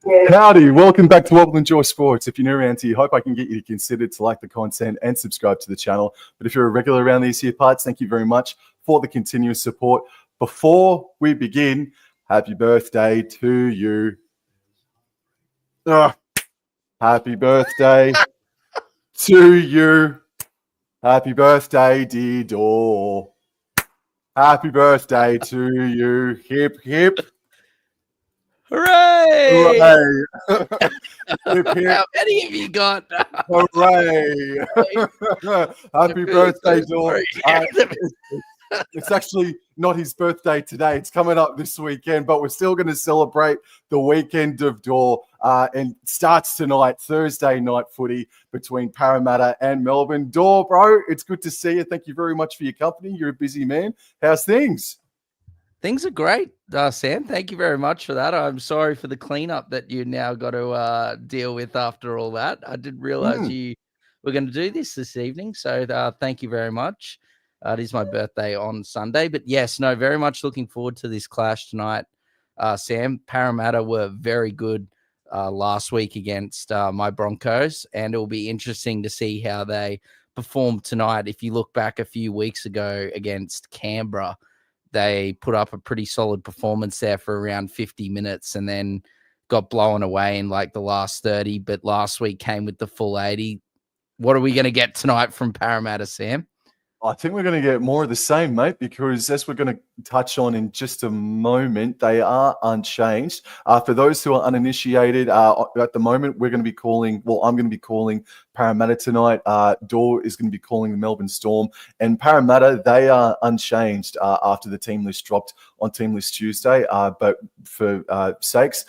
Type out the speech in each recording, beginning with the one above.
Howdy, welcome back to What Will Enjoy Sports. If you're new around here, hope I can get you to consider to like the content and subscribe to the channel. But if you're a regular around these here parts, thank you very much for the continuous support. Before we begin, happy birthday to you. Happy birthday to you. Happy birthday, dear Dor. Happy birthday to you. Hip, hip. Hooray! Hooray! Hip, hip. How many have you got? Hooray! Happy birthday, Dor. It's actually not his birthday today. It's coming up this weekend, but we're still going to celebrate the weekend of Dor. And starts tonight, Thursday night footy between Parramatta and Melbourne. Dor, bro, it's good to see you. Thank you very much for your company. You're a busy man. How's things? Things are great, Sam. Thank you very much for that. I'm sorry for the cleanup that you now got to deal with after all that. I didn't realize you were going to do this evening. So thank you very much. It is my birthday on Sunday. But yes, no, very much looking forward to this clash tonight, Sam. Parramatta were very good last week against my Broncos, and it will be interesting to see how they perform tonight. If you look back a few weeks ago against Canberra, they put up a pretty solid performance there for around 50 minutes and then got blown away in like the last 30. But last week came with the full 80. What are we going to get tonight from Parramatta, Sam? I think we're going to get more of the same, mate, because as we're going to touch on in just a moment, they are unchanged. For those who are uninitiated, at the moment, we're going to be calling, I'm going to be calling Parramatta tonight. Dor is going to be calling the Melbourne Storm. And Parramatta, they are unchanged after the team list dropped on Team List Tuesday. But for sakes,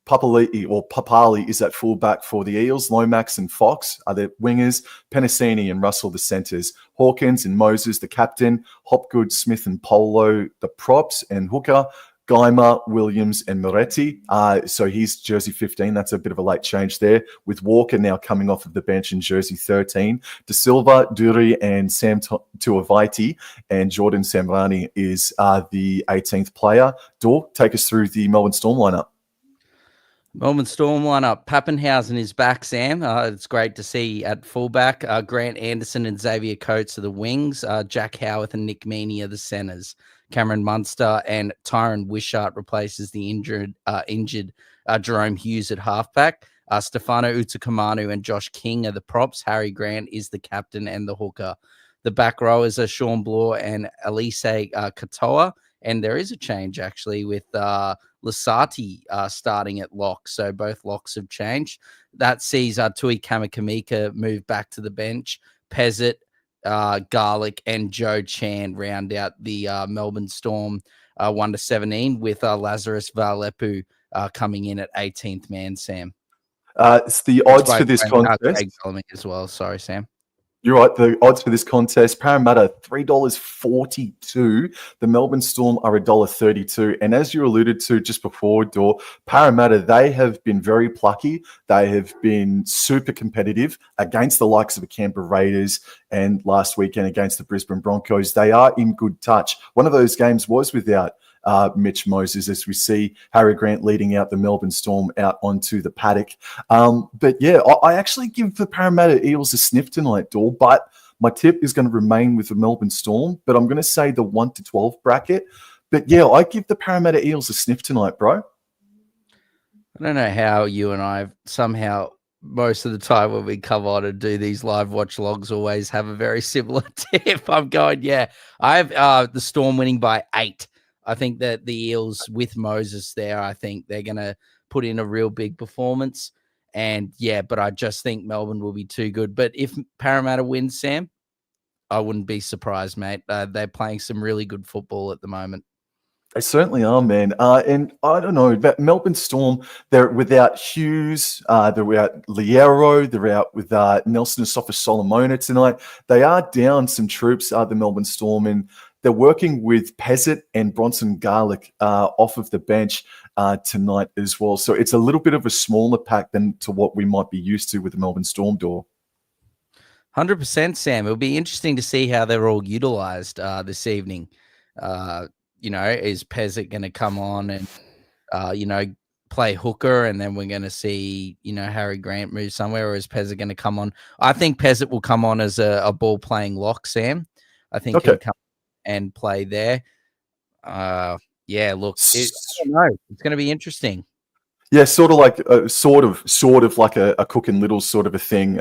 Papali is at fullback for the Eels. Lomax and Fox are the wingers. Penasini and Russell the centres. Hawkins and Moses the captain. Hopgood, Smith and Polo the props and hooker. Geimer, Williams and Moretti. So he's jersey 15. That's a bit of a late change there. With Walker now coming off of the bench in jersey 13. De Silva, Dury and Sam Tuavaiti and Jordan Samrani is the 18th player. Dor, take us through the Melbourne Storm lineup. Melbourne Storm lineup. Pappenhausen is back, Sam. It's great to see at fullback. Grant Anderson and Xavier Coates are the wings. Jack Howarth and Nick Meaney are the centres. Cameron Munster and Tyron Wishart replaces the injured Jerome Hughes at halfback. Stefano Utakamanu and Josh King are the props. Harry Grant is the captain and the hooker. The back rowers are Sean Bloor and Elise Katoa. And there is a change, actually, with Lasati starting at lock. So both locks have changed. That sees Tui Kamakamika move back to the bench. Pezzett, Garlic, and Joe Chan round out the Melbourne Storm 1-17 with Lazarus Valepu coming in at 18th man, Sam. It's the odds for this contest. As well. Sorry, Sam. You're right. The odds for this contest, Parramatta, $3.42. The Melbourne Storm are $1.32. And as you alluded to just before, Dor, Parramatta, they have been very plucky. They have been super competitive against the likes of the Canberra Raiders and last weekend against the Brisbane Broncos. They are in good touch. One of those games was without Mitch Moses, as we see Harry Grant leading out the Melbourne Storm out onto the paddock. But yeah, I actually give the Parramatta Eels a sniff tonight, Dor, but my tip is going to remain with the Melbourne Storm, but I'm going to say the 1-12 bracket. But yeah, I give the Parramatta Eels a sniff tonight, bro. I don't know how you and I somehow most of the time when we come on and do these live watch logs always have a very similar tip. I'm going, yeah, I have the Storm winning by 8. I think that the Eels with Moses there, I think they're going to put in a real big performance. And yeah, but I just think Melbourne will be too good. But if Parramatta wins, Sam, I wouldn't be surprised, mate. They're playing some really good football at the moment. They certainly are, man. And I don't know, but Melbourne Storm, they're without Hughes, they're without Liero, they're out with Nelson Asofa-Solomona tonight. They are down some troops, the Melbourne Storm, and they're working with Pezzett and Bronson Garlic off of the bench tonight as well. So it's a little bit of a smaller pack than to what we might be used to with the Melbourne Storm, Dor. 100%, Sam. It'll be interesting to see how they're all utilised this evening. Is Pezzett going to come on and, play hooker, and then we're going to see, Harry Grant move somewhere, or is Pezza going to come on? I think Pezza will come on as a ball playing lock, Sam. I think he'll come and play there. Yeah, look, I don't know. It's going to be interesting. Yeah, sort of like like a Cook and Little sort of a thing.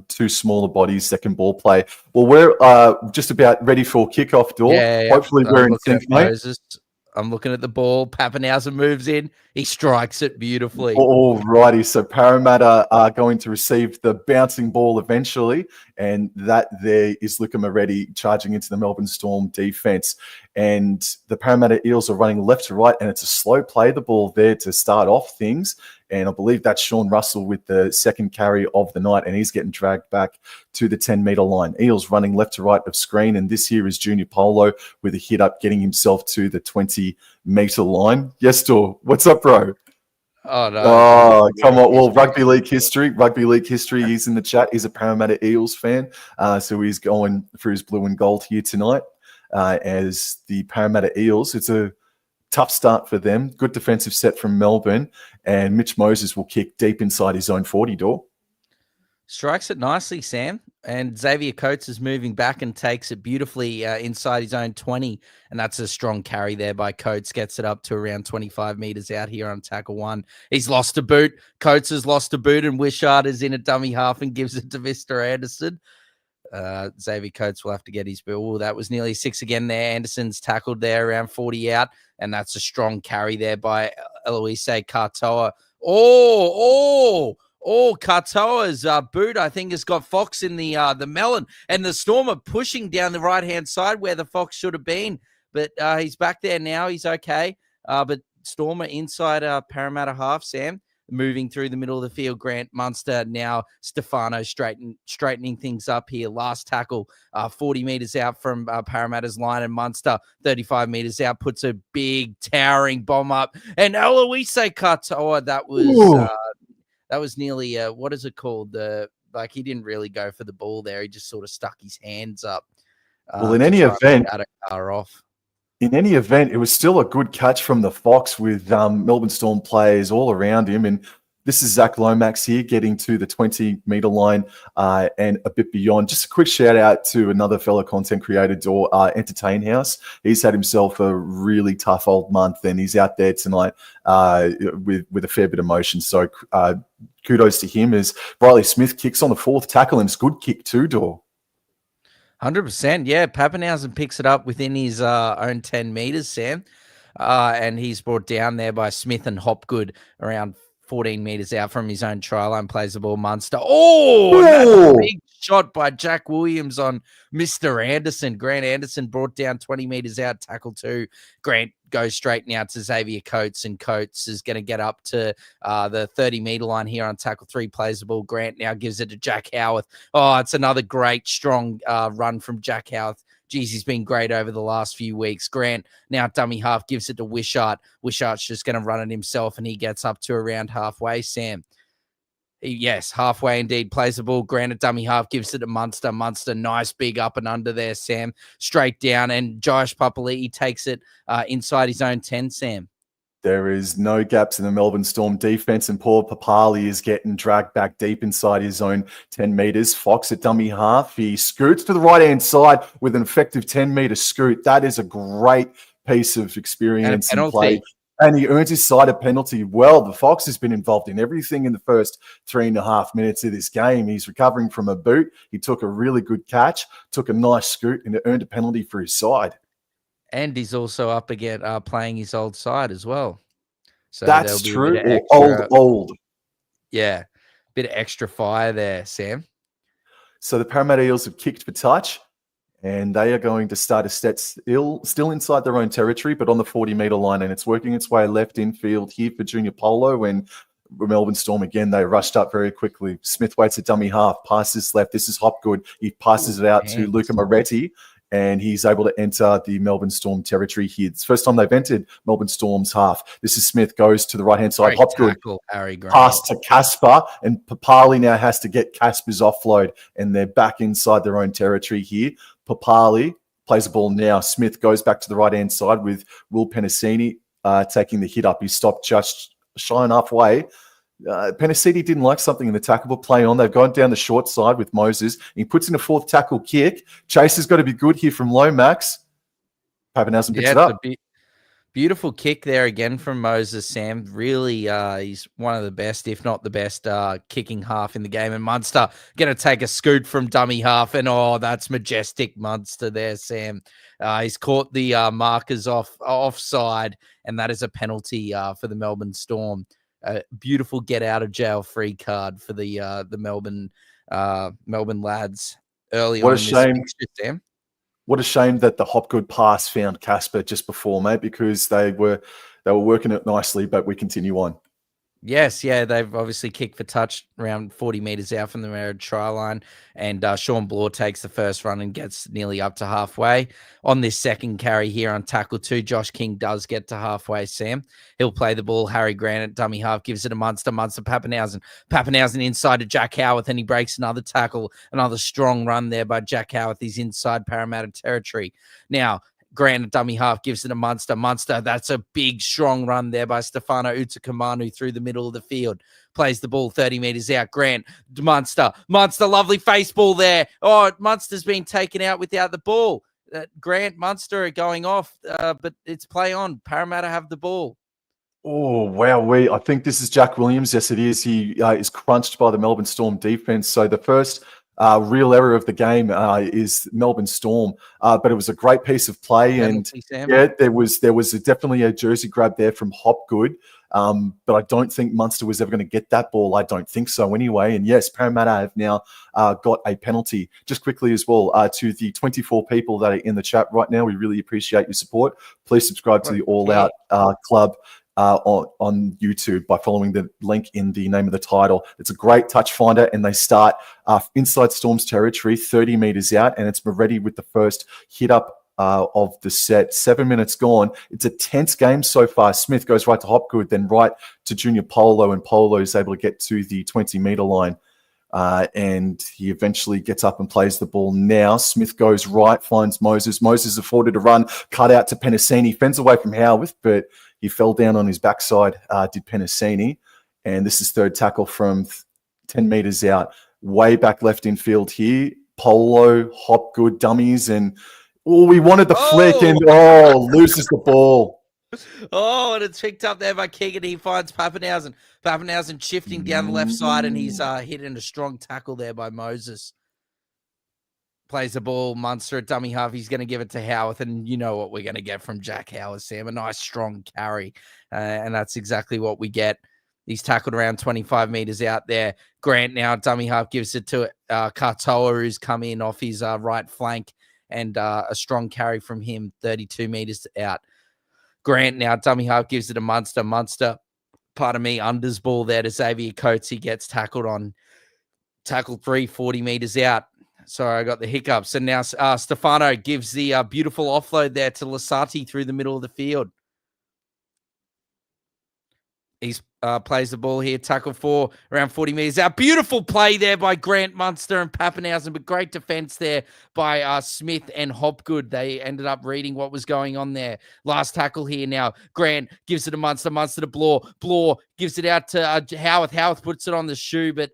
Two smaller bodies that can ball play. Well, we're just about ready for kickoff, Dor. Yeah, hopefully we're in sync, mate. I'm looking at the ball. Pappenhausen moves in. He strikes it beautifully. All righty. So Parramatta are going to receive the bouncing ball eventually. And that there is Luca Moretti charging into the Melbourne Storm defense. And the Parramatta Eels are running left to right. And it's a slow play, the ball there to start off things. And I believe that's Sean Russell with the second carry of the night. And he's getting dragged back to the 10-meter line. Eels running left to right of screen. And this here is Junior Polo with a hit up, getting himself to the 20-meter line. Yes, Dor. What's up, bro? Oh, no. Oh, come on. Well, rugby league history. He's in the chat. He's a Parramatta Eels fan. So he's going for his blue and gold here tonight as the Parramatta Eels. It's a tough start for them. Good defensive set from Melbourne. And Mitch Moses will kick deep inside his own 40, Dor. Strikes it nicely, Sam. And Xavier Coates is moving back and takes it beautifully inside his own 20. And that's a strong carry there by Coates. Gets it up to around 25 meters out here on tackle one. He's lost a boot. Coates has lost a boot, and Wishart is in a dummy half and gives it to Mr. Anderson. Xavier Coates will have to get his bill. Oh, that was nearly 6 again there. Anderson's tackled there around 40 out. And that's a strong carry there by Eloise Katoa. Katoa's boot, I think, has got Fox in the melon, and the Storm are pushing down the right-hand side where the Fox should have been, but he's back there now. He's okay, but Storm are inside Parramatta half, Sam, moving through the middle of the field. Grant Munster, now Stefano straightening things up here. Last tackle, 40 meters out from Parramatta's line, and Munster 35 meters out puts a big towering bomb up, and Eloise Katoa, that was nearly what is it called? He didn't really go for the ball there. He just sort of stuck his hands up. Well, in any event, off. In any event, it was still a good catch from the Fox with Melbourne Storm players all around him. And this is Zach Lomax here getting to the 20-meter line and a bit beyond. Just a quick shout out to another fellow content creator, Dor, Entertain House. He's had himself a really tough old month, and he's out there tonight with a fair bit of motion. So kudos to him as Riley Smith kicks on the fourth tackle, and it's a good kick too, Dor. 100%. Yeah, Pappenhausen picks it up within his own 10 meters, Sam. And he's brought down there by Smith and Hopgood around 14 meters out from his own try line, plays the ball. Munster. Oh, that's a big shot by Jack Williams on Mr. Anderson. Grant Anderson brought down 20 meters out, tackle 2. Grant goes straight now to Xavier Coates, and Coates is going to get up to the 30-meter line here on tackle 3, plays the ball. Grant now gives it to Jack Howarth. Oh, it's another great, strong run from Jack Howarth. Geez, he's been great over the last few weeks. Grant, now dummy half, gives it to Wishart. Wishart's just going to run it himself, and he gets up to around halfway, Sam. Yes, halfway indeed, plays the ball. Grant at dummy half, gives it to Munster. Munster, nice big up and under there, Sam. Straight down, and Josh Papali'i takes it inside his own 10, Sam. There is no gaps in the Melbourne Storm defense, and Paul Papali is getting dragged back deep inside his own 10 meters. Fox at dummy half. He scoots to the right-hand side with an effective 10-meter scoot. That is a great piece of experience and play. And he earns his side a penalty. Well, the Fox has been involved in everything in the first 3.5 minutes of this game. He's recovering from a boot. He took a really good catch, took a nice scoot, and earned a penalty for his side. And he's also up again playing his old side as well. So that's true. Old. Yeah, bit of extra fire there, Sam. So the Parramatta Eels have kicked for touch, and they are going to start a set still inside their own territory, but on the 40-meter line, and it's working its way left infield here for Junior Polo. And Melbourne Storm again, they rushed up very quickly. Smith waits at dummy half, passes left. This is Hopgood. He passes it out to Luca Moretti, and he's able to enter the Melbourne Storm territory here. It's the first time they've entered Melbourne Storm's half. This is Smith, goes to the right-hand side. Hopgood, pass to Casper, and Papali now has to get Casper's offload, and they're back inside their own territory here. Papali plays the ball now. Smith goes back to the right-hand side with Will Penasini taking the hit up. He stopped just shy and halfway. Penasiti didn't like something in the tackle, but play on. They've gone down the short side with Moses. He puts in a fourth tackle kick. Chase has got to be good here from Lomax. Pappenhausen picks it up. Beautiful kick there again from Moses, Sam. Really, he's one of the best, if not the best, kicking half in the game. And Munster going to take a scoot from dummy half. And, that's majestic Munster there, Sam. He's caught the markers offside, and that is a penalty for the Melbourne Storm. Beautiful get out of jail free card for the Melbourne lads early on in this fixture, Sam. What a shame that the Hopgood pass found Casper just before, mate, because they were working it nicely, but we continue on. Yes, yeah, they've obviously kicked for touch around 40 metres out from the Merritt try line, and Sean Bloor takes the first run and gets nearly up to halfway. On this second carry here on tackle 2, Josh King does get to halfway, Sam. He'll play the ball. Harry Grant at dummy half gives it to Munster. Pappenhausen inside to Jack Howarth, and he breaks another tackle. Another strong run there by Jack Howarth. He's inside Parramatta territory. Now, Grant at dummy half gives it to Munster. That's a big, strong run there by Stefano Utakamanu through the middle of the field. Plays the ball 30 metres out. Grant, Munster, lovely face ball there. Munster's been taken out without the ball. Grant, Munster are going off, but it's play on. Parramatta have the ball. Oh, wow. I think this is Jack Williams. Yes, it is. He is crunched by the Melbourne Storm defence. So the first real error of the game is Melbourne Storm, but it was a great piece of play, and there was definitely a jersey grab there from Hopgood, but I don't think Munster was ever going to get that ball. I don't think so anyway. And yes, Parramatta have now got a penalty. Just quickly as well, to the 24 people that are in the chat right now, we really appreciate your support. Please subscribe to the All Out Club on YouTube by following the link in the name of the title. It's a great touch finder, and they start inside Storm's territory, 30 metres out, and it's Moretti with the first hit up of the set. 7 minutes gone. It's a tense game so far. Smith goes right to Hopgood, then right to Junior Polo, and Polo is able to get to the 20-metre line. And he eventually gets up and plays the ball now. Smith goes right, finds Moses. Moses afforded a run, cut out to Penasini, fends away from Howarth, but he fell down on his backside, did Penasini. And this is third tackle from 10 metres out. Way back left in field here. Polo, Hopgood, dummies, and we wanted the flick, and loses the ball. And it's picked up there by King, and he finds Pappenhausen. Pappenhausen shifting down the left side, and he's hit in a strong tackle there by Moses. Plays the ball, Munster at dummy half. He's going to give it to Howarth, and you know what we're going to get from Jack Howarth, Sam. A nice, strong carry, and that's exactly what we get. He's tackled around 25 metres out there. Grant now, dummy half, gives it to Katoa, who's come in off his right flank, and a strong carry from him, 32 metres out. Grant now, dummy half, gives it to Munster. Unders ball there to Xavier Coates. He gets tackled on tackle 3, 40 metres out. Sorry, I got the hiccups. And now Stefano gives the beautiful offload there to Lasati through the middle of the field. He plays the ball here, tackle 4, around 40 metres out. Beautiful play there by Grant, Munster, and Pappenhausen, but great defence there by Smith and Hopgood. They ended up reading what was going on there. Last tackle here now. Grant gives it to Munster to Bloor. Bloor gives it out to Howarth. Howarth puts it on the shoe, but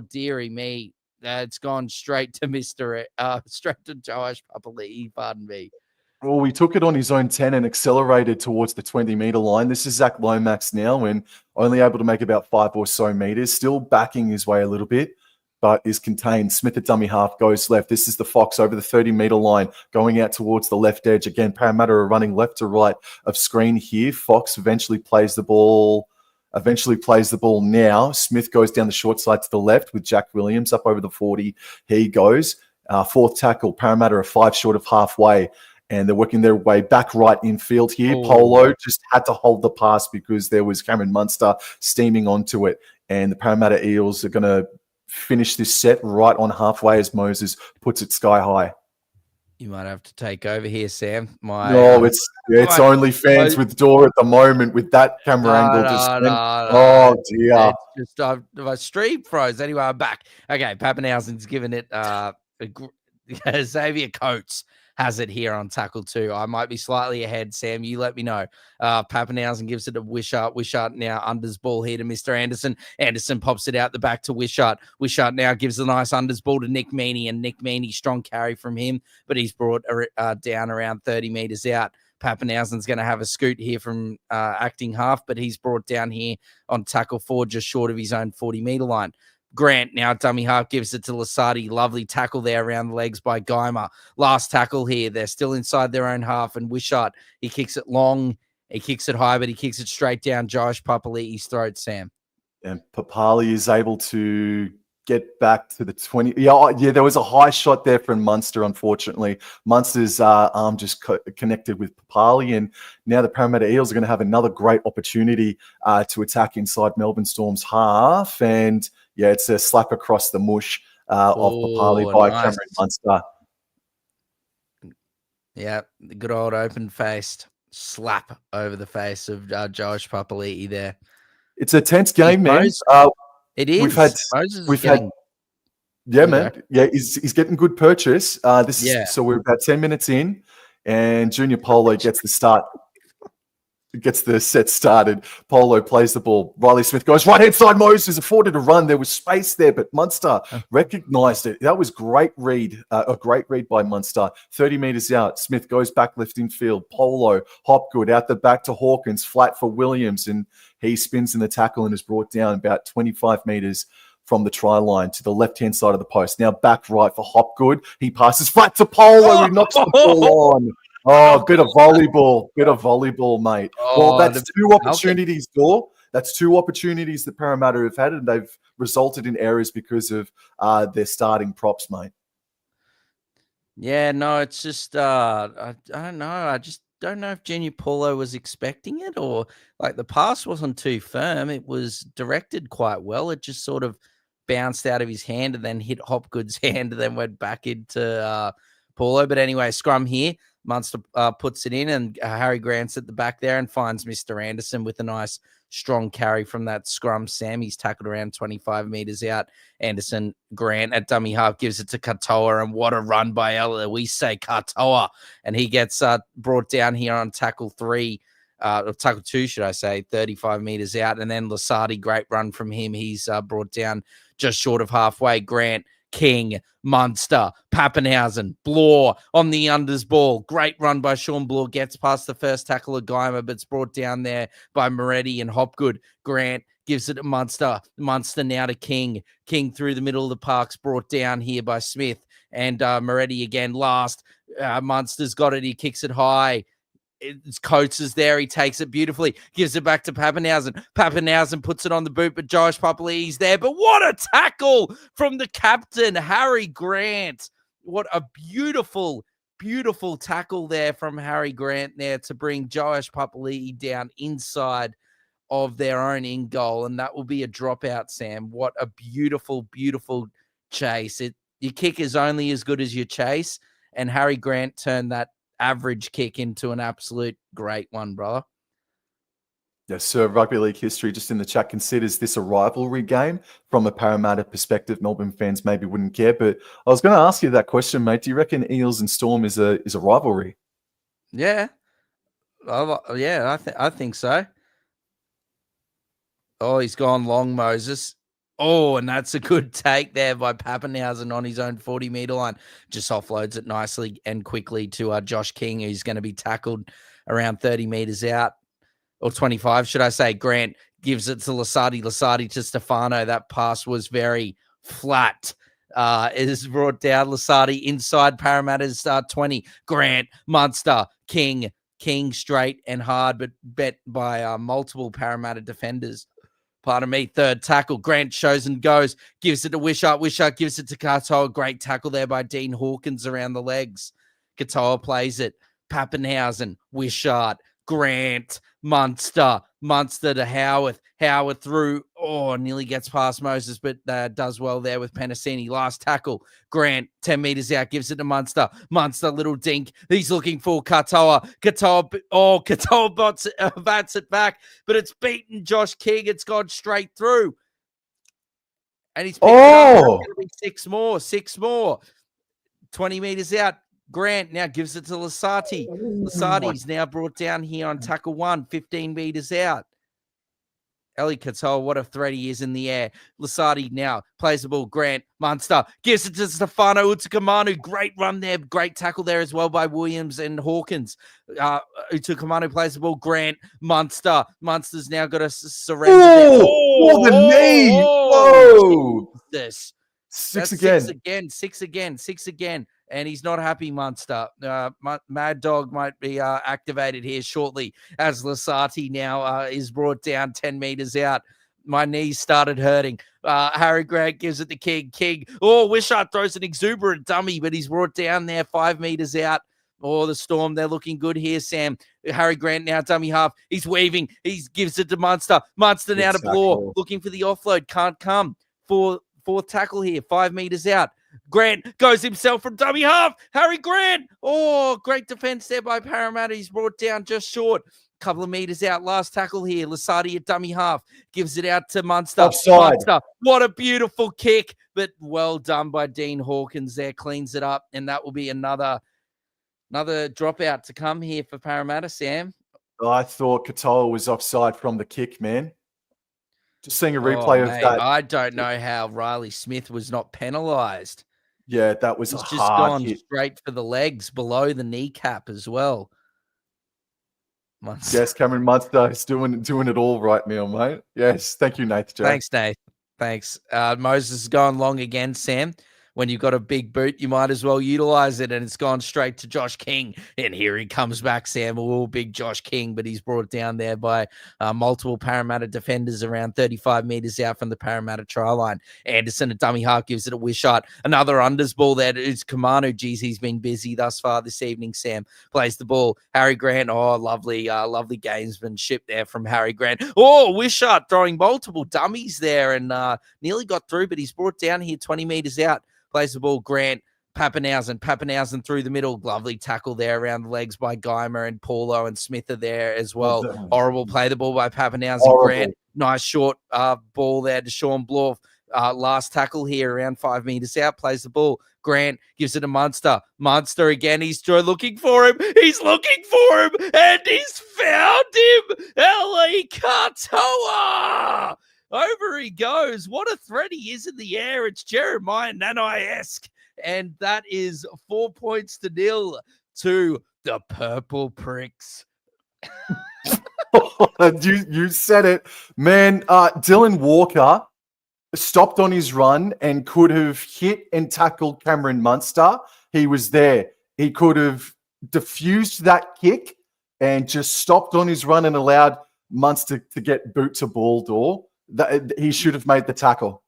dearie me. It's gone straight to straight to Joash Papali'i, pardon me. Well, he took it on his own 10 and accelerated towards the 20-metre line. This is Zach Lomax now, and only able to make about 5 or so metres, still backing his way a little bit, but is contained. Smith at dummy half goes left. This is the Fox over the 30-metre line, going out towards the left edge. Again, Parramatta are running left to right of screen here. Fox eventually plays the ball now. Smith goes down the short side to the left with Jack Williams up over the 40. He goes. Fourth tackle, Parramatta are 5 short of halfway, and they're working their way back right in field here. Polo just had to hold the pass because there was Cameron Munster steaming onto it, and the Parramatta Eels are going to finish this set right on halfway as Moses puts it sky high. You might have to take over here, Sam. It's only fans with Dor at the moment with that camera angle. Oh dear! It's just my stream froze. Anyway, I'm back. Okay, Pappenhausen's given it Xavier Coates. has it here on tackle 2. I might be slightly ahead, Sam. You let me know. Pappenhausen gives it to Wishart. Wishart now unders ball here to Mr. Anderson. Anderson pops it out the back to Wishart. Wishart now gives a nice unders ball to Nick Meaney, and Nick Meaney, strong carry from him, but he's brought down around 30 metres out. Pappenhausen's going to have a scoot here from acting half, but he's brought down here on tackle 4, just short of his own 40-metre line. Grant now dummy half gives it to Lasardi. Lovely tackle there around the legs by Geimer. Last tackle here. They're still inside their own half, and Wishart, he kicks it long, he kicks it high, but he kicks it straight down Josh Papali'i's throat, Sam. And Papali is able to get back to the 20. Yeah, there was a high shot there from Munster, unfortunately. Munster's arm just connected with Papali, and now the Parramatta Eels are going to have another great opportunity to attack inside Melbourne Storm's half. And yeah, it's a slap across the mush of Papali by Cameron Munster. Yeah, the good old open-faced slap over the face of Josh Papali'i there. It's a tense game, man. It is. He's getting good purchase. So we're about 10 minutes in, and Junior Polo gets the start. Gets the set started. Polo plays the ball. Riley Smith goes right-hand side. Moses afforded a run. There was space there, but Munster recognised it. That was great read. A great read by Munster. 30 metres out. Smith goes back lifting field. Polo, Hopgood out the back to Hawkins. Flat for Williams, and he spins in the tackle and is brought down about 25 metres from the try line to the left-hand side of the post. Now back right for Hopgood. He passes flat to Polo, who knocks the ball on. Oh, bit of volleyball, mate. Well, that's two opportunities, Dor. That's two opportunities that Parramatta have had, and they've resulted in errors because of their starting props, mate. Yeah, no, it's just I don't know. I just don't know if Junior Paulo was expecting it, or like the pass wasn't too firm. It was directed quite well. It just sort of bounced out of his hand and then hit Hopgood's hand and then went back into Paulo. But anyway, scrum here. Munster puts it in, and Harry Grant's at the back there and finds Mr. Anderson with a nice strong carry from that scrum. Sammy's tackled around 25 metres out. Anderson, Grant at dummy half gives it to Katoa, and what a run by Eloise Katoa. And he gets brought down here on tackle 3, or tackle 2, should I say, 35 metres out. And then Lasardi, great run from him. He's brought down just short of halfway. Grant, King, Munster, Pappenhausen, Bloor on the unders ball. Great run by Sean Bloor. Gets past the first tackle of Geimer, but it's brought down there by Moretti and Hopgood. Grant gives it to Munster. Munster now to King. King through the middle of the park's brought down here by Smith. And Moretti again last. Munster's got it. He kicks it high. Coates is there. He takes it beautifully. Gives it back to Pappenhausen. Pappenhausen puts it on the boot, but Josh Papali'i's there. But what a tackle from the captain, Harry Grant. What a beautiful, beautiful tackle there from Harry Grant there to bring Josh Papali'i down inside of their own in goal. And that will be a dropout, Sam. What a beautiful, beautiful chase. Your kick is only as good as your chase. And Harry Grant turned that average kick into an absolute great one, brother. Yes, sir. Rugby league history just in the chat considers this a rivalry game. From a Parramatta perspective, Melbourne fans maybe wouldn't care, but I was going to ask you that question, mate. Do you reckon Eels and Storm is a rivalry? Yeah. I think so. Oh, he's gone long, Moses. Oh, and that's a good take there by Pappenhausen on his own 40-metre line. Just offloads it nicely and quickly to Josh King, who's going to be tackled around 30 metres out, or 25, should I say. Grant gives it to Lasardi. Lasardi to Stefano. That pass was very flat. It is brought down. Lasardi inside Parramatta's 20. Grant, Munster, King straight and hard, but bet by multiple Parramatta defenders. Pardon me, third tackle. Grant shows and goes, gives it to Wishart. Wishart gives it to Katoa. Great tackle there by Dean Hawkins around the legs. Katoa plays it. Pappenhausen, Wishart, Grant, Munster to Howarth. Howarth through. Oh, nearly gets past Moses, but does well there with Penasini. Last tackle. Grant, 10 metres out, gives it to Munster. Munster, little dink. He's looking for Katoa. Katoa bats it back, but it's beaten Josh King. It's gone straight through. And he's picked it up. It's going to be six more. 20 metres out. Grant now gives it to Lasati. Lasati's now brought down here on tackle 1, 15 meters out. Ellie Katoa, what a threat he is in the air. Lasati now plays the ball. Grant, Munster, gives it to Stefano Utakamanu. Great run there. Great tackle there as well by Williams and Hawkins. Utakamanu plays the ball. Grant, Munster. Munster's now got to surrender there. Oh, the knee. Whoa. Jesus. Six That's again. Six again. And he's not happy, Munster. Mad Dog might be activated here shortly as Lasati now is brought down 10 meters out. My knees started hurting. Harry Grant gives it to King. King. Oh, Wishart throws an exuberant dummy, but he's brought down there 5 meters out. Oh, the Storm, they're looking good here, Sam. Harry Grant now, dummy half. He's weaving. He gives it to Munster. Munster now to Bloor, looking for the offload. Can't come. Fourth tackle here, 5 meters out. Grant goes himself from dummy half. Harry Grant. Oh, great defense there by Parramatta. He's brought down just short. Couple of meters out. Last tackle here. Lasati at dummy half. Gives it out to Munster. Offside. Munster. What a beautiful kick. But well done by Dean Hawkins there. Cleans it up. And that will be another dropout to come here for Parramatta, Sam. I thought Katoa was offside from the kick, man. Just seeing a replay of that. I don't know how Riley Smith was not penalised. Yeah, that was He's a just hard gone hit. straight for the legs below the kneecap as well. Yes, Cameron Munster is doing it all right now, mate. Yes, thank you, Nate. Thanks, Nate. Thanks. Moses is going long again, Sam. When you've got a big boot, you might as well utilize it. And it's gone straight to Josh King. And here he comes back, Sam. Oh, big Josh King, but he's brought down there by multiple Parramatta defenders around 35 meters out from the Parramatta try line. Anderson, a dummy half, gives it a Wishart. Another unders ball there is Kamanu. Geez, he's been busy thus far this evening, Sam. Plays the ball. Harry Grant. Oh, lovely gamesmanship there from Harry Grant. Oh, Wishart throwing multiple dummies there and nearly got through, but he's brought down here 20 meters out. Plays the ball, Grant, Pappenhausen through the middle. Lovely tackle there around the legs by Geimer and Paulo and Smith are there as well. Horrible play the ball by Pappenhausen. Grant, nice short ball there to Sean Bloor. Last tackle here around 5 meters out. Plays the ball. Grant gives it to Munster. Munster again. He's looking for him. He's looking for him. And he's found him. Ellie Katoa. Over he goes. What a threat he is in the air. It's Jeremiah Nanai-esque. And that is 4 points to 0 to the Purple Pricks. You said it. Man, Dylan Walker stopped on his run and could have hit and tackled Cameron Munster. He was there. He could have diffused that kick and just stopped on his run and allowed Munster to get boot to ball door. He should have made the tackle.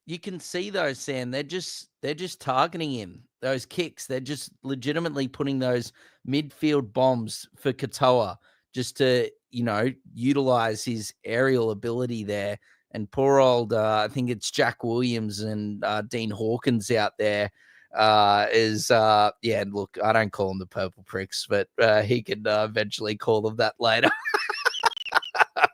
You can see those, Sam. They're just targeting him. Those kicks. They're just legitimately putting those midfield bombs for Katoa just to, utilize his aerial ability there. And poor old, I think it's Jack Williams and Dean Hawkins out there look, I don't call them the Purple Pricks, but he can eventually call them that later.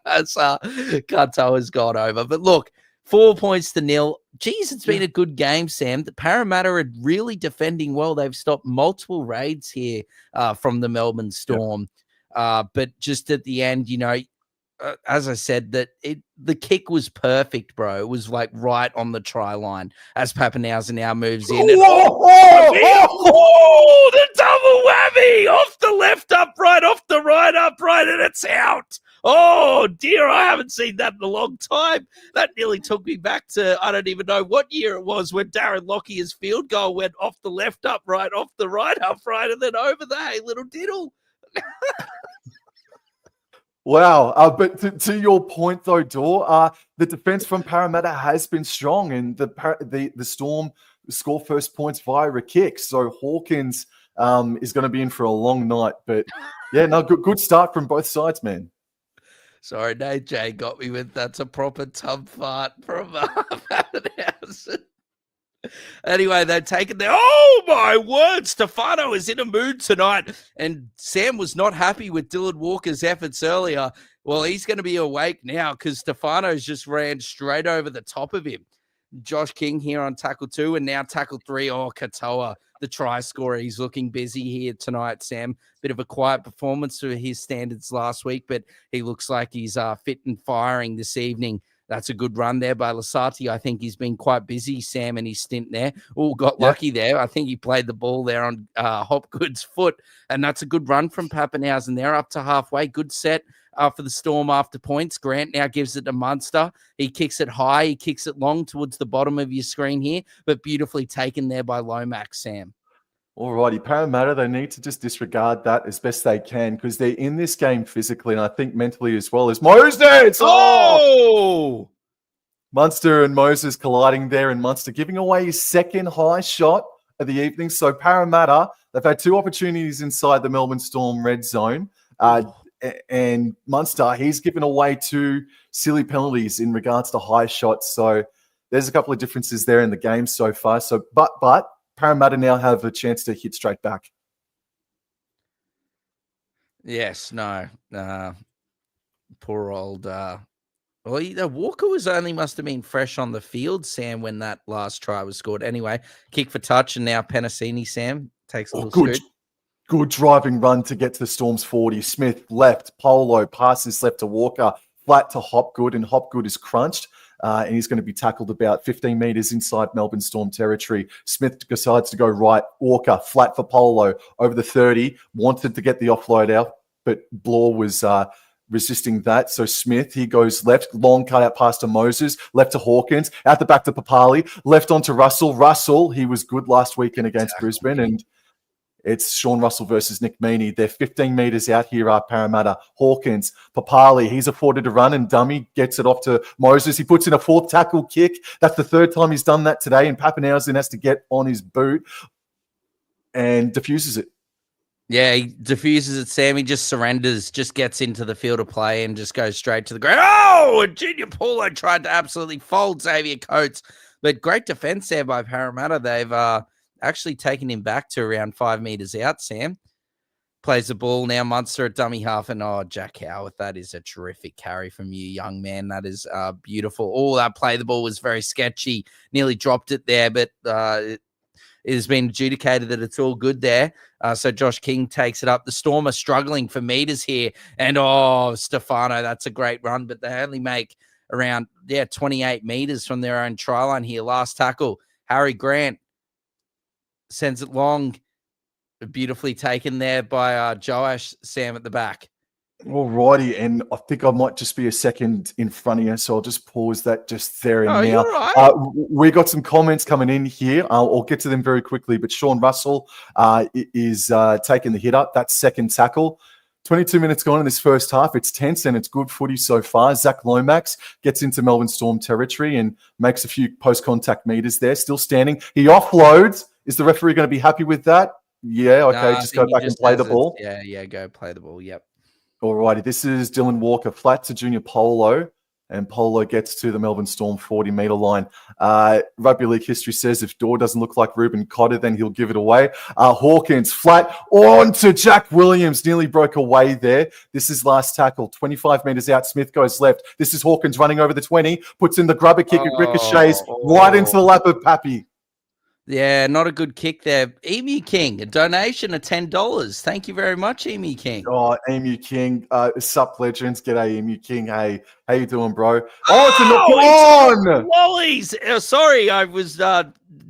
As Katoa's gone over. But look, 4 points to 0. Geez, it's been a good game, Sam. The Parramatta are really defending well. They've stopped multiple raids here from the Melbourne Storm. But just at the end, as I said, the kick was perfect, bro. It was like right on the try line as Pappenhausen now moves in. And, the double whammy! Off the left upright, off the right upright, and it's out. Oh, dear, I haven't seen that in a long time. That nearly took me back to, I don't even know what year it was when Darren Lockyer's field goal went off the left upright, off the right upright, and then over the hey, little diddle. Wow. But to your point, though, Dor, the defense from Parramatta has been strong, and the Storm score first points via a kick. So Hawkins is going to be in for a long night. But, good start from both sides, man. Sorry, Nate J got me with that's a proper tub fart from Pappenhausen. Anyway, they've taken their... Oh, my word! Stefano is in a mood tonight. And Sam was not happy with Dylan Walker's efforts earlier. Well, he's going to be awake now because Stefano's just ran straight over the top of him. Josh King here on tackle 2, and now tackle 3. Oh, Katoa, the try scorer. He's looking busy here tonight, Sam. Bit of a quiet performance to his standards last week, but he looks like he's fit and firing this evening. That's a good run there by Lasati. I think he's been quite busy, Sam, in his stint there. Oh, got lucky there. I think he played the ball there on Hopgood's foot, and that's a good run from Pappenhausen there up to halfway. Good set for the Storm after points. Grant now gives it to Munster. He kicks it high. He kicks it long towards the bottom of your screen here, but beautifully taken there by Lomax, Sam. Alrighty, Parramatta, they need to just disregard that as best they can because they're in this game physically and I think mentally as well as Moses. Oh! Munster and Moses colliding there, and Munster giving away his second high shot of the evening. So Parramatta, they've had 2 opportunities inside the Melbourne Storm red zone. And Munster, he's given away 2 silly penalties in regards to high shots. So there's a couple of differences there in the game so far. So, but Parramatta now have a chance to hit straight back. Yes, no. Poor old... Walker must have been fresh on the field, Sam, when that last try was scored. Anyway, kick for touch, and now Penasini, Sam, takes a little scoot. Good driving run to get to the Storm's 40. Smith left, Polo passes left to Walker, flat to Hopgood, and Hopgood is crunched. And he's going to be tackled about 15 metres inside Melbourne Storm territory. Smith decides to go right. Walker, flat for Polo, over the 30. Wanted to get the offload out, but Blore was resisting that. So Smith, he goes left, long cut out pass to Moses, left to Hawkins, out the back to Papali, left onto Russell. Russell, he was good last weekend against Brisbane, and it's Sean Russell versus Nick Meaney. They're 15 metres out here are Parramatta. Hawkins, Papali, he's afforded to run and dummy, gets it off to Moses. He puts in a 4th tackle kick. That's the 3rd time he's done that today, and Pappenhausen has to get on his boot and diffuses it. Yeah, he diffuses it, Sam. He just surrenders, just gets into the field of play and just goes straight to the ground. Oh, and Junior Paulo tried to absolutely fold Xavier Coates. But great defense there by Parramatta. They've actually taken him back to around 5 metres out, Sam. Plays the ball now, Munster at dummy half. And, Jack Howarth, that is a terrific carry from you, young man. That is beautiful. Oh, that play, the ball was very sketchy. Nearly dropped it there, but it has been adjudicated that it's all good there. So Josh King takes it up. The Storm are struggling for meters here. And, Stefano, that's a great run. But they only make around, 28 meters from their own try line here. Last tackle, Harry Grant sends it long. Beautifully taken there by Joash, Sam, at the back. All righty, and I think I might just be a second in front of you, so I'll just pause that just there and now. You're right. We got some comments coming in here. I'll get to them very quickly, but Sean Russell is taking the hit up. That's second tackle. 22 minutes gone in this first half. It's tense and it's good footy so far. Zach Lomax gets into Melbourne Storm territory and makes a few post-contact meters there. Still standing. He offloads. Is the referee going to be happy with that? Yeah, okay, just go back and play the ball. Yeah, go play the ball, yep. All righty, this is Dylan Walker, flat to Junior Polo, and Polo gets to the Melbourne Storm 40-metre line. Rugby League history says if Dor doesn't look like Ruben Cotter, then he'll give it away. Hawkins, flat on to Jack Williams, nearly broke away there. This is last tackle, 25 metres out. Smith goes left. This is Hawkins running over the 20, puts in the grubber kick, it ricochets right into the lap of Pappy. Yeah, not a good kick there. Emu King, a donation of $10. Thank you very much, Emu King. Oh, Emu King. Sup, legends. G'day, Emu King. Hey, how you doing, bro? Oh, it's a knock on! Lollies! Sorry, I was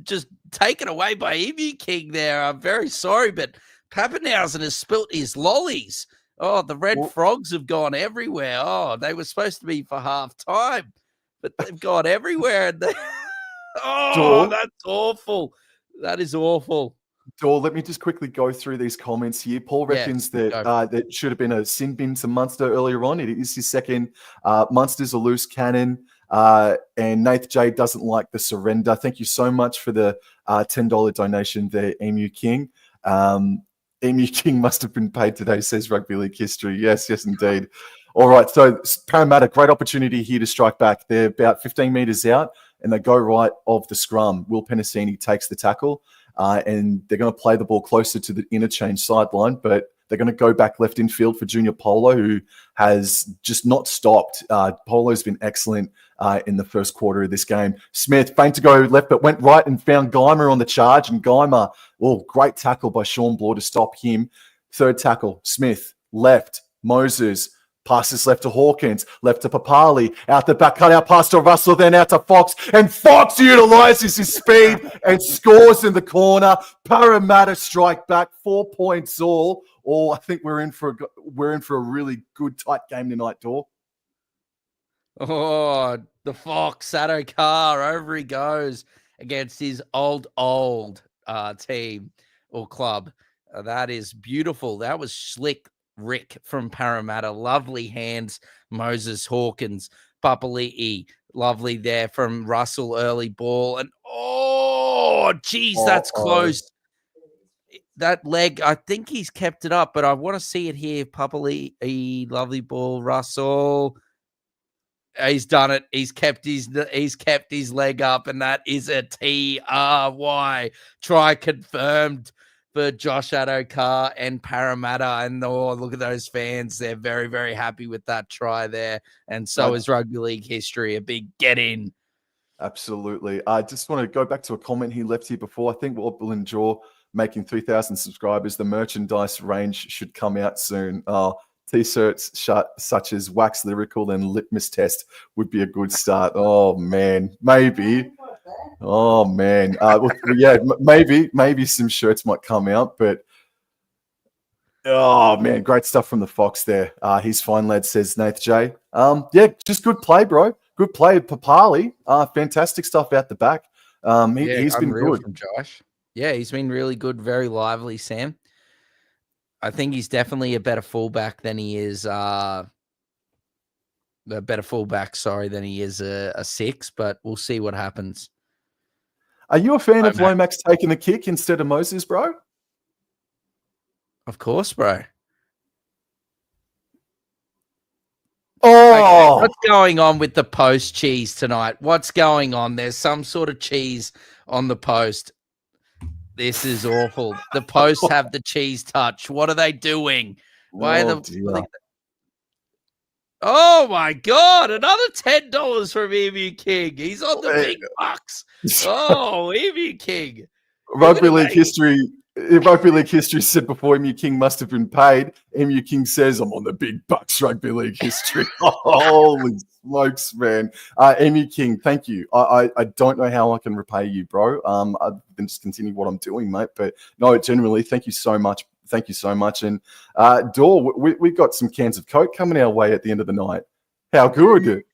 just taken away by Emu King there. I'm very sorry, but Pappenhausen has spilt his lollies. Oh, the red frogs have gone everywhere. Oh, they were supposed to be for half time, but they've gone everywhere. And that's awful. That is awful. Dor, let me just quickly go through these comments here. Paul reckons that should have been a sin bin to Munster earlier on. It is his second. Munster's a loose cannon. And Nath J doesn't like the surrender. Thank you so much for the $10 donation there, Emu King. Emu King must have been paid today, says Rugby League history. Yes, indeed. All right, so Parramatta, great opportunity here to strike back. They're about 15 metres out, and they go right of the scrum. Will Penasini takes the tackle, and they're going to play the ball closer to the interchange sideline, but they're going to go back left infield for Junior Polo, who has just not stopped. Polo's been excellent in the first quarter of this game. Smith, faint to go left, but went right and found Geimer on the charge. And Geimer, great tackle by Sean Bloor to stop him. Third tackle, Smith, left, Moses, passes left to Hawkins, left to Papali, out the back, cut out pass to Russell, then out to Fox, and Fox utilises his speed and scores in the corner. Parramatta strike back, 4 points all. I think we're in for a really good tight game tonight, Dor. Oh, the Fox, Sado Carr, over he goes against his old team or club. That is beautiful. That was slick. Rick from Parramatta, lovely hands. Moses, Hawkins, Papali'i, lovely there from Russell, early ball. And that's close. That leg, I think he's kept it up, but I want to see it here. Papali'i, lovely ball. Russell, he's done it. He's kept his leg up, and that is a TRY. Try confirmed for Josh Addo-Carr and Parramatta. And look at those fans. They're very, very happy with that try there. And so is rugby league history. A big get in. Absolutely. I just want to go back to a comment he left here before. I think what will enjoy making 3,000 subscribers, the merchandise range should come out soon. T-shirts such as Wax Lyrical and Litmus Test would be a good start. Oh, man. Maybe. Oh, man. Maybe some shirts might come out, but oh, man, great stuff from the Fox there. He's fine, lad, says Nath J. Just good play, bro. Good play. Papali, fantastic stuff out the back. He's been good. From Josh. Yeah, he's been really good, very lively, Sam. I think he's definitely a better fullback than he is than he is a six, but we'll see what happens. Are you a fan of Lomax taking the kick instead of Moses, bro? Of course, bro. Oh! Okay, what's going on with the post cheese tonight? What's going on? There's some sort of cheese on the post. This is awful. The posts have the cheese touch. What are they doing? Oh my God, another $10 from Emu King. He's on the big bucks. Oh, Emu King. Rugby League history said before Emu King must have been paid. Emu King says, I'm on the big bucks, Rugby League history. Holy smokes, man. Emu King, thank you. I don't know how I can repay you, bro. I can just continue what I'm doing, mate. But no, genuinely, thank you so much. Thank you so much. And Dor, we've got some cans of Coke coming our way at the end of the night. How good?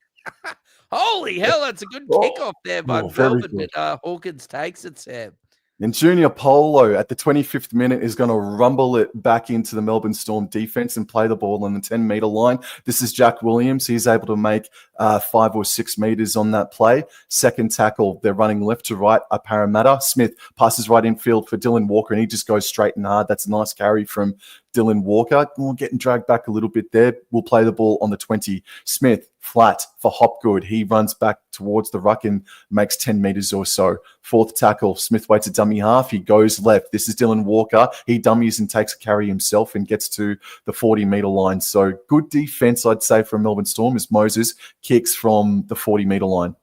Holy hell, that's a good kickoff there by Melbourne. Hawkins takes it, Sam. And Junior Polo at the 25th minute is going to rumble it back into the Melbourne Storm defense and play the ball on the 10-meter line. This is Jack Williams. He's able to make 5 or 6 meters on that play. Second tackle, they're running left to right, a Parramatta. Smith passes right in field for Dylan Walker, and he just goes straight and hard. That's a nice carry from Dylan Walker. Getting dragged back a little bit there. We'll play the ball on the 20. Smith, flat for Hopgood. He runs back towards the ruck and makes 10 meters or so. Fourth tackle, Smith waits a dummy half. He goes left. This is Dylan Walker. He dummies and takes a carry himself and gets to the 40-meter line. So good defense, I'd say, from Melbourne Storm as Moses kicks from the 40-meter line.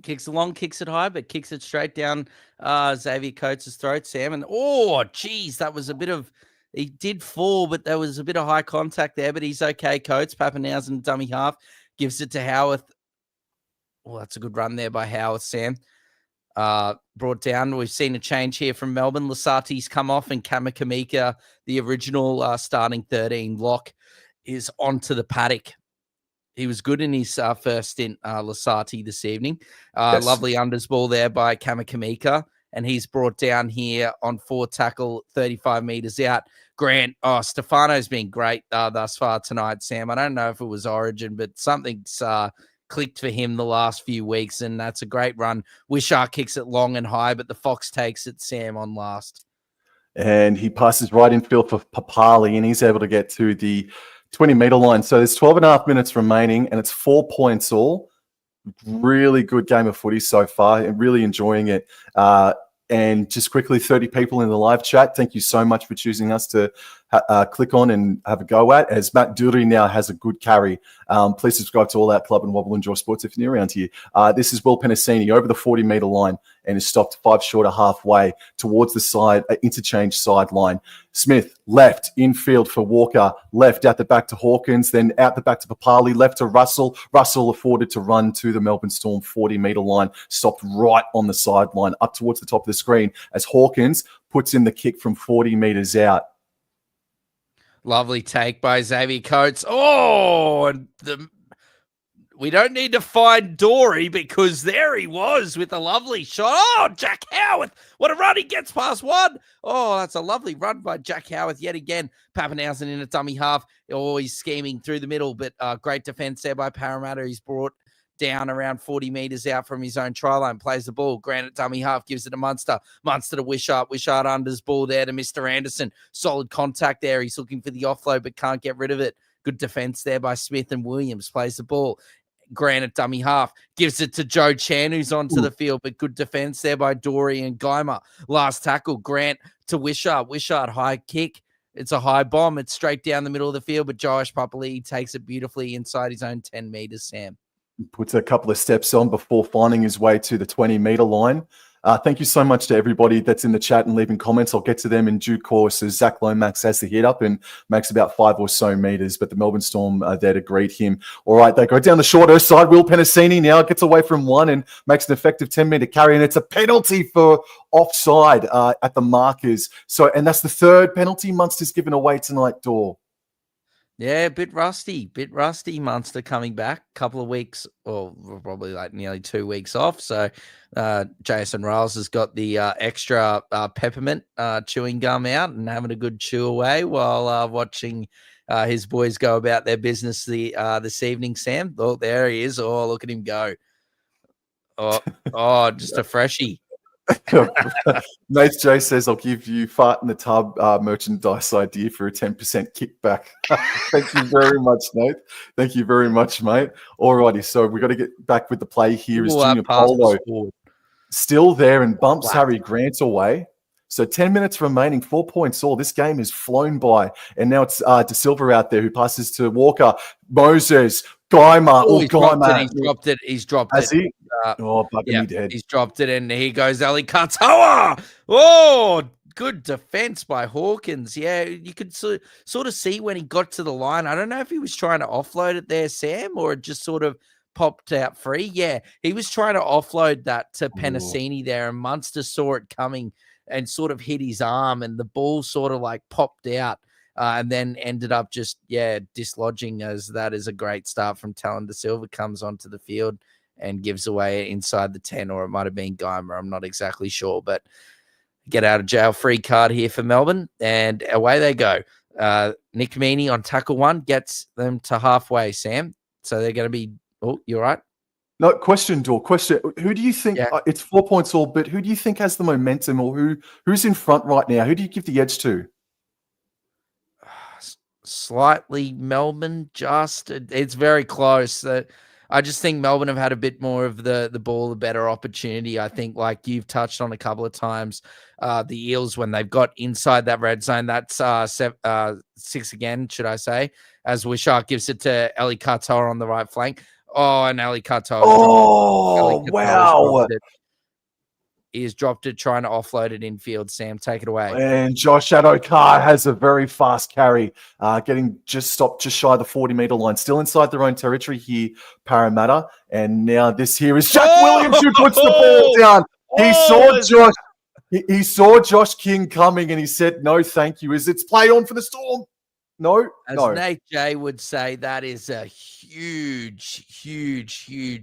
Kicks along, kicks it high, but kicks it straight down Xavier Coates' throat, Sam. And, that was a bit of... He did fall, but there was a bit of high contact there, but he's okay. Coates, Pappenhausen, dummy half, gives it to Howarth. Oh, that's a good run there by Howarth, Sam. Brought down. We've seen a change here from Melbourne. Lasati's come off, and Kamakamika, the original starting 13 lock, is onto the paddock. He was good in his first stint, Lasati, this evening. Yes. Lovely unders ball there by Kamakamika. And he's brought down here on 4 tackle, 35 meters out. Grant, Stefano's been great thus far tonight, Sam. I don't know if it was Origin, but something's clicked for him the last few weeks, and that's a great run. Wishart kicks it long and high, but the Fox takes it, Sam, on last. And he passes right in field for Papali, and he's able to get to the 20-meter line. So there's 12 and a half minutes remaining, and it's 4 points all. Really good game of footy so far and really enjoying it. And just quickly, 30 people in the live chat. Thank you so much for choosing us to click on and have a go at, as Matt Dury now has a good carry. Please subscribe to All Out Club and Wobble Enjoy Sports if you're new around here. This is Will Penasini over the 40-metre line and is stopped 5 short of halfway towards the side, interchange sideline. Smith, left, infield for Walker, left out the back to Hawkins, then out the back to Papali, left to Russell. Russell afforded to run to the Melbourne Storm 40-metre line, stopped right on the sideline, up towards the top of the screen as Hawkins puts in the kick from 40 metres out. Lovely take by Xavier Coates. Oh, and we don't need to find Dory because there he was with a lovely shot. Oh, Jack Howarth. What a run. He gets past one. Oh, that's a lovely run by Jack Howarth yet again. Pappenhausen in a dummy half. Oh, he's scheming through the middle, but great defense there by Parramatta. He's brought down around 40 metres out from his own try line, plays the ball. Granite dummy half, gives it to Munster. Munster to Wishart. Wishart unders ball there to Mr. Anderson. Solid contact there. He's looking for the offload, but can't get rid of it. Good defense there by Smith and Williams. Plays the ball. Granite dummy half, gives it to Joe Chan, who's onto the field, but good defense there by Dory and Geimer. Last tackle, Grant to Wishart. Wishart, high kick. It's a high bomb. It's straight down the middle of the field, but Josh Papali takes it beautifully inside his own 10 metres, Sam. Puts a couple of steps on before finding his way to the 20-metre line. Thank you so much to everybody that's in the chat and leaving comments. I'll get to them in due course as Zach Lomax has the hit up and makes about 5 or so metres, but the Melbourne Storm are there to greet him. All right, they go down the shorter side. Will Penasini now gets away from one and makes an effective 10-metre carry, and it's a penalty for offside at the markers. So, and that's the third penalty Munster's given away tonight, Dor. Yeah, a bit rusty, Munster coming back. Couple of weeks, or probably like nearly 2 weeks off. So Jason Riles has got the extra peppermint chewing gum out and having a good chew away while watching his boys go about their business this evening, Sam. Oh, there he is. Oh, look at him go. Oh, just a freshie. Nate J says, I'll give you Fart in the Tub merchandise idea for a 10% kickback. Thank you very much, Nate. Thank you very much, mate. Alrighty, so we've got to get back with the play here. Is Junior Polo still there and bumps Harry Grant away. So 10 minutes remaining, 4 points all. This game has flown by. And now it's De Silva out there who passes to Walker. Moses, Geimer. Oh, he's dropped it. He's dropped it. Has he? Bugging me dead. He's dropped it, and here goes Ali Katoa. Oh, good defense by Hawkins. Yeah, you could sort of see when he got to the line. I don't know if he was trying to offload it there, Sam, or it just sort of popped out free. Yeah, he was trying to offload that to Penasini there, and Munster saw it coming and sort of hit his arm, and the ball sort of like popped out. And then ended up just, dislodging, as that is a great start from Talon De Silva, comes onto the field and gives away inside the 10, or it might have been Geimer. I'm not exactly sure, but get out of jail free card here for Melbourne, and away they go. Nick Meaney on tackle one gets them to halfway, Sam. So they're going to be, you're right. No, question, Dor. Question. Who do you think, it's 4 points all, but who do you think has the momentum, or who's in front right now? Who do you give the edge to? Slightly Melbourne, it's very close. I just think Melbourne have had a bit more of the ball, the better opportunity. I think, like you've touched on a couple of times, the Eels, when they've got inside that red zone, that's 6 again, should I say, as Wishart gives it to Eli Katoa on the right flank. Oh, and Eli Katoa. Oh, wow. He has dropped it, trying to offload it infield. Sam, take it away. And Josh Adokar has a very fast carry, getting just stopped just shy of the 40-metre line. Still inside their own territory here, Parramatta. And now this here is Jack Williams who puts the ball down. He saw Josh King coming and he said, no, thank you. It's play on for the Storm. No. Nate J would say, that is a huge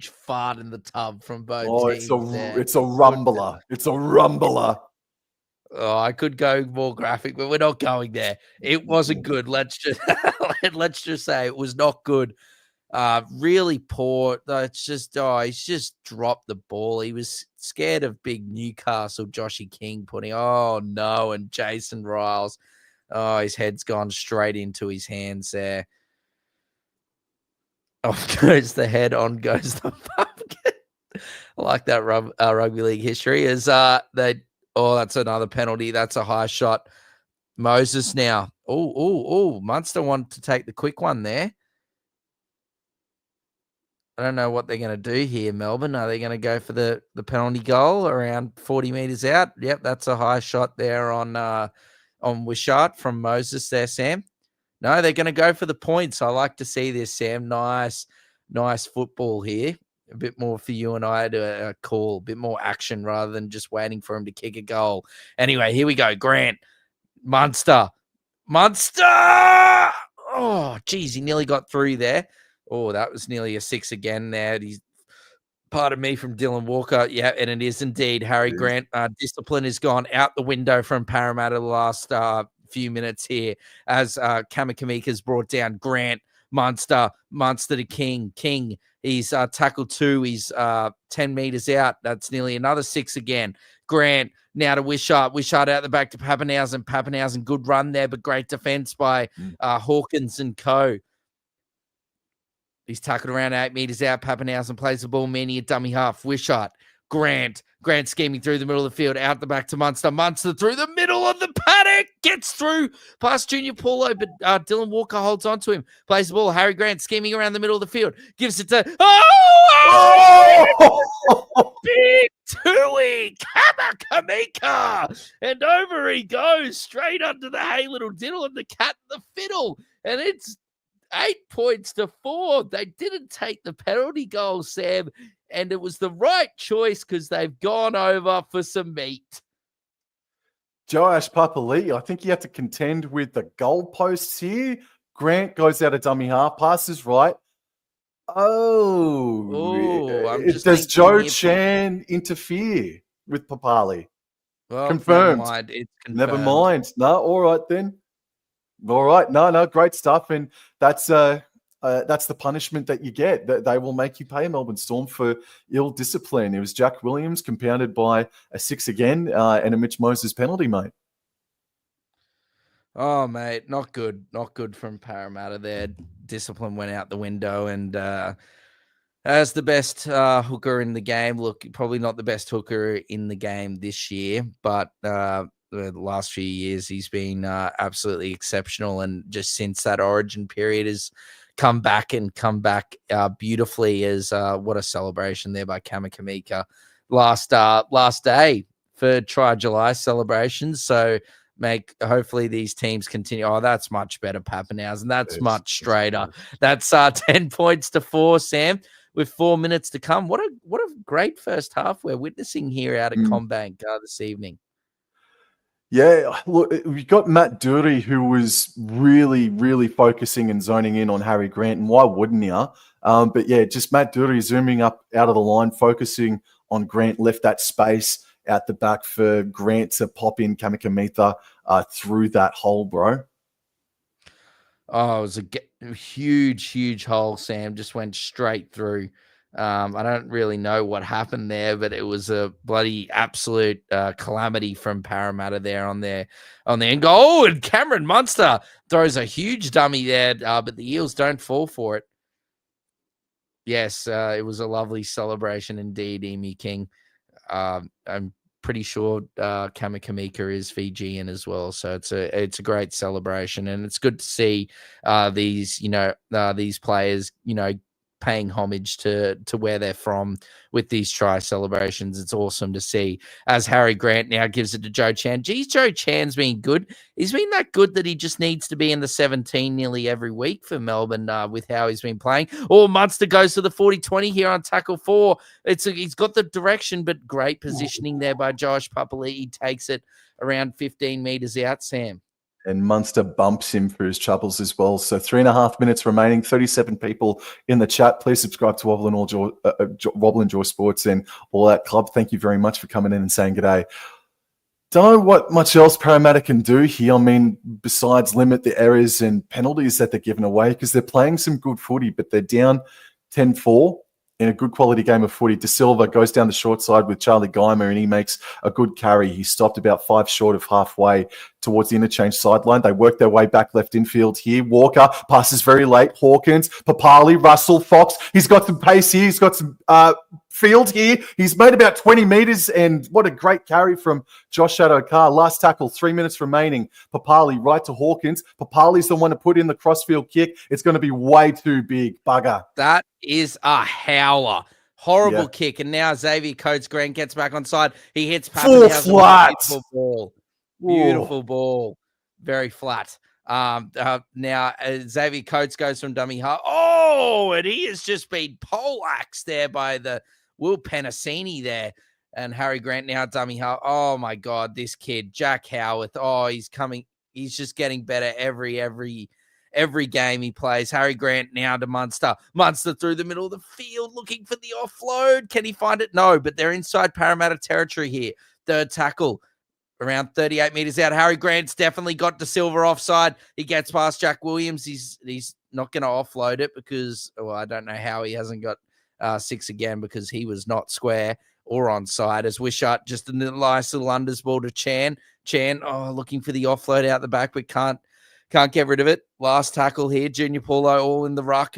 fart in the tub from both teams. It's a rumbler. It's a rumbler. Oh, I could go more graphic, but we're not going there. It wasn't good. Let's just say it was not good. Really poor. It's just he's just dropped the ball. He was scared of big Newcastle Joshy King and Jason Riles. Oh, his head's gone straight into his hands there. Off goes the head, on goes the pumpkin. I like that rugby league history. That's another penalty. That's a high shot. Moses now. Munster wanted to take the quick one there. I don't know what they're going to do here, Melbourne. Are they going to go for the penalty goal around 40 metres out? Yep, that's a high shot there on Wishart from Moses there, Sam. No, they're going to go for the points. I like to see this, Sam. Nice football here. A bit more for you and I to call, a bit more action rather than just waiting for him to kick a goal. Anyway, here we go. Grant, Munster. Oh, geez, he nearly got through there. Oh, that was nearly a 6 again there. He's pardon me from Dylan Walker. Yeah, and it is indeed Harry Grant. Discipline has gone out the window from Parramatta the last few minutes here as Kamakamika's brought down Grant. Munster to King. He's tackled 2. He's 10 metres out. That's nearly another 6 again. Grant now to Wishart. Wishart out the back to Pappenhausen. Good run there, but great defence by Hawkins and co. He's tackled around 8 metres out. Pappenhausen plays the ball. Meany a dummy half. Wishart. Grant scheming through the middle of the field. Out the back to Munster. Munster through the middle of the paddock. Gets through past Junior Paulo, but Dylan Walker holds on to him. Plays the ball. Harry Grant scheming around the middle of the field. Gives it to... Big Tui Kamakamika. And over he goes. Straight under the Hey Little Diddle and the Cat and the Fiddle. And it's 8 points to 4. They didn't take the penalty goal, Sam, and it was the right choice because they've gone over for some meat. Joash Papali'i, I think you have to contend with the goalposts here. Grant goes out a dummy half, passes right. Does Joe Chan interfere with Papali? Well, confirmed. Never mind. It's confirmed. Never mind. No, all right then. All right. No, great stuff. And that's the punishment that you get. They will make you pay, Melbourne Storm, for ill discipline. It was Jack Williams compounded by a 6 again and a Mitch Moses penalty, mate. Oh, mate, not good. Not good from Parramatta there. Discipline went out the window, and as the best hooker in the game, look, probably not the best hooker in the game this year, but the last few years he's been absolutely exceptional, and just since that Origin period has come back beautifully. As what a celebration there by Kamakamika last day for Try July celebrations. So hopefully these teams continue. Oh, that's much better, Pappenhausen. That's much straighter. That's 10 points to 4, Sam, with 4 minutes to come. What a great first half we're witnessing here out at Combank this evening. Yeah, look, we've got Matt Dury, who was really, really focusing and zoning in on Harry Grant, and why wouldn't you? But yeah, just Matt Dury zooming up out of the line, focusing on Grant, left that space out the back for Grant to pop in Kamakamika through that hole, bro. Oh, it was a huge hole, Sam. Just went straight through. I don't really know what happened there, but it was a bloody absolute calamity from Parramatta there on their end goal. Oh, and Cameron Munster throws a huge dummy there, but the Eels don't fall for it. Yes, it was a lovely celebration indeed, Emu King. I'm pretty sure Kamakamika is Fijian as well, so it's a great celebration, and it's good to see these players paying homage to where they're from with these try celebrations. It's awesome to see as Harry Grant now gives it to Joe Chan. Geez, Joe Chan's been good. He's been that good that he just needs to be in the 17 nearly every week for Melbourne with how he's been playing. Oh, Munster goes to the 40-20 here on tackle 4. He's got the direction, but great positioning there by Josh Papali'i. He takes it around 15 metres out, Sam. And Munster bumps him for his troubles as well. So 3.5 minutes remaining, 37 people in the chat. Please subscribe to Wobble and Jaw Sports and all that club. Thank you very much for coming in and saying g'day. Don't know what much else Parramatta can do here. I mean, besides limit the errors and penalties that they're giving away, because they're playing some good footy, but they're down 10-4. In a good quality game of footy. De Silva goes down the short side with Charlie Geimer and he makes a good carry. He stopped about 5 short of halfway towards the interchange sideline. They work their way back left infield here. Walker passes very late. Hawkins, Papali, Russell, Fox. He's got some pace here. He's got some field here. He's made about 20 meters, and what a great carry from Josh Adokar. Last tackle, 3 minutes remaining. Papali right to Hawkins. Papali's the one to put in the crossfield kick. It's going to be way too big. Bugger. That is a howler. Horrible kick. And now Xavier Coates-Grant gets back on side. He hits Full Pappenhausen with flat. a beautiful ball. Beautiful ball. Very flat. Now Xavier Coates goes from dummy half. Oh, and he has just been poleaxed there by the Will Penasini there. And Harry Grant now dummy half. Oh my God, this kid, Jack Howarth. Oh, he's coming. He's just getting better every game he plays. Harry Grant now to Munster. Munster through the middle of the field looking for the offload. Can he find it? No, but they're inside Parramatta territory here. Third tackle. Around 38 meters out. Harry Grant's definitely got De Silva offside. He gets past Jack Williams. He's not going to offload it because, well, I don't know how he hasn't got 6 again because he was not square or onside. As Wishart just a nice little unders ball to Chan. Chan, looking for the offload out the back, but can't get rid of it. Last tackle here. Junior Paulo all in the ruck.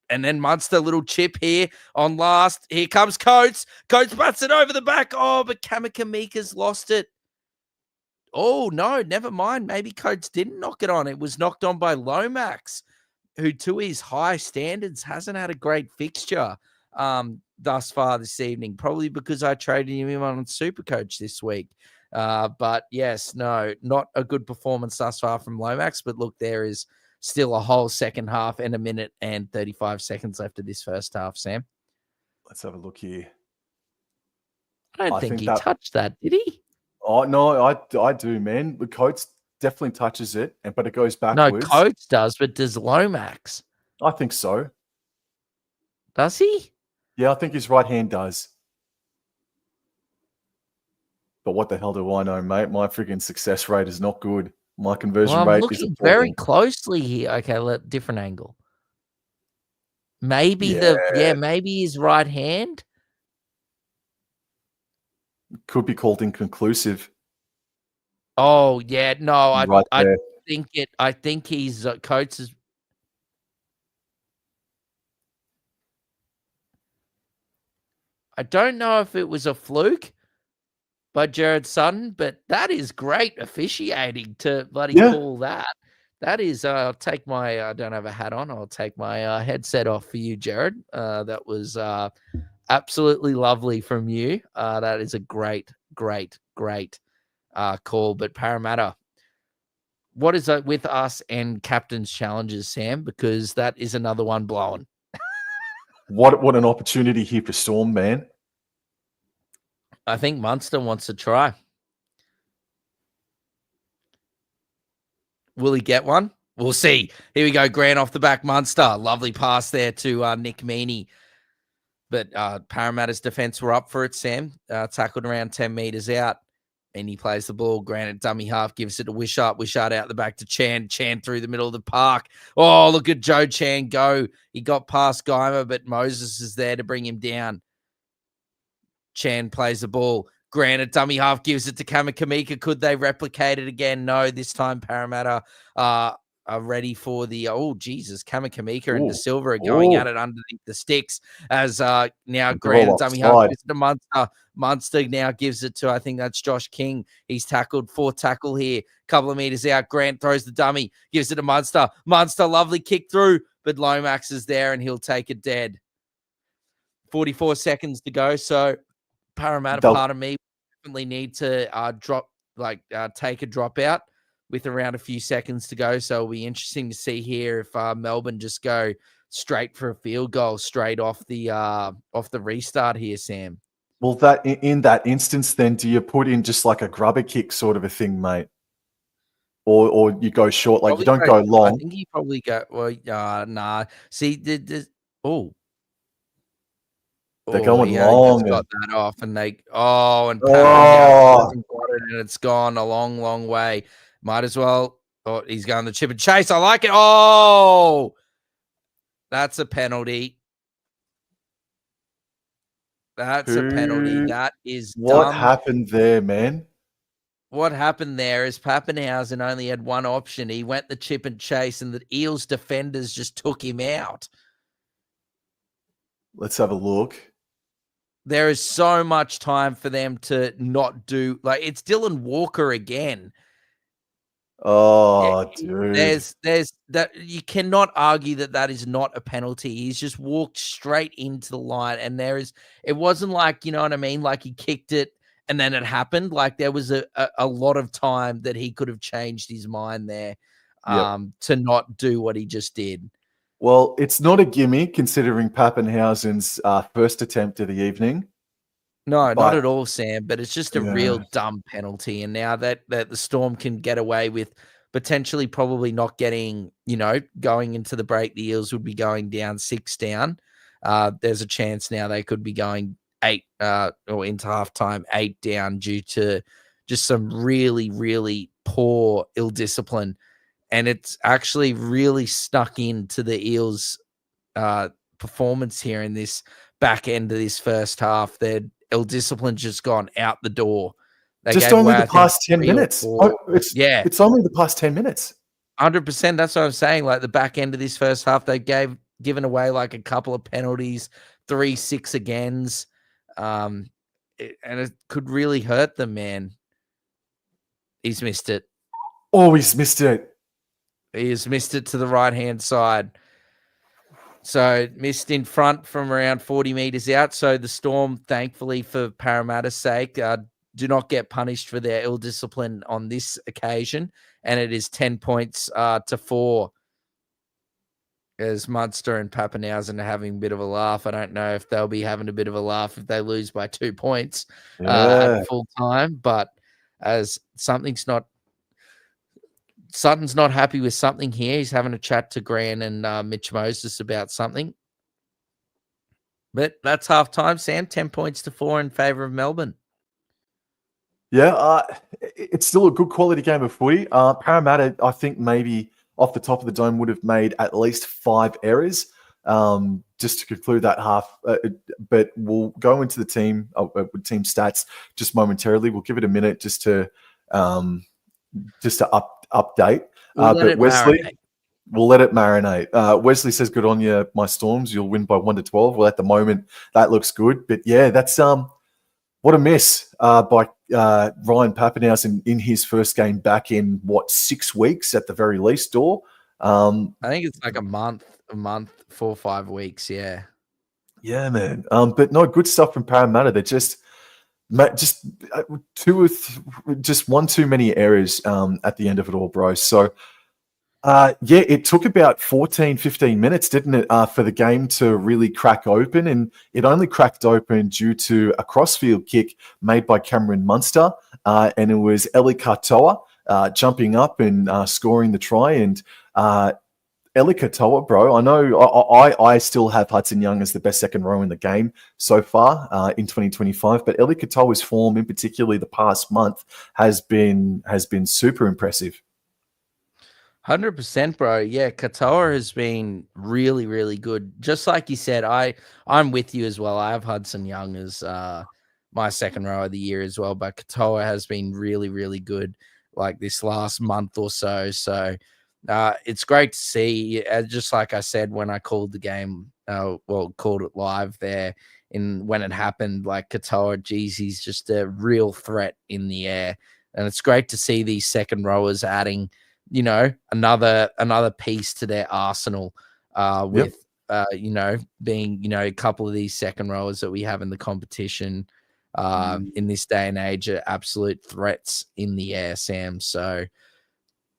And then Munster, little chip here on last. Here comes Coates. Coates butts it over the back. Oh, but Kamakamika's lost it. Oh, no, never mind. Maybe Coates didn't knock it on. It was knocked on by Lomax, who, to his high standards, hasn't had a great fixture thus far this evening. Probably because I traded him on Supercoach this week. But, yes, no, not a good performance thus far from Lomax. But, look, there is still a whole second half and 1 minute and 35 seconds left of this first half, Sam. Let's have a look here. I don't think he touched that, did he? Oh, no, I do, man. The Coates definitely touches it, but it goes backwards. No, Coates does, but does Lomax? I think so. Does he? Yeah, I think his right hand does. But what the hell do I know, mate? My freaking success rate is not good. My conversion rate is looking very closely here. Okay, different angle. Maybe maybe his right hand could be called inconclusive. Oh yeah, no, I think he's Coates is. I don't know if it was a fluke by Jared Sutton, but that is great officiating to bloody call that. That is, I'll take my, I don't have a hat on. I'll take my headset off for you, Jared. That was absolutely lovely from you. That is a great call. But Parramatta, what is it with us and captain's challenges, Sam? Because that is another one blowing. What an opportunity here for Storm, man. I think Munster wants to try. Will he get one? We'll see. Here we go. Grant off the back. Munster. Lovely pass there to Nick Meaney. But Parramatta's defense were up for it, Sam. Tackled around 10 meters out. And he plays the ball. Grant at dummy half gives it to Wishart. Wishart out the back to Chan. Chan through the middle of the park. Oh, look at Joe Chan go. He got past Geimer, but Moses is there to bring him down. Chan plays the ball. Grant at dummy half gives it to Kamakamika. Could they replicate it again? No, this time Parramatta are ready for the, Kamakamika and De Silva are going at it underneath the sticks as now Grant at dummy half gives it to Munster. Munster now gives it to, I think that's Josh King. He's tackled, fourth tackle here, couple of meters out. Grant throws the dummy, gives it to Munster. Munster, lovely kick through, but Lomax is there and he'll take it dead. 44 seconds to go, so Parramatta, part of me, definitely need to take a drop out with around a few seconds to go. So it'll be interesting to see here if Melbourne just go straight for a field goal straight off the restart here, Sam. Well, that in that instance, then do you put in just like a grubber kick sort of a thing, mate, or you go short, like you don't go long? I think you probably go nah. See, they're going long. Got that off, and and it's gone a long, long way. Might as well. Oh, he's going the chip and chase. I like it. Oh, that's a penalty. That's a penalty. That is what dumb. Happened there, man? What happened there is Pappenhausen only had one option. He went the chip and chase, and the Eels defenders just took him out. Let's have a look. there is so much time for them to not do. Like, it's Dylan Walker again. Oh, dude. There's that you cannot argue that is not a penalty. He's just walked straight into the line, and it wasn't like, you know what I mean? Like, he kicked it and then it happened. Like, there was a lot of time that he could have changed his mind there, Yep. to not do what he just did. Well, it's not a gimme considering Pappenhausen's first attempt of the evening. No, not But at all, Sam, but it's just a real dumb penalty. And now that the Storm can get away with potentially probably not getting, going into the break, the Eels would be going down 6 down. There's a chance now they could be going 8 or into halftime 8 down due to just some really, really poor ill discipline. And it's actually really snuck into the Eels performance here in this back end of this first half. Their ill discipline just gone out the door. They just gave only away, the past 10 minutes. It's only the past 10 minutes. 100%. That's what I'm saying. Like, the back end of this first half, they given away like a couple of penalties, 3 6 agains. And it could really hurt them, man. He's missed it. Oh, he's missed it. He has missed it to the right-hand side. So missed in front from around 40 meters out. So the Storm, thankfully for Parramatta's sake, do not get punished for their ill discipline on this occasion. And it is 10 points to 4 as Munster and Pappenhausen are having a bit of a laugh. I don't know if they'll be having a bit of a laugh if they lose by 2 points at full time. But as Sutton's not happy with something here. He's having a chat to Gran and Mitch Moses about something. But that's halftime, Sam. 10 points to 4 in favour of Melbourne. Yeah, it's still a good quality game of footy. Parramatta, I think maybe off the top of the dome would have made at least 5 errors just to conclude that half. But we'll go into the team stats just momentarily. We'll give it a minute just to update. But Wesley, we'll let it marinate. Wesley says, "Good on you, my Storms. You'll win by 1-12." Well, at the moment, that looks good. But yeah, that's what a miss by Ryan Pappenhausen in his first game back in 6 weeks at the very least. Dor. I think it's like a month, 4 or 5 weeks. Yeah. Yeah, man. But no, good stuff from Parramatta. They're just one too many errors at the end of it all, bro. So it took about 14, 15 minutes, didn't it, for the game to really crack open. And it only cracked open due to a crossfield kick made by Cameron Munster. And it was Eli Katoa jumping up and scoring the try. And Eli Katoa, bro, I know I still have Hudson Young as the best second row in the game so far in 2025, but Eli Katoa's form, in particularly the past month, has been super impressive. 100%, bro. Yeah, Katoa has been really, really good. Just like you said, I'm with you as well. I have Hudson Young as my second row of the year as well, but Katoa has been really, really good like this last month or so. So it's great to see. Just like I said when I called the game, called it live there when it happened, like Katoa, geez, he's just a real threat in the air. And it's great to see these second rowers adding, another piece to their arsenal with, being, a couple of these second rowers that we have in the competition in this day and age are absolute threats in the air, Sam. So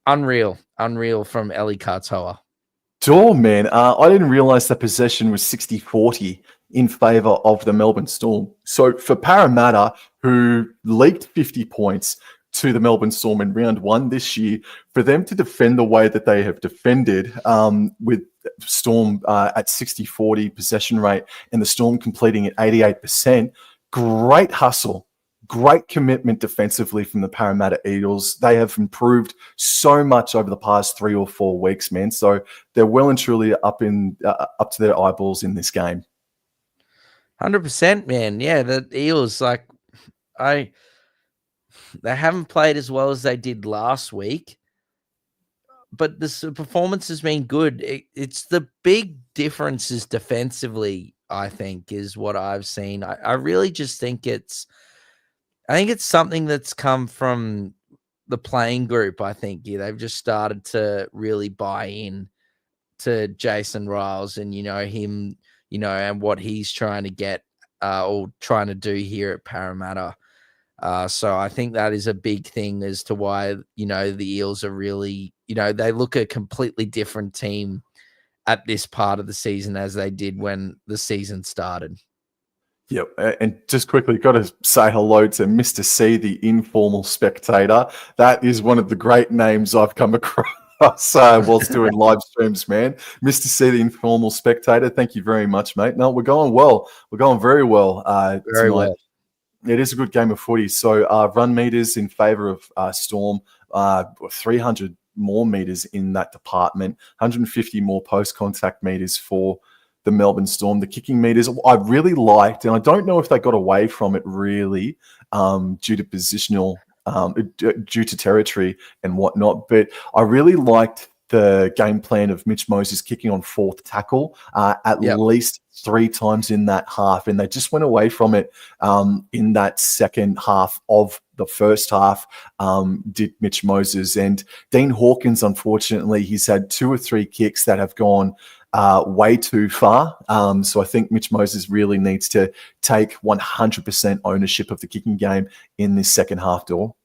unreal from Eli Katoa. Sure, man. I didn't realize that possession was 60-40 in favor of the Melbourne Storm. So for Parramatta, who leaked 50 points to the Melbourne Storm in round 1 this year, for them to defend the way that they have defended with Storm at 60-40 possession rate and the Storm completing at 88%, great hustle. Great commitment defensively from the Parramatta Eels. They have improved so much over the past 3 or 4 weeks, man. So they're well and truly up to their eyeballs in this game. 100%, man. Yeah, the Eels, they haven't played as well as they did last week, but the performance has been good. It's the big differences defensively I think, is what I've seen. I really just think it's something that's come from the playing group. I think they've just started to really buy in to Jason Riles and him, and what he's trying to get or trying to do here at Parramatta. So I think that is a big thing as to why the Eels are really they look a completely different team at this part of the season as they did when the season started. Yep, and just quickly, got to say hello to Mr. C, the informal spectator. That is one of the great names I've come across whilst doing live streams, man. Mr. C, the informal spectator. Thank you very much, mate. No, we're going well. We're going very well Very tonight. well. It is a good game of footy. So run meters in favour of Storm, 300 more meters in that department, 150 more post-contact meters for the Melbourne Storm. The kicking meters I really liked, and I don't know if they got away from it really due to positional, due to territory and whatnot, but I really liked the game plan of Mitch Moses kicking on fourth tackle at least 3 times in that half, and they just went away from it in that second half of the first half, did Mitch Moses. And Dean Hawkins, unfortunately, he's had 2 or 3 kicks that have gone way too far. So I think Mitch Moses really needs to take 100% ownership of the kicking game in this second half, Dor.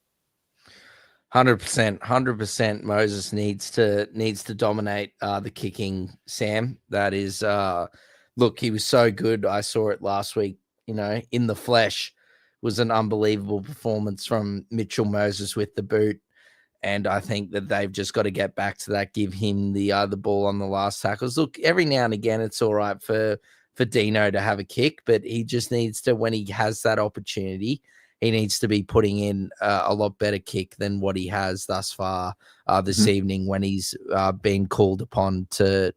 100%. Moses needs to dominate the kicking, Sam. That is, look, he was so good. I saw it last week, in the flesh. It was an unbelievable performance from Mitchell Moses with the boot. And I think that they've just got to get back to that, give him the ball on the last tackles. Look, every now and again, it's all right for Dino to have a kick, but he just needs to, when he has that opportunity, he needs to be putting in a lot better kick than what he has thus far this evening when he's been called upon to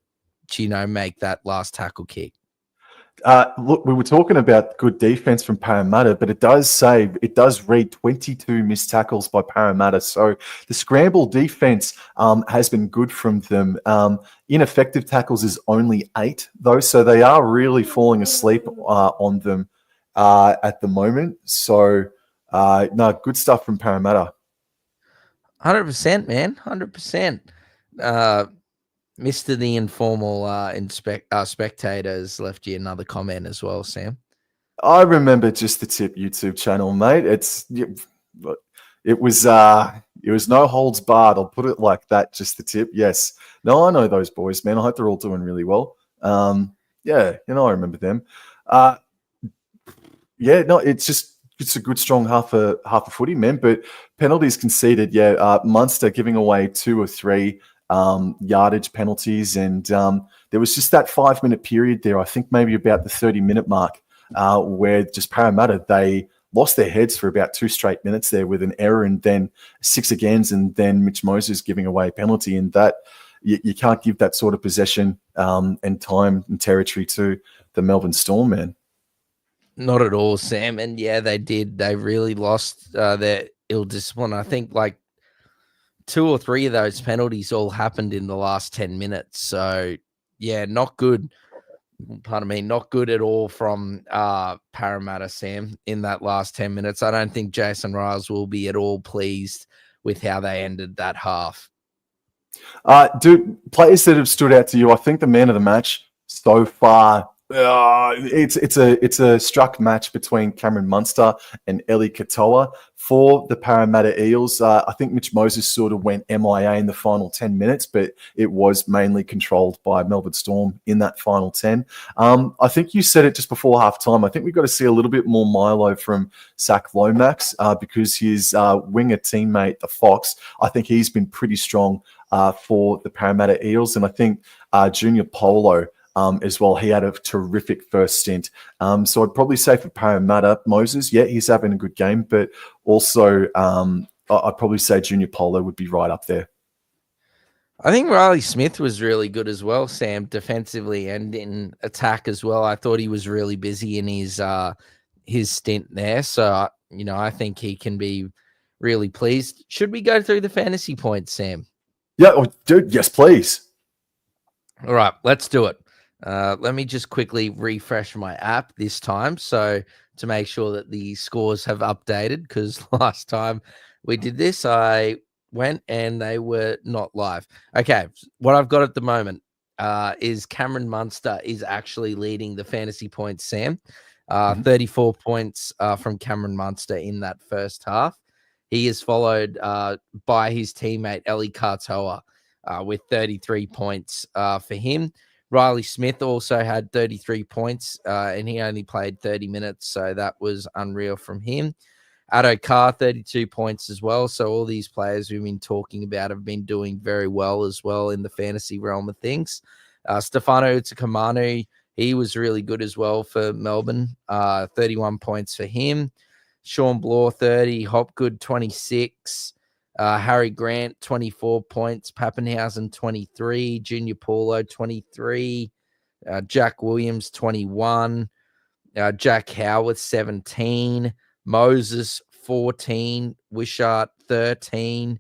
make that last tackle kick. Look, we were talking about good defense from Parramatta, but it does read 22 missed tackles by Parramatta. So the scramble defense has been good from them. Ineffective tackles is only 8, though, so they are really falling asleep on them at the moment. So, no, good stuff from Parramatta. 100%, man, 100%. Mr. The Informal Spectators left you another comment as well, Sam. I remember Just the Tip YouTube channel, mate. It was no holds barred. I'll put it like that. Just the Tip. Yes. No, I know those boys, man. I hope they're all doing really well. Yeah, I remember them. Yeah, no, it's a good strong half a footy, man. But penalties conceded. Yeah, Munster giving away 2 or 3 yardage penalties, and there was just that 5-minute period there, I think maybe about the 30-minute mark, where just Parramatta, they lost their heads for about 2 straight minutes there with an error and then 6 agains, and then Mitch Moses giving away a penalty. And that you can't give that sort of possession and time and territory to the Melbourne Storm, man. Not at all, Sam. And yeah, they did. They really lost their ill discipline. I think like 2 or 3 of those penalties all happened in the last 10 minutes. So yeah, not good. Pardon me, not good at all from Parramatta, Sam, in that last 10 minutes. I don't think Jason Riles will be at all pleased with how they ended that half. Dude, players that have stood out to you, I think the man of the match so far, it's a struck match between Cameron Munster and Eli Katoa. For the Parramatta Eels, I think Mitch Moses sort of went MIA in the final 10 minutes, but it was mainly controlled by Melbourne Storm in that final 10. I think you said it just before halftime. I think we've got to see a little bit more Milo from Zach Lomax because his winger teammate, the Fox, I think he's been pretty strong for the Parramatta Eels. And I think Junior Polo as well, he had a terrific first stint. So I'd probably say for Parramatta, Moses, yeah, he's having a good game, but also I'd probably say Junior Polo would be right up there. I think Riley Smith was really good as well, Sam, defensively and in attack as well. I thought he was really busy in his stint there. So, I think he can be really pleased. Should we go through the fantasy points, Sam? Yeah, dude, yes, please. All right, let's do it. Let me just quickly refresh my app this time, so to make sure that the scores have updated, because last time we did this, I went and they were not live. Okay, what I've got at the moment is Cameron Munster is actually leading the fantasy points, Sam. 34 points from Cameron Munster in that first half. He is followed by his teammate Ellie Katoa with 33 points for him. Riley Smith also had 33 points, and he only played 30 minutes, so that was unreal from him. Addo Carr, 32 points as well. So all these players we've been talking about have been doing very well as well in the fantasy realm of things. Stefano Utakamanu, he was really good as well for Melbourne, 31 points for him. Sean Bloor, 30. Hopgood, 26. Harry Grant, 24 points. Pappenhausen, 23. Junior Paulo, 23. Jack Williams, 21. Jack Howard, 17. Moses, 14. Wishart, 13.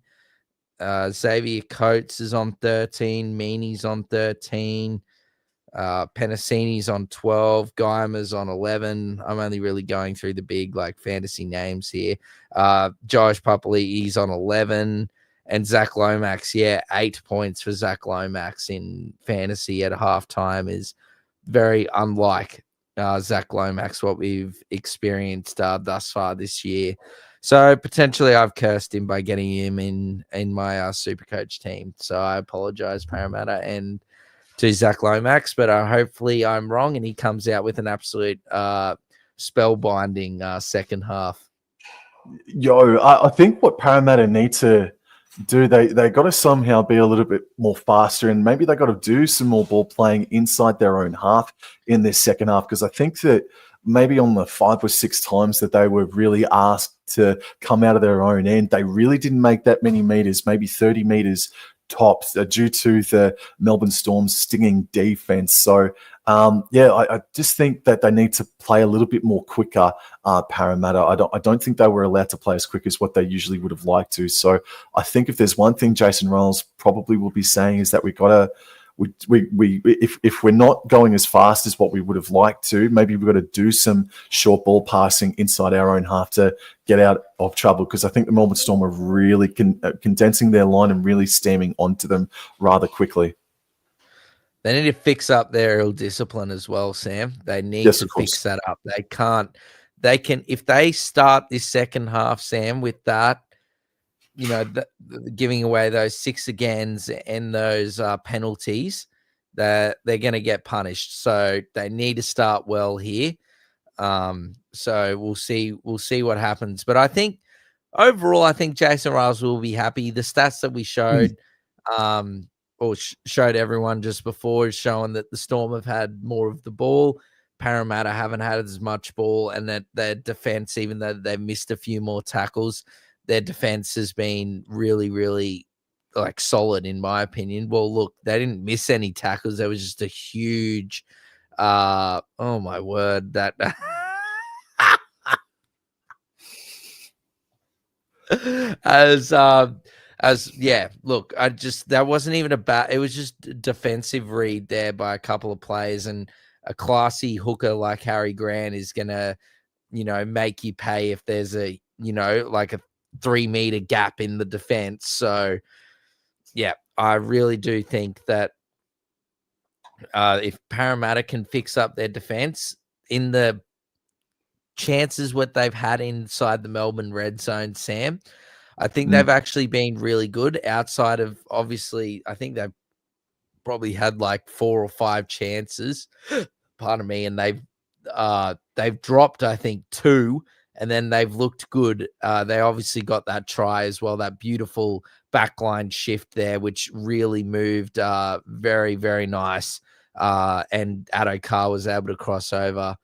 Xavier Coates is on 13. Meany's on 13. Penasini's on 12. Guymer's on 11. I'm only really going through the big fantasy names here. Josh Pupley, he's on 11. And Zach Lomax, 8 points for Zach Lomax in fantasy at halftime is very unlike Zach Lomax, what we've experienced thus far this year. So potentially I've cursed him by getting him in my Supercoach team. So I apologize, Parramatta, and to Zach Lomax, but hopefully I'm wrong and he comes out with an absolute spellbinding second half. I think what Parramatta need to do, they got to somehow be a little bit more faster, and maybe they got to do some more ball playing inside their own half in this second half, because I think that maybe on the 5 or 6 times that they were really asked to come out of their own end, they really didn't make that many meters, maybe 30 meters tops, due to the Melbourne Storm's stinging defense. So, I just think that they need to play a little bit more quicker, Parramatta. I don't think they were allowed to play as quick as what they usually would have liked to. So I think if there's one thing Jason Ryles probably will be saying is that if we're not going as fast as what we would have liked to, maybe we've got to do some short ball passing inside our own half to get out of trouble, because I think the Melbourne Storm are really condensing their line and really stemming onto them rather quickly. They need to fix up their aerial discipline as well, Sam. They need to fix that up. They can, if they start this second half, Sam, with that, giving away those 6 agains and those penalties, that they're going to get punished. So they need to start well here. So we'll see what happens. But I think overall, I think Jason Ryles will be happy. The stats that we showed, showed everyone just before, is showing that the Storm have had more of the ball. Parramatta haven't had as much ball, and that their defense, even though they've missed a few more tackles, their defense has been really, really solid in my opinion. Well, look, they didn't miss any tackles. There was just a huge, oh my word, that look, that wasn't even it was just a defensive read there by a couple of players, and a classy hooker like Harry Grant is gonna, make you pay if there's a 3-meter gap in the defense. So I really do think that if Parramatta can fix up their defense, in the chances what they've had inside the Melbourne red zone, Sam, I think they've actually been really good. Outside of, obviously, I think they've probably had 4 or 5 chances, pardon me, and they've dropped, I think, 2, and then they've looked good. They obviously got that try as well, that beautiful backline shift there, which really moved very, very nice. And Addo Carr was able to cross over.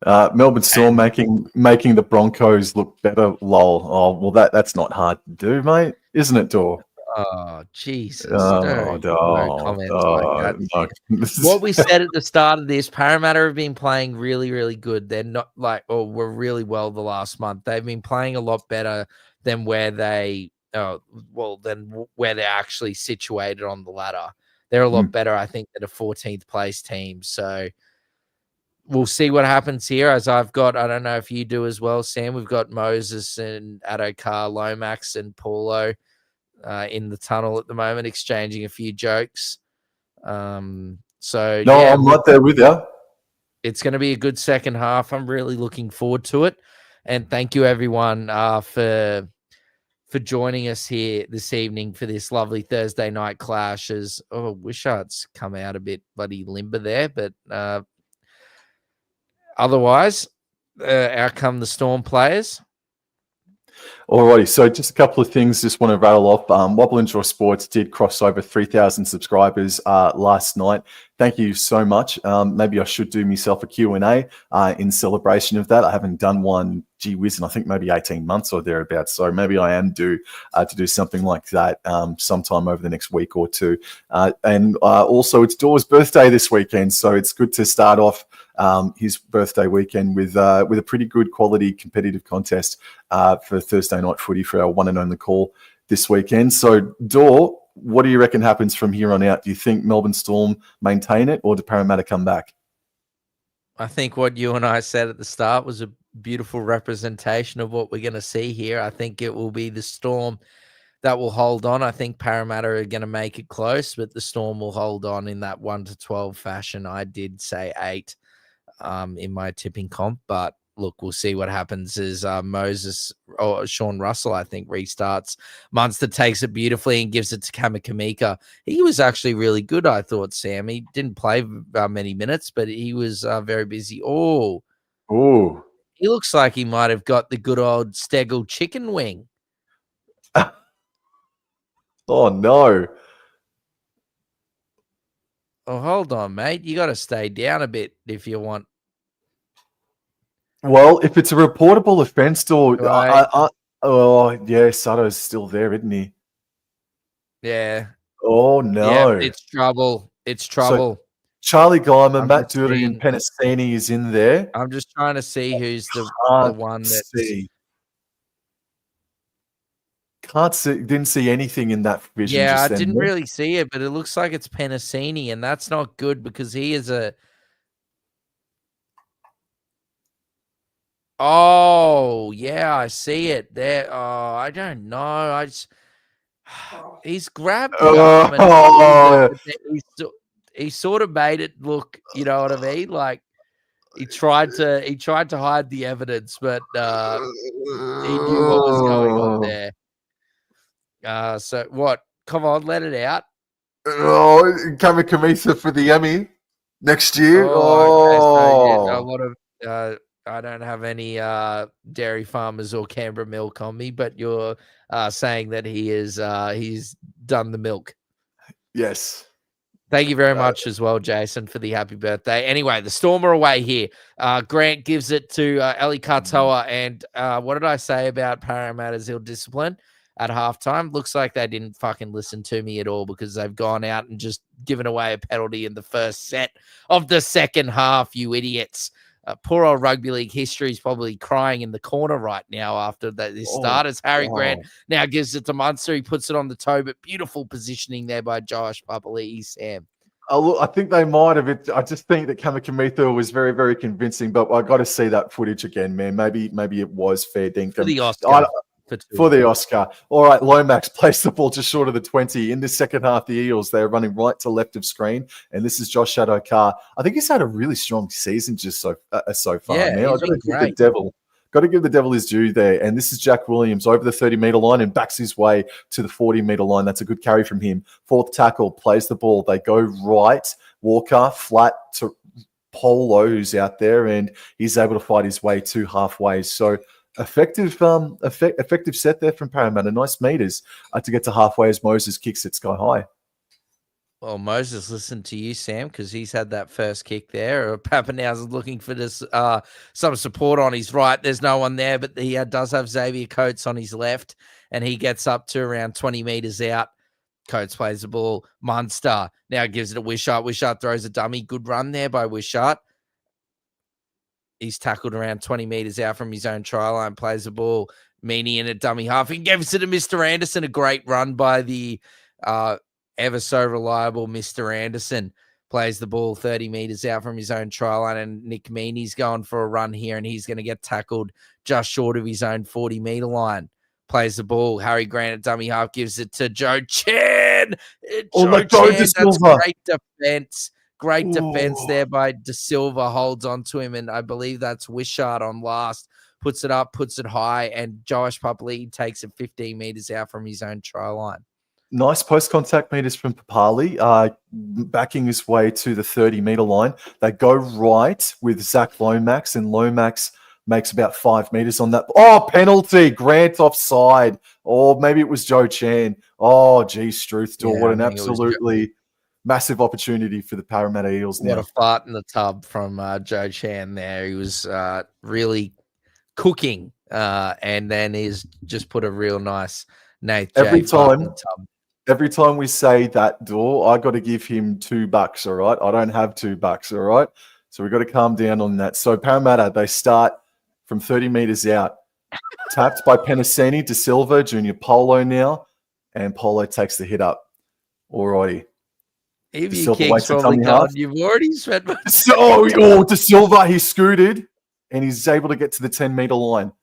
Melbourne Storm making the Broncos look better. Lol. Oh, well, that's not hard to do, mate, isn't it, Dor? Oh, Jesus. No comments like that. No. What we said at the start of this, Parramatta have been playing really, really good. They're not were really well the last month. They've been playing a lot better than where they're actually situated on the ladder. they're a lot better, I think, than a 14th place team. So we'll see what happens here. As I've got, I don't know if you do as well, Sam. We've got Moses and Adokar, Lomax and Paulo in the tunnel at the moment, exchanging a few jokes. I'm Yeah, right there with you. it's going to be a good second half. I'm really looking forward to it. And thank you, everyone, for joining us here this evening for this lovely Thursday night clash. Wishart's come out a bit bloody limber there, but otherwise, out come the Storm players. Alrighty, so just a couple of things just want to rattle off. Wobble and Draw Sports did cross over 3,000 subscribers last night. Thank you so much. Maybe I should do myself a Q&A in celebration of that. I haven't done one, gee whiz, in I think maybe 18 months or thereabouts. So maybe I am due to do something like that sometime over the next week or two. And also it's Dor's birthday this weekend, so it's good to start off his birthday weekend with a pretty good quality competitive contest for Thursday night footy for our one and only call this weekend. So Dor, what do you reckon happens from here on out? Do you think Melbourne Storm maintain it, or do Parramatta come back? I think what you and I said at the start was a beautiful representation of what we're going to see here. I think it will be the Storm that will hold on. I think Parramatta are going to make it close, but the Storm will hold on in that 1-12 fashion. I did say 8 in my tipping comp, but look, we'll see what happens as Moses or Sean Russell, I think, restarts. Munster takes it beautifully and gives it to Kamikamica. He was actually really good, I thought, Sam. He didn't play many minutes, but he was very busy. Oh, he looks like he might have got the good old Stegel chicken wing. Oh, no. Oh, hold on, mate. You got to stay down a bit if you want. Well, if it's a reportable offence, or Right. Sutto's still there, isn't he? Yeah. Oh no, yeah, it's trouble. It's trouble. So Charlie Guyman, I'm Matt just Doody, and Penasini is in there. I'm just trying to see who's the one that's Can't see, didn't see anything in that vision. Yeah, just I then, didn't really see it, but it looks like it's Penasini, and that's not good because he is a. Oh yeah, I see it there. Oh, I don't know. He's grabbed the arm and he sort of made it look. You know what I mean? Like he tried to hide the evidence, but he knew what was going on there. So what? Come on, let it out. Oh, Kamikamica for the Emmy next year. Okay, so a lot of I don't have any dairy farmers or Canberra milk on me, but you're saying that he's done the milk. Yes. Thank you very much as well, Jason, for the happy birthday. Anyway, the Storm are away here. Grant gives it to Eli Katoa. And what did I say about Parramatta's ill discipline at halftime? Looks like they didn't fucking listen to me at all because they've gone out and just given away a penalty in the first set of the second half, you idiots. Poor old rugby league history is probably crying in the corner right now after this start as Harry Grant now gives it to Munster. He puts it on the toe, but beautiful positioning there by Josh Papali'i, Sam. Look, I think they might have. I just think that Kamikamica was very, very convincing, but I got to see that footage again, man. Maybe it was fair dinkum. For the Oscar. For the Oscar. All right, Lomax plays the ball just short of the 20. In the second half, the Eels, they're running right to left of screen, and this is Josh Adokar. I think he's had a really strong season just so far. Yeah, man. I've got to give the devil his due there. And this is Jack Williams over the 30-metre line and backs his way to the 40-metre line. That's a good carry from him. Fourth tackle, plays the ball. They go right. Walker, flat to Polo, who's out there, and he's able to fight his way to halfway. So effective set there from Parramatta. Nice meters to get to halfway as Moses kicks it sky high. Well, Moses listened to you, Sam, because he's had that first kick there. Pappenhausen's looking for this some support on his right. There's no one there, but he does have Xavier Coates on his left, and he gets up to around 20 meters out. Coates plays the ball. Munster now gives it to Wishart. Wishart throws a dummy. Good run there by Wishart. He's tackled around 20 meters out from his own try line, plays the ball. Meany in a dummy half and gives it to Mr. Anderson. A great run by the ever so reliable Mr. Anderson plays the ball 30 meters out from his own try line, and Nick Meaney's going for a run here, and he's going to get tackled just short of his own 40-meter line. Plays the ball. Harry Grant at dummy half gives it to Joe Chan. Joe Chan, that's great defense. Great defense there by De Silva. Holds on to him, and I believe that's Wishart on last. Puts it up, puts it high, and Josh Papali takes it 15 meters out from his own try line. Nice post-contact meters from Papali, backing his way to the 30-meter line. They go right with Zach Lomax, and Lomax makes about 5 meters on that. Oh, penalty. Grant offside. Or maybe it was Joe Chan. Oh, geez, Struth. What an absolutely massive opportunity for the Parramatta Eels now. What a fart in the tub from Joe Chan there. He was really cooking, and then he's just put a real nice Nate J fart in the tub. Every time we say that, Dor, I got to give him $2, all right? I don't have $2, all right? So we've got to calm down on that. So Parramatta, they start from 30 meters out. Tapped by Penasini, De Silva, Junior Polo now, and Polo takes the hit up. All righty. Evie King's probably gone. You've already spent much. De Silva, he scooted, and he's able to get to the 10-meter line.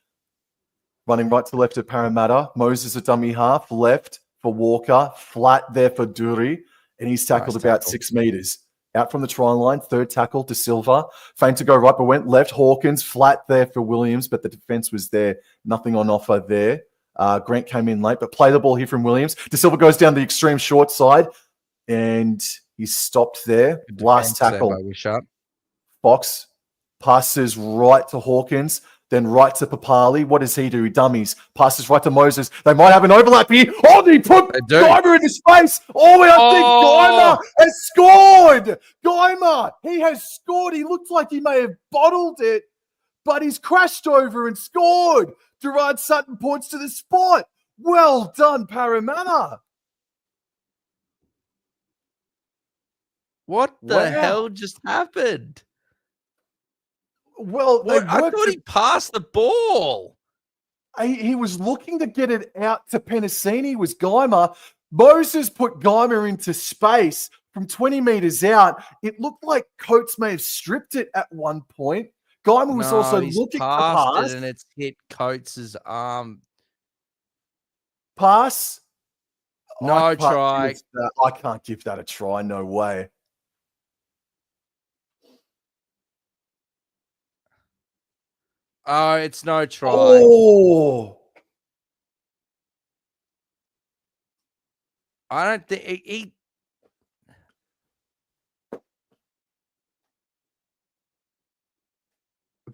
Running right to left at Parramatta. Moses a dummy half, left for Walker, flat there for Dury, and he's tackled about 6 meters. Out from the try line, third tackle to Silva. Feint to go right, but went left. Hawkins, flat there for Williams, but the defense was there. Nothing on offer there. Grant came in late, but play the ball here from Williams. De Silva goes down the extreme short side, and he's stopped there. Last tackle. Fox passes right to Hawkins, then right to Papali. What does he do? He dummies. Passes right to Moses. They might have an overlap here. Oh, he put Guymer in his face. Oh, and I think Guymer has scored. Guymer, he has scored. He looked like he may have bottled it, but he's crashed over and scored. Gerard Sutton points to the spot. Well done, Parramatta. What the hell just happened? Well, I thought he passed the ball. He was looking to get it out to Penasini, was Guymer. Moses put Guymer into space from 20 meters out. It looked like Coates may have stripped it at one point. Guymer was also looking for pass. And it's hit Coates' arm. Pass? No try. I can't give that a try. No way. Oh, it's no try. Oh. I don't think he.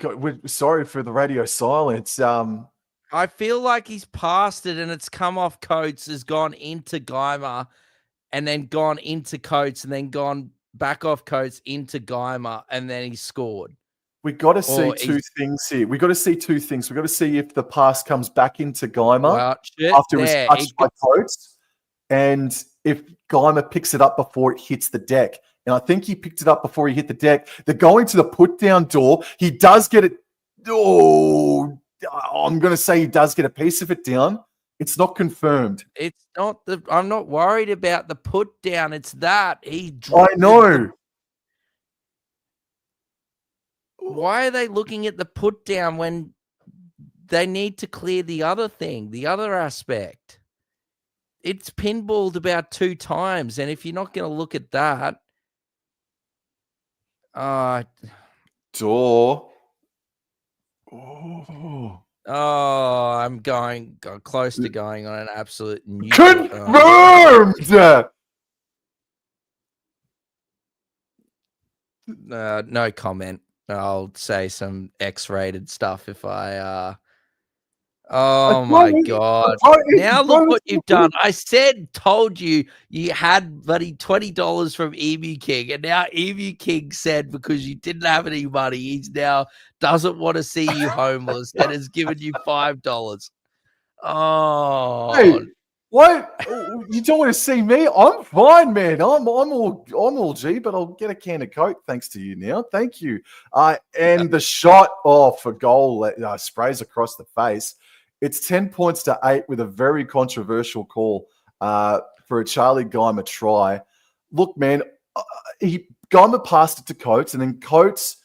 We're sorry for the radio silence. I feel like he's passed it and it's come off Coates, has gone into Guymer, and then gone into Coates, and then gone back off Coates into Guymer, and then he scored. We got to see two things here. We got to see two things. We got to see if the pass comes back into Guymer after it was touched by Coates, and if Guymer picks it up before it hits the deck. And I think he picked it up before he hit the deck. They're going to the put down Door. He does get it. Oh, I'm going to say he does get a piece of it down. It's not confirmed. It's not I'm not worried about the put down. It's that I know. Why are they looking at the put down when they need to clear the other thing, the other aspect? It's pinballed about 2 times, and if you're not going to look at that, Door. I'm going close to going on an absolute confirmed. No comment. I'll say some X-rated stuff if I oh my god. Now look what you've done. I told you had bloody $20 from Emu King, and now Emu King said because you didn't have any money, he's now doesn't want to see you homeless and has given you $5. Oh, hey, what? You don't want to see me? I'm fine, man. I'm all G, but I'll get a can of Coke thanks to you now. Thank you. And the shot for goal sprays across the face. It's 10 points to 8 with a very controversial call. for a Charlie Geimer try. Look, man, Geimer passed it to Coates, and then Coates,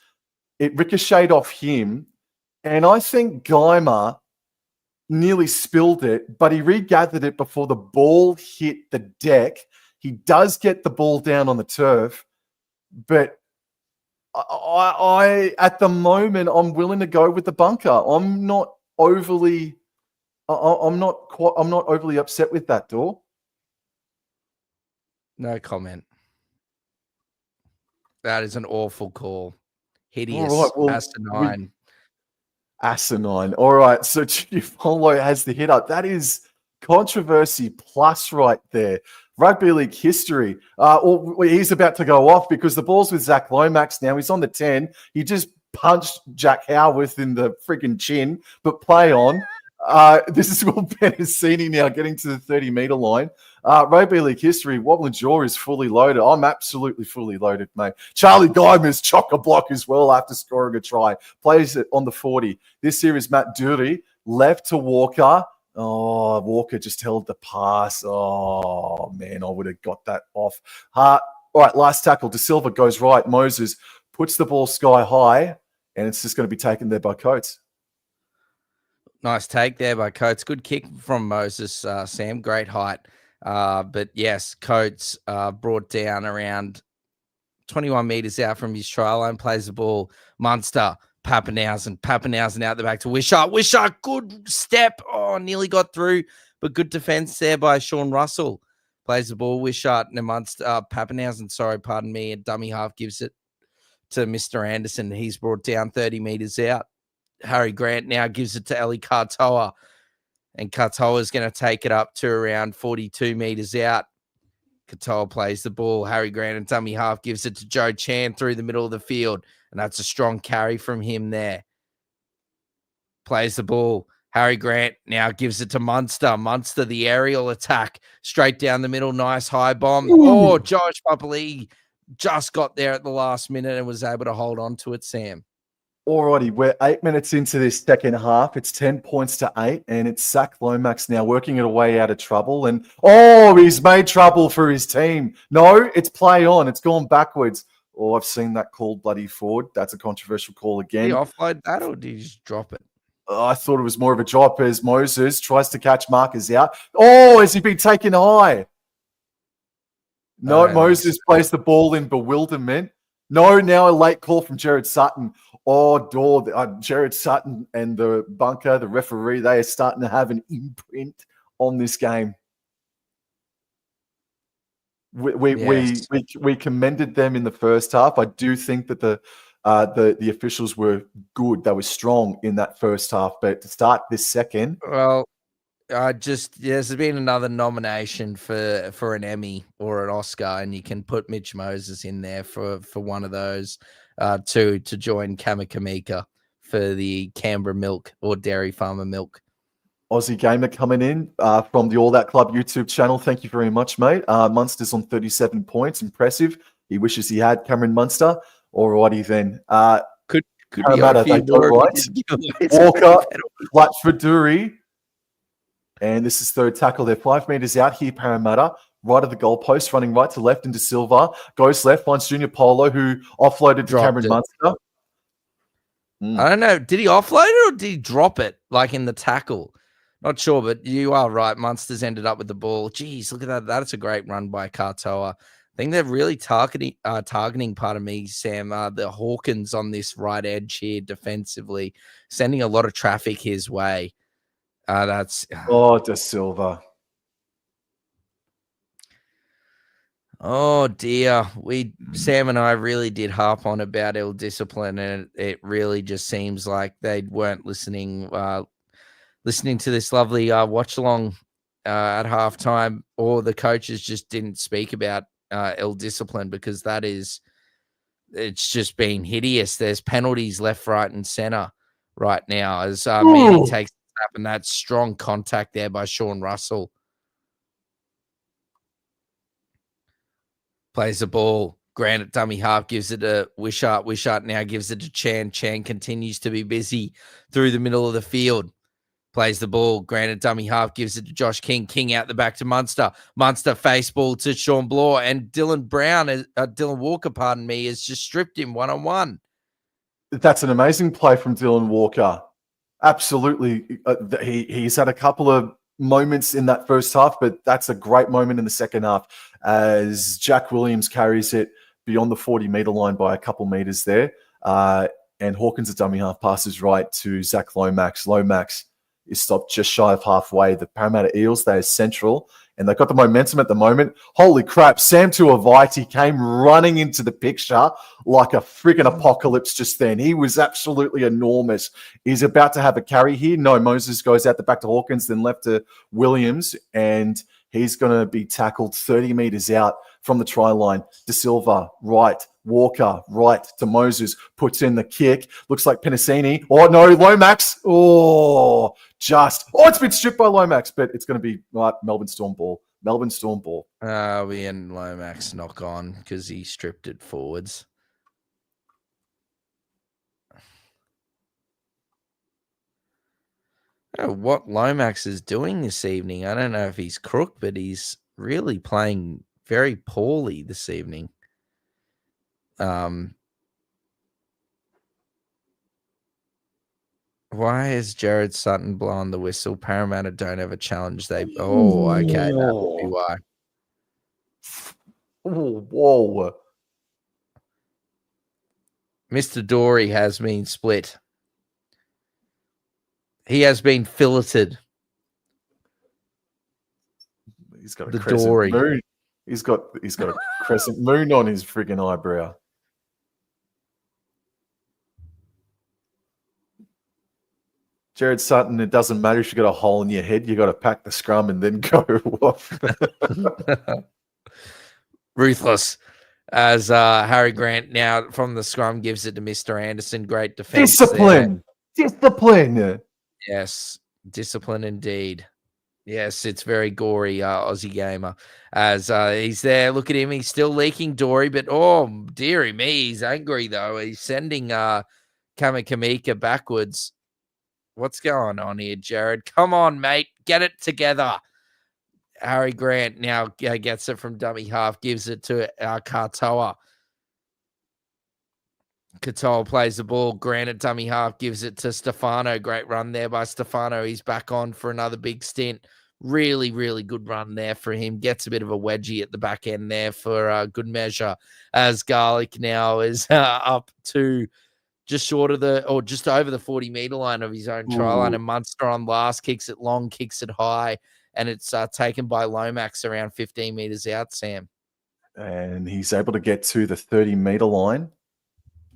it ricocheted off him. And I think Geimer nearly spilled it, but he regathered it before the ball hit the deck. He does get the ball down on the turf, but I at the moment, I'm willing to go with the bunker. I'm not overly upset with that, Dor. No comment. That is an awful call. Hideous. All right, well, asinine. Asinine. All right, so Chiefolo has the hit up. That is controversy plus right there. Rugby league history. He's about to go off because the ball's with Zach Lomax now. He's on the 10. He just punched Jack Howarth in the freaking chin, but play on. This is Will Benassini now getting to the 30-meter line. Rugby league history, Wobbling Jaw is fully loaded. I'm absolutely fully loaded, mate. Charlie Geimer's chock-a-block as well after scoring a try. Plays it on the 40. This here is Matt Dury, left to Walker. Oh, Walker just held the pass. Oh, man, I would have got that off. All right, last tackle. De Silva goes right. Moses puts the ball sky high, and it's just going to be taken there by Coates. Nice take there by Coates. Good kick from Moses, Sam. Great height. But yes, Coates brought down around 21 meters out from his try line, plays the ball. Munster, Pappenhausen out the back to Wishart, good step. Oh, nearly got through, but good defense there by Sean Russell. Plays the ball, Wishart and Munster, Pappenhausen, a dummy half gives it to Mr. Anderson. He's brought down 30 meters out. Harry Grant now gives it to Eli Katoa, and Katoa is going to take it up to around 42 meters out. Katoa plays the ball. Harry Grant and dummy half gives it to Joe Chan through the middle of the field, and that's a strong carry from him there. Plays the ball. Harry Grant now gives it to Munster. Munster, the aerial attack, straight down the middle. Nice high bomb. Ooh. Oh, Josh Papali just got there at the last minute and was able to hold on to it, Sam. Alrighty, we're 8 minutes into this second half. It's 10 points to 8, and it's Zach Lomax now working it away out of trouble. And he's made trouble for his team. No, it's play on. It's gone backwards. Oh, I've seen that called bloody forward. That's a controversial call again. Did he offload that, or did he just drop it? I thought it was more of a drop as Moses tries to catch Marcus out. Oh, has he been taken high? No, Moses plays the ball in bewilderment. No, now a late call from Jared Sutton. Jared Sutton and the bunker, the referee, they are starting to have an imprint on this game. We commended them in the first half. I do think that the officials were good. They were strong in that first half. But to start this second, well, there's been another nomination for an Emmy or an Oscar, and you can put Mitch Moses in there for one of those to join Kamakamika for the Canberra Milk or Dairy Farmer Milk. Aussie Gamer coming in from the All That Club YouTube channel. Thank you very much, mate. Munster's on 37 points. Impressive. He wishes he had Cameron Munster. Alrighty then. Could Parramatta, be they go right. Walker, clutch for Dury. And this is third tackle. They're 5 meters out here, Parramatta. Right of the goalpost, running right to left into Silva. Goes left, finds Junior Polo, who offloaded to Cameron Munster. I don't know. Did he offload it or did he drop it, like in the tackle? Not sure, but you are right. Munster's ended up with the ball. Jeez, look at that. That's a great run by Katoa. I think they're really targeting, pardon me, Sam, the Hawkins on this right edge here defensively, sending a lot of traffic his way. De Silva. Oh dear. Sam and I really did harp on about ill discipline, and it really just seems like they weren't listening to this lovely watch-along at halftime, or the coaches just didn't speak about ill discipline, because it's just been hideous. There's penalties left, right, and center right now as Meany takes the tap, and that strong contact there by Sean Russell. Plays the ball. Grant at dummy half gives it to Wishart. Wishart now gives it to Chan. Chan continues to be busy through the middle of the field. Plays the ball. Granted, dummy half gives it to Josh King. King out the back to Munster. Munster face ball to Sean Bloor. And Dylan Walker, pardon me, has just stripped him one-on-one. That's an amazing play from Dylan Walker. Absolutely. He's had a couple of moments in that first half, but that's a great moment in the second half as Jack Williams carries it beyond the 40-metre line by a couple meters there. And Hawkins, a dummy half, passes right to Zach Lomax. Lomax is stopped just shy of halfway. The Parramatta Eels, they are central, and they've got the momentum at the moment. Holy crap, Sam Tuivasa came running into the picture like a friggin' apocalypse just then. He was absolutely enormous. He's about to have a carry here. No, Moses goes out the back to Hawkins, then left to Williams, and he's going to be tackled 30 metres out from the try line. De Silva, right. Walker, right to Moses, puts in the kick. Looks like Penasini. Oh, no, Lomax. Oh, it's been stripped by Lomax, but it's going to be right, Melbourne Storm ball. Melbourne Storm ball. We end Lomax knock on because he stripped it forwards. I don't know what Lomax is doing this evening. I don't know if he's crook, but he's really playing very poorly this evening. Why is Jared Sutton blowing the whistle? Parramatta don't have a challenge. Okay, that would be why. Whoa. Mr. Dory has been split. He has been filleted. He's got a crescent moon. He's got a crescent moon on his friggin' eyebrow. Jared Sutton, it doesn't matter if you got a hole in your head. You got to pack the scrum and then go off. Ruthless. As Harry Grant now from the scrum gives it to Mr. Anderson. Great defense. Discipline. Yes, discipline indeed. Yes, it's very gory, Aussie gamer. As he's there, look at him. He's still leaking, Dory, but oh, dearie me, he's angry though. He's sending Kamika backwards. What's going on here, Jared? Come on, mate. Get it together. Harry Grant now gets it from dummy half, gives it to Katoa. Katoa plays the ball. Grant at dummy half, gives it to Stefano. Great run there by Stefano. He's back on for another big stint. Really, really good run there for him. Gets a bit of a wedgie at the back end there for good measure. As Garlic now is up to just short of just over the 40-metre line of his own try line. And Munster on last, kicks it long, kicks it high, and it's taken by Lomax around 15 metres out, Sam. And he's able to get to the 30-metre line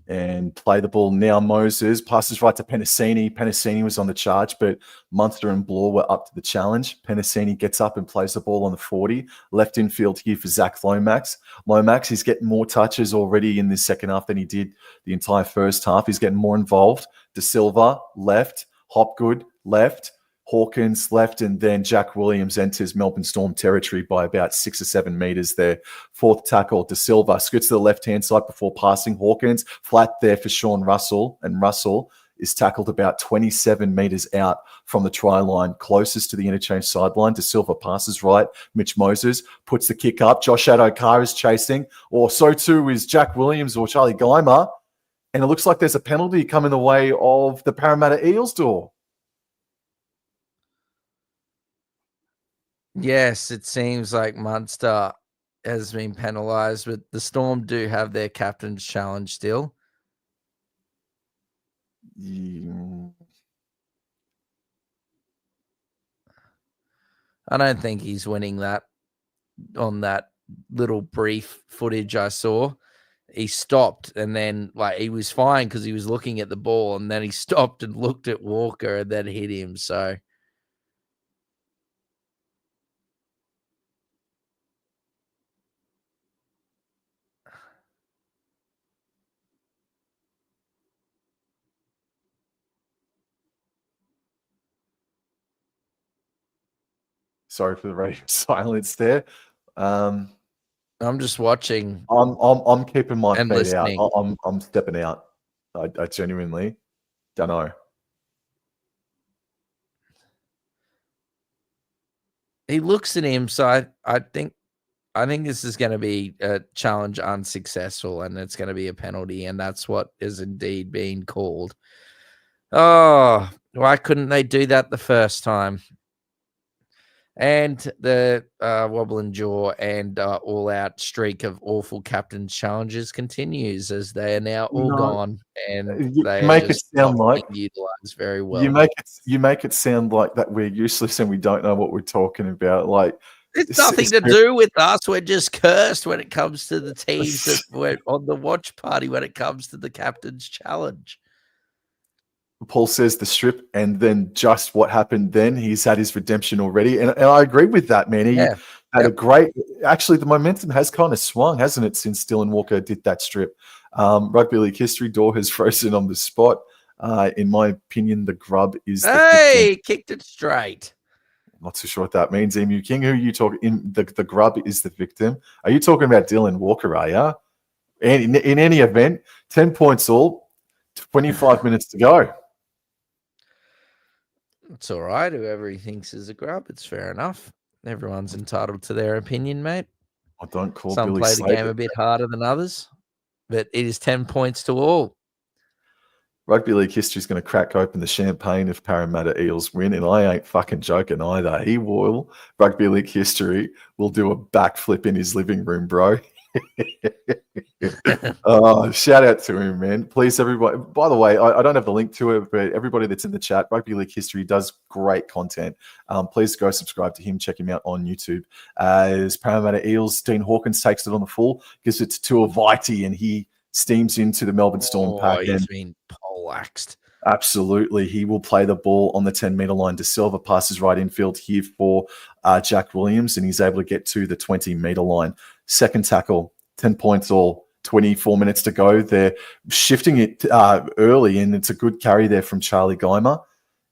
and play the ball. Now Moses passes right to Penasini. Penasini was on the charge, but Munster and Bloor were up to the challenge. Penasini gets up and plays the ball on the 40. Left infield here for Zach Lomax. Lomax is getting more touches already in this second half than he did the entire first half. He's getting more involved. De Silva, left. Hopgood, left. Hawkins left, and then Jack Williams enters Melbourne Storm territory by about 6 or 7 meters there. Fourth tackle, De Silva scoots to the left-hand side before passing Hawkins. Flat there for Sean Russell, and Russell is tackled about 27 meters out from the try line, closest to the interchange sideline. De Silva passes right. Mitch Moses puts the kick up. Josh Adokar is chasing, or so too is Jack Williams or Charlie Geimer, and it looks like there's a penalty coming the way of the Parramatta Eels door. Yes, it seems like Munster has been penalised, but the Storm do have their captain's challenge still. Yeah. I don't think he's winning that on that little brief footage I saw. He stopped and then he was fine because he was looking at the ball, and then he stopped and looked at Walker and then hit him. So sorry for the radio silence there. I'm just watching. I'm keeping my feet listening. out. I'm stepping out. I genuinely don't know. he looks at him. So I think this is going to be a challenge unsuccessful, and it's going to be a penalty, and that's what is indeed being called. Oh, why couldn't they do that the first time? And the wobbling jaw and all-out streak of awful captain's challenges continues as they are now all gone, and you they are make it just not sound like being utilised very well. you make it sound like that we're useless and we don't know what we're talking about. Like It's nothing to do with us. We're just cursed when it comes to the teams that were on the watch party when it comes to the captain's challenge. Paul says the strip, and then just what happened then. He's had his redemption already. And I agree with that, man. He had a great – actually, the momentum has kind of swung, hasn't it, since Dylan Walker did that strip. Rugby league history, Dor has frozen on the spot. In my opinion, the grub is the victim. Kicked it straight. Not too sure what that means. Emu King, who are you talking in? The grub is the victim. Are you talking about Dylan Walker, are you? And in any event, 10 points all, 25 minutes to go. It's all right. Whoever he thinks is a grub, it's fair enough. Everyone's entitled to their opinion, mate. I don't call some Billy play Slater. the game a bit harder than others, but it is 10 points to all. Rugby league history is going to crack open the champagne if Parramatta Eels win, and I ain't fucking joking either. He will. Rugby league history will do a backflip in his living room, bro. Shout out to him, man. Please, everybody. By the way, I don't have the link to it, but everybody that's in the chat, Rugby League History does great content. Please go subscribe to him. Check him out on YouTube. As Parramatta Eels, Dean Hawkins takes it on the full, gives it to Tuivasa, and he steams into the Melbourne Storm pack. He's been poleaxed. Absolutely. He will play the ball on the 10-metre line. De Silva passes right infield here for Jack Williams, and he's able to get to the 20-metre line. Second tackle, 10 points all, 24 minutes to go. They're shifting it early, and it's a good carry there from Charlie Geimer.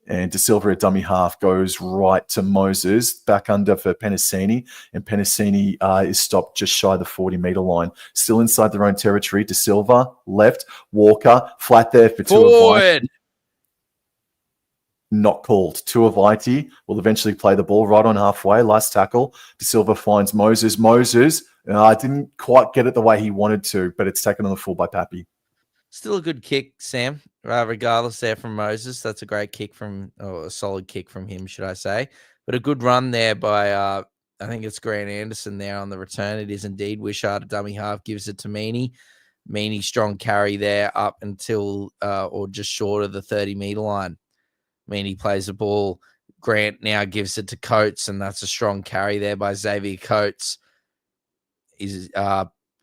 And De Silva at dummy half goes right to Moses, back under for Penasini, and Penasini is stopped just shy of the 40-metre line. Still inside their own territory. De Silva, left, Walker, flat there for Tuivasa. Not called. Tuivasa will eventually play the ball right on halfway. Last tackle. De Silva finds Moses. Moses didn't quite get it the way he wanted to, but it's taken on the full by Pappy. Still a good kick, Sam. Regardless there from Moses. That's a great kick a solid kick from him, should I say. But a good run there by, I think it's Grant Anderson there on the return. It is indeed. Wishart, a dummy half, gives it to Meaney. Meaney, strong carry there up until or just short of the 30-metre line. Meaney plays the ball. Grant now gives it to Coates, and that's a strong carry there by Xavier Coates. He's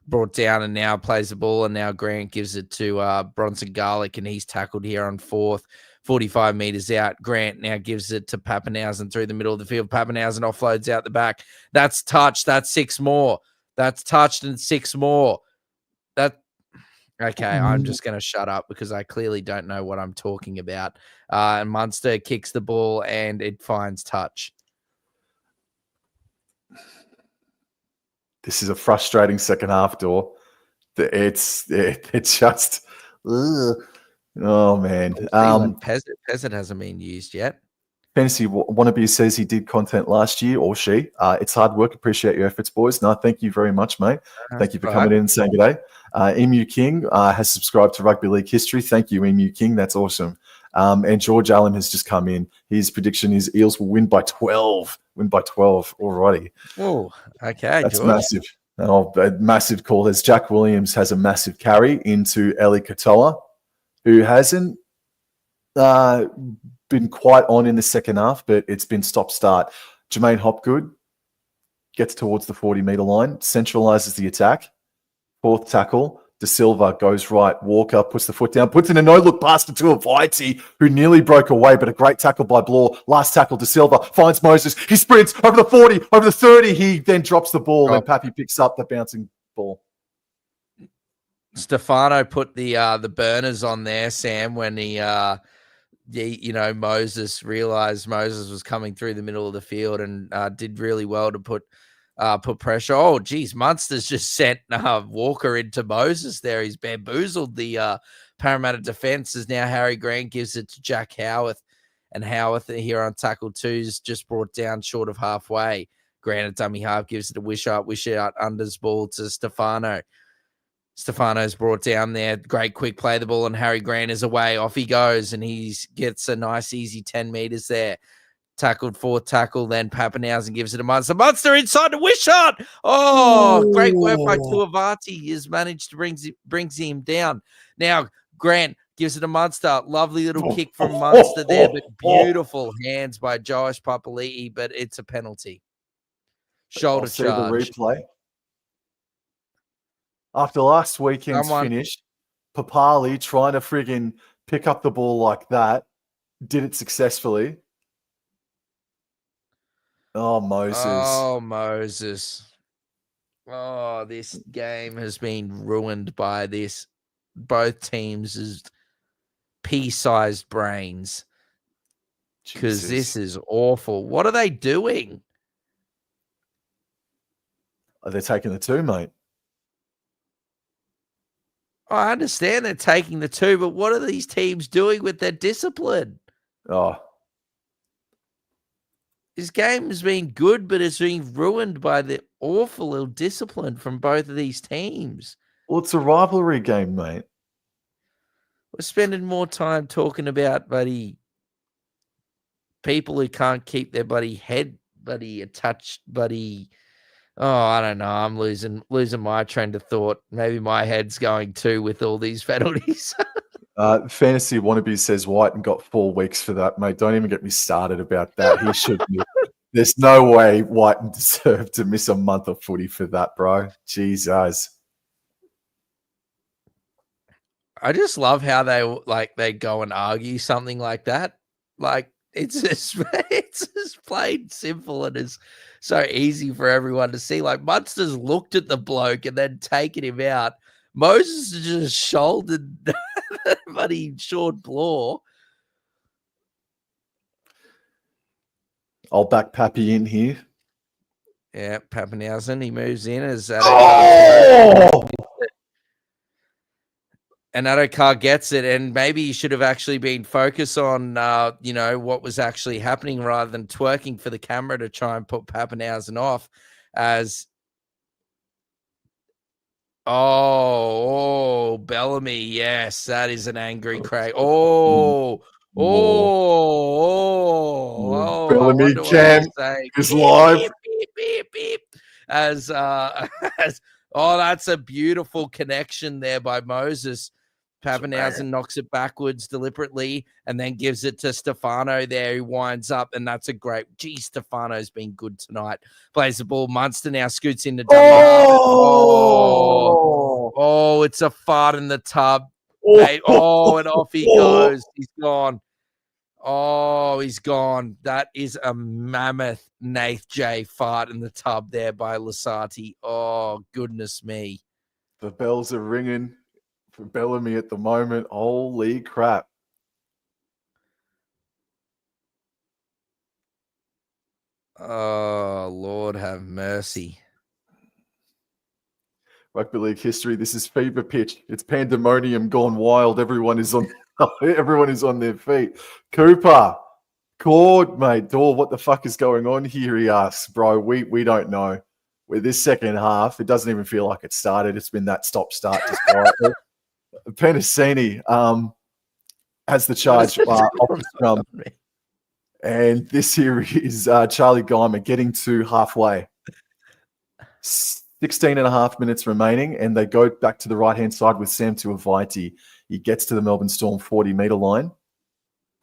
brought down and now plays the ball, and now Grant gives it to Bronson Garlick, and he's tackled here on fourth, 45 metres out. Grant now gives it to Pappenhausen through the middle of the field. Pappenhausen offloads out the back. That's touched. That's 6 more. That's touched and 6 more. Okay, I'm just going to shut up because I clearly don't know what I'm talking about. And Munster kicks the ball and it finds touch. This is a frustrating second half, Dor. It's just, oh man. Peasant hasn't been used yet. Fantasy Wannabe says he did content last year, or she. It's hard work. Appreciate your efforts, boys. No, thank you very much, mate. Thank you for coming in and saying good day. Emu King has subscribed to Rugby League History. Thank you, Emu King. That's awesome. And George Allen has just come in. His prediction is Eels will win by 12. Win by 12 already. Oh, okay. That's George. massive. A massive call. As Jack Williams has a massive carry into Eli Katoa, who hasn't been quite on in the second half, but it's been stop-start. Jermaine Hopgood gets towards the 40-metre line, centralises the attack. Fourth tackle, De Silva goes right. Walker puts the foot down, puts in a no-look pass to Tuivasa, who nearly broke away, but a great tackle by Blore. Last tackle, De Silva finds Moses. He sprints over the 40, over the 30. He then drops the ball, and Pappy picks up the bouncing ball. Stefano put the burners on there, Sam, when Moses realized Moses was coming through the middle of the field and did really well to put pressure. Oh, geez, Munster's just sent Walker into Moses there. He's bamboozled the Parramatta defense as now Harry Grant gives it to Jack Howarth. And Howarth here on tackle 2's just brought down short of halfway. Granted, dummy half gives it a wish out unders ball to Stefano. Stefano's brought down there. Great quick play the ball, and Harry Grant is away. Off he goes, and he gets a nice, easy 10 meters there. Tackled, fourth tackle, then Pappenhausen gives it a Munster. Munster inside the Wishart. Oh, great work by Tuivati. He's managed to brings him down. Now, Grant gives it a Munster. Lovely little kick from Munster there, but beautiful hands by Josh Papali'i, but it's a penalty. Shoulder I'll see charge. the replay. After last weekend's finish, Papali trying to friggin' pick up the ball like that, did it successfully. Oh, Moses. Oh, Moses. Oh, this game has been ruined by this. Both teams' pea-sized brains. Because this is awful. What are they doing? They're taking the 2, mate. I understand they're taking the 2, but what are these teams doing with their discipline? Oh. This game has been good, but it's been ruined by the awful ill discipline from both of these teams. Well, it's a rivalry game, mate. We're spending more time talking about people who can't keep their head attached, Oh, I don't know. I'm losing my train of thought. Maybe my head's going too with all these penalties. Fantasy Wannabe says Whiten got 4 weeks for that, mate. Don't even get me started about that. He should be. There's no way Whiten deserved to miss a month of footy for that, bro. Jesus. I just love how they go and argue something like that. Like it's just plain simple and it's so easy for everyone to see. Like Munster's looked at the bloke and then taken him out. Moses just shouldered buddy Sean Blaw. I'll back Pappy in here. Yeah, Pappenhausen. He moves in as and Adokar gets it, and maybe he should have actually been focused on, what was actually happening rather than twerking for the camera to try and put Pappenhausen off. Bellamy, yes, that is an angry Craig. Bellamy Cam is live. Beep. That's a beautiful connection there by Moses. Pappenhausen knocks it backwards deliberately and then gives it to Stefano there, who winds up, and that's a great. Stefano's been good tonight. Plays the ball. Munster now scoots into it's a fart in the tub. And off he goes. He's gone. He's gone. That is a mammoth Nath J fart in the tub there by Lasati. Oh, goodness me. The bells are ringing for Bellamy at the moment. Holy crap. Oh, Lord have mercy. Rugby league history. This is fever pitch. It's pandemonium gone wild. Everyone is on their feet. Cooper, Cord, mate. Dor, what the fuck is going on here? He asks, bro. We don't know. With this second half, it doesn't even feel like it started. It's been that stop-start just quietly. Penasini has the charge off the scrum. And this here is Charlie Geimer getting to halfway. 16 and a half minutes remaining, and they go back to the right-hand side with Sam Tuivati. He gets to the Melbourne Storm 40-metre line.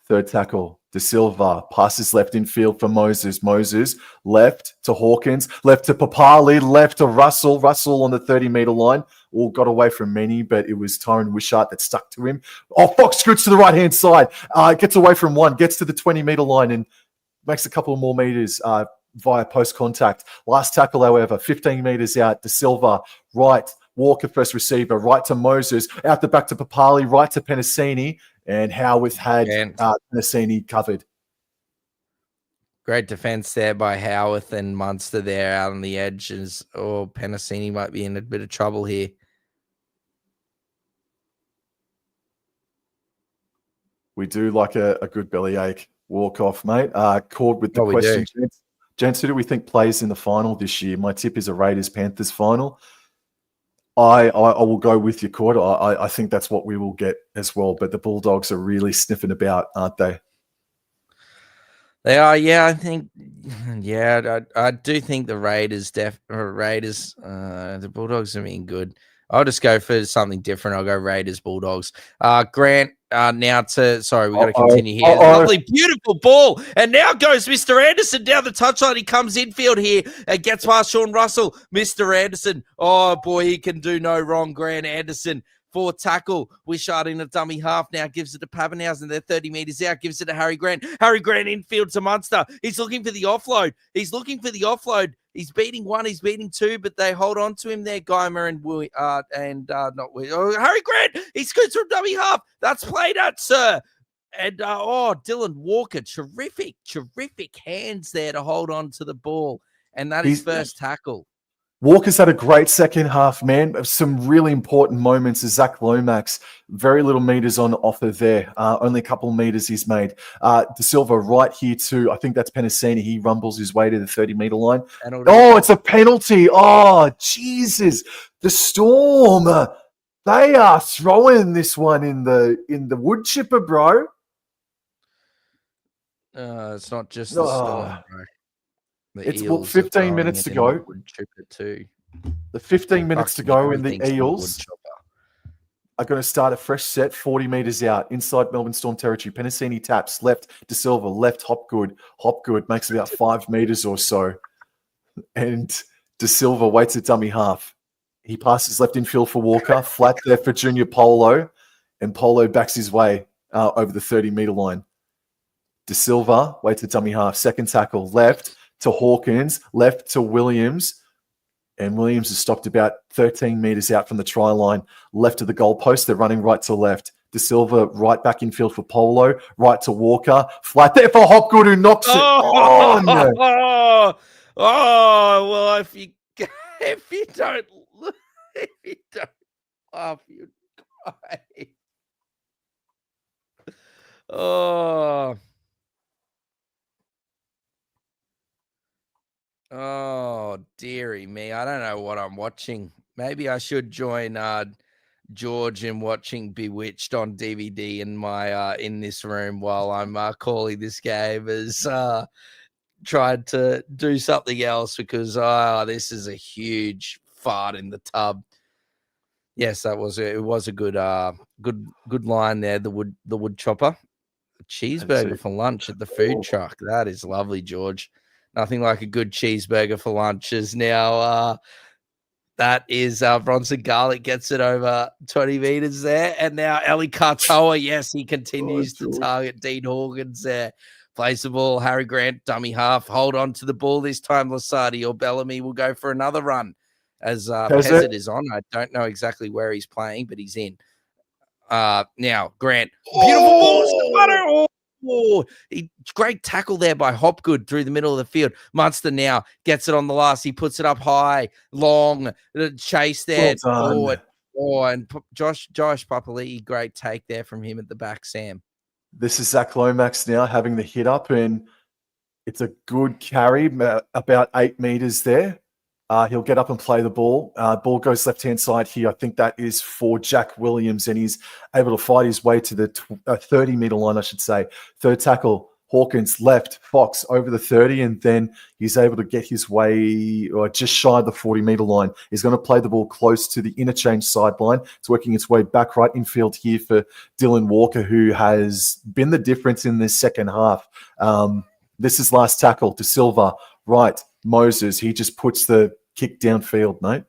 Third tackle, De Silva. Passes left in field for Moses. Moses left to Hawkins. Left to Papali. Left to Russell. Russell on the 30-metre line. All got away from many, but it was Tyrone Wishart that stuck to him. Fox scoots to the right-hand side. Gets away from one. Gets to the 20-metre line and makes a couple more metres via post-contact. Last tackle, however, 15 metres out. De Silva, right. Walker, first receiver, right to Moses. Out the back to Papali, right to Penasini. And Howarth had Penasini covered. Great defense there by Howarth and Munster there out on the edges. Penasini might be in a bit of trouble here. We do like a good bellyache. Walk off, mate. Called with the Oh, we question, do. Gents, who do we think plays in the final this year? My tip is a Raiders-Panthers final. I will go with your Cord. I think that's what we will get as well. But the Bulldogs are really sniffing about, aren't they? They are, yeah. I think, yeah, I do think the Raiders, the Bulldogs are being good. I'll just go for something different. I'll go Raiders, Bulldogs. Grant, now sorry, we got to continue here. Lovely, beautiful ball. And now goes Mr. Anderson down the touchline. He comes infield here and gets past Sean Russell. Mr. Anderson, oh boy, he can do no wrong. Grant Anderson. For tackle, Wishart in a dummy half now, gives it to Pappenhausen. They're 30 metres out, gives it to Harry Grant. Harry Grant infield to Munster. He's looking for the offload. He's beating one, he's beating two, but they hold on to him there. Geimer Harry Grant, he scoots from dummy half. That's played at, sir. And Dylan Walker, terrific hands there to hold on to the ball. And that is first tackle. Walker's had a great second half, man. Some really important moments. Zach Lomax, very little meters on offer there. Only a couple of meters he's made. De Silva right here too. I think that's Penasini. He rumbles his way to the 30-meter line. It's a penalty. Oh, Jesus. The Storm. They are throwing this one in the wood chipper, bro. It's not just the Storm, bro. It's 15 minutes to go. The 15 minutes to go in the Eels are going to start a fresh set 40 metres out inside Melbourne Storm territory. Penasini taps left, De Silva left, Hopgood. Hopgood makes about 5 metres or so. And De Silva waits at dummy half. He passes left infield for Walker, flat there for Junior Polo, and Polo backs his way over the 30-metre line. De Silva waits at dummy half. Second tackle left to Hawkins, left to Williams, and Williams is stopped about 13 metres out from the try line, left of the goalpost. They're running right to left. De Silva right back infield for Polo, right to Walker, flat there for Hopgood who knocks it on. Well, if you don't laugh, you'd cry. Oh, dearie me. I don't know what I'm watching. Maybe I should join George in watching Bewitched on DVD in my in this room while I'm calling this game, as tried to do something else, because this is a huge fart in the tub. Yes, it was a good line there. The wood chopper. A cheeseburger for lunch at the food truck. That is lovely, George. Nothing like a good cheeseburger for lunches. Now, that is Bronson Garlic gets it over 20 meters there. And now Eli Katoa, yes, he continues to target Dean Hawkins there. Plays the ball. Harry Grant, dummy half. Hold on to the ball this time. Lasardi or Bellamy will go for another run as Pezzett is on. I don't know exactly where he's playing, but he's in. Now, Grant. Beautiful ball. Great tackle there by Hopgood through the middle of the field. Munster now gets it on the last. He puts it up high, long, chase there. And Josh Papali'i, great take there from him at the back, Sam. This is Zach Lomax now having the hit up, and it's a good carry, about 8 meters there. He'll get up and play the ball. Ball goes left-hand side here. I think that is for Jack Williams, and he's able to fight his way to the 30-meter line, I should say. Third tackle, Hawkins left, Fox over the 30, and then he's able to get his way just shy of the 40-meter line. He's going to play the ball close to the interchange sideline. It's working its way back right infield here for Dylan Walker, who has been the difference in this second half. This is last tackle to Silva, right. Moses, he just puts the kick downfield, mate.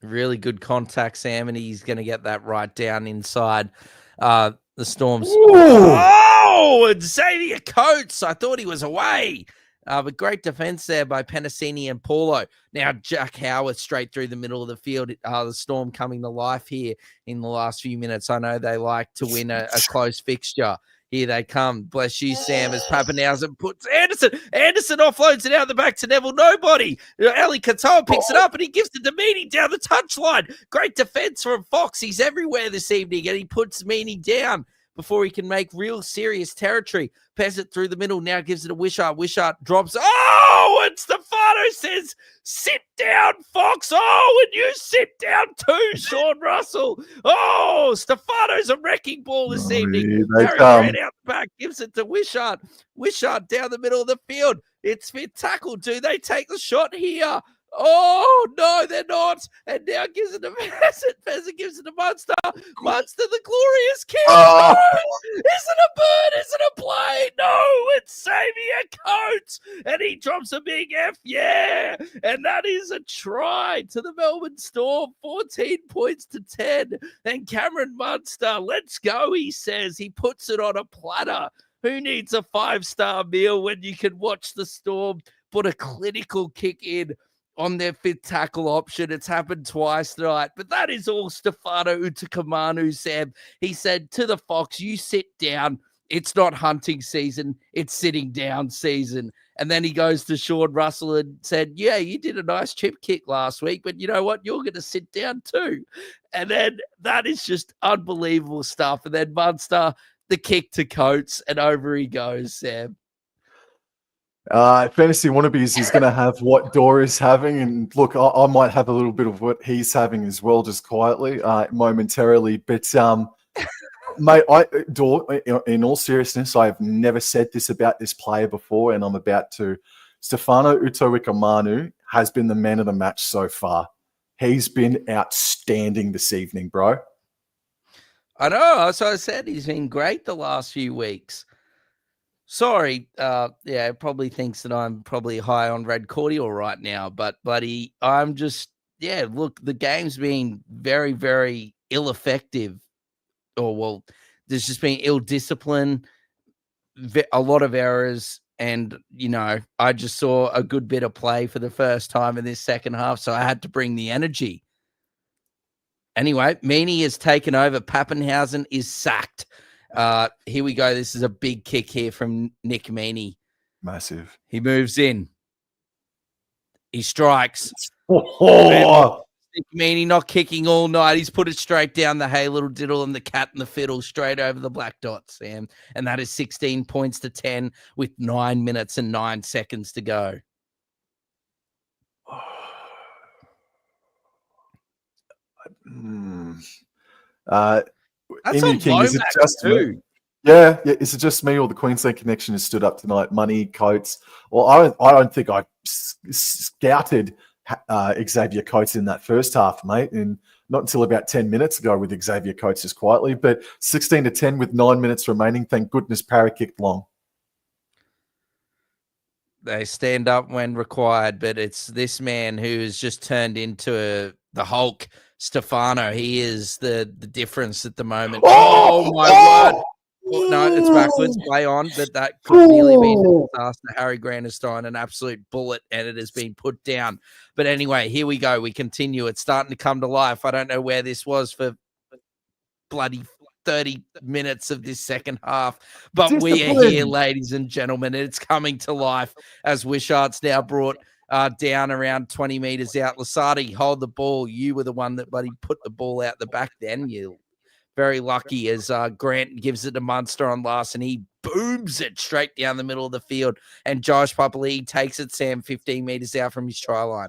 Really good contact, Sam, and he's going to get that right down inside the Storm's. And Xavier Coates, I thought he was away. But great defense there by Penasini and Paulo. Now Jack Howard straight through the middle of the field. The Storm coming to life here in the last few minutes. I know they like to win a close fixture. Here they come. Bless you, Sam, as Pappenhausen puts Anderson. Anderson offloads it out the back to Neville. Nobody. Ali Katoa picks it up and he gives it to Meany down the touchline. Great defense from Fox. He's everywhere this evening and he puts Meany down. before he can make real serious territory. Peasant through the middle, now gives it a Wishart. Wishart drops. Oh, and Stefano says, sit down, Fox. Oh, and you sit down too, Sean Russell. Oh, Stefano's a wrecking ball this evening. Harry Grant out the back, gives it to Wishart. Wishart down the middle of the field. It's fit tackle. Do they take the shot here? Oh, no, they're not. And now gives it to Pheasant. Pheasant gives it to Munster. Munster, the glorious kick. Oh! No! Is it a bird? Is it a play? No, it's Xavier Coates. And he drops a big F. Yeah. And that is a try to the Melbourne Storm. 14 points to 10. And Cameron Munster, let's go, he says. He puts it on a platter. Who needs a 5-star meal when you can watch the Storm put a clinical kick in on their fifth tackle option? It's happened twice tonight, but that is all Stefano Utakamanu, Sam. He said to the Fox, you sit down. It's not hunting season. It's sitting down season. And then he goes to Sean Russell and said, yeah, you did a nice chip kick last week, but you know what? You're going to sit down too. And then that is just unbelievable stuff. And then Munster, the kick to Coates, and over he goes, Sam. Fantasy Wannabes is going to have what Dor is having. And look, I might have a little bit of what he's having as well, just quietly, momentarily. But, mate, Dor, in all seriousness, I have never said this about this player before, and I'm about to. Stefano Utakamanu has been the man of the match so far. He's been outstanding this evening, bro. I know. So I said he's been great the last few weeks. Sorry, yeah, probably thinks that I'm probably high on red cordial right now, but buddy, I'm just, yeah, look, the game's been very, very ill-effective. Or, well, there's just been ill discipline, a lot of errors, and, you know, I just saw a good bit of play for the first time in this second half, so I had to bring the energy. Anyway, Meaney has taken over. Pappenhausen is sacked. Here we go. This is a big kick here from Nick Meaney. Massive. He moves in. He strikes. Oh. Nick Meaney not kicking all night. He's put it straight down the hey little diddle and the cat and the fiddle straight over the black dots, Sam. And that is 16 points to 10 with 9 minutes and 9 seconds to go. That's on King, is it just too. Yeah, is it just me or the Queensland connection has stood up tonight? Money, Coates. Well, I don't think I scouted Xavier Coates in that first half, mate, and not until about 10 minutes ago with Xavier Coates just quietly. But 16 to 10 with 9 minutes remaining. Thank goodness Parra kicked long. They stand up when required, but it's this man who has just turned into the Hulk, Stefano. He is the difference at the moment. Oh my word. No, it's backwards. Play on, but that could nearly be a disaster. Harry Grant has thrown an absolute bullet, and it has been put down. But anyway, here we go. We continue. It's starting to come to life. I don't know where this was for bloody 30 minutes of this second half, but we are here, ladies and gentlemen, and it's coming to life as Wishart's now brought down around 20 meters out. Lasardi, hold the ball. You were the one that bloody put the ball out the back then. You very lucky as Grant gives it to Munster on last, and he booms it straight down the middle of the field. And Josh Papali'i takes it, Sam, 15 meters out from his try line.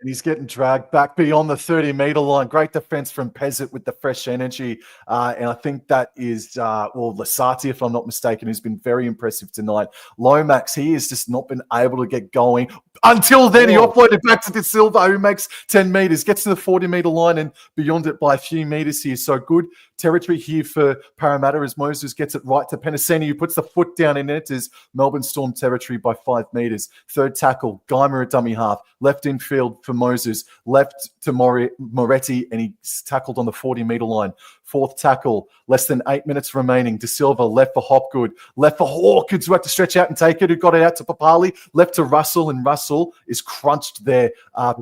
And he's getting dragged back beyond the 30-meter line. Great defense from Pezzett with the fresh energy. And I think that is, Lasati, if I'm not mistaken, who's been very impressive tonight. Lomax, he has just not been able to get going. Until then, he offloaded back to De Silva, who makes 10 meters, gets to the 40-meter line and beyond it by a few meters here. So good territory here for Parramatta as Moses gets it right to Penasini, who puts the foot down and enters Melbourne Storm territory by 5 meters. Third tackle, Geimer at dummy half. Left infield for Moses. Left to Moretti, and he's tackled on the 40-meter line. Fourth tackle, less than 8 minutes remaining. De Silva left for Hopgood. Left for Hawkins, who had to stretch out and take it, who got it out to Papali. Left to Russell, and Russell is crunched there. I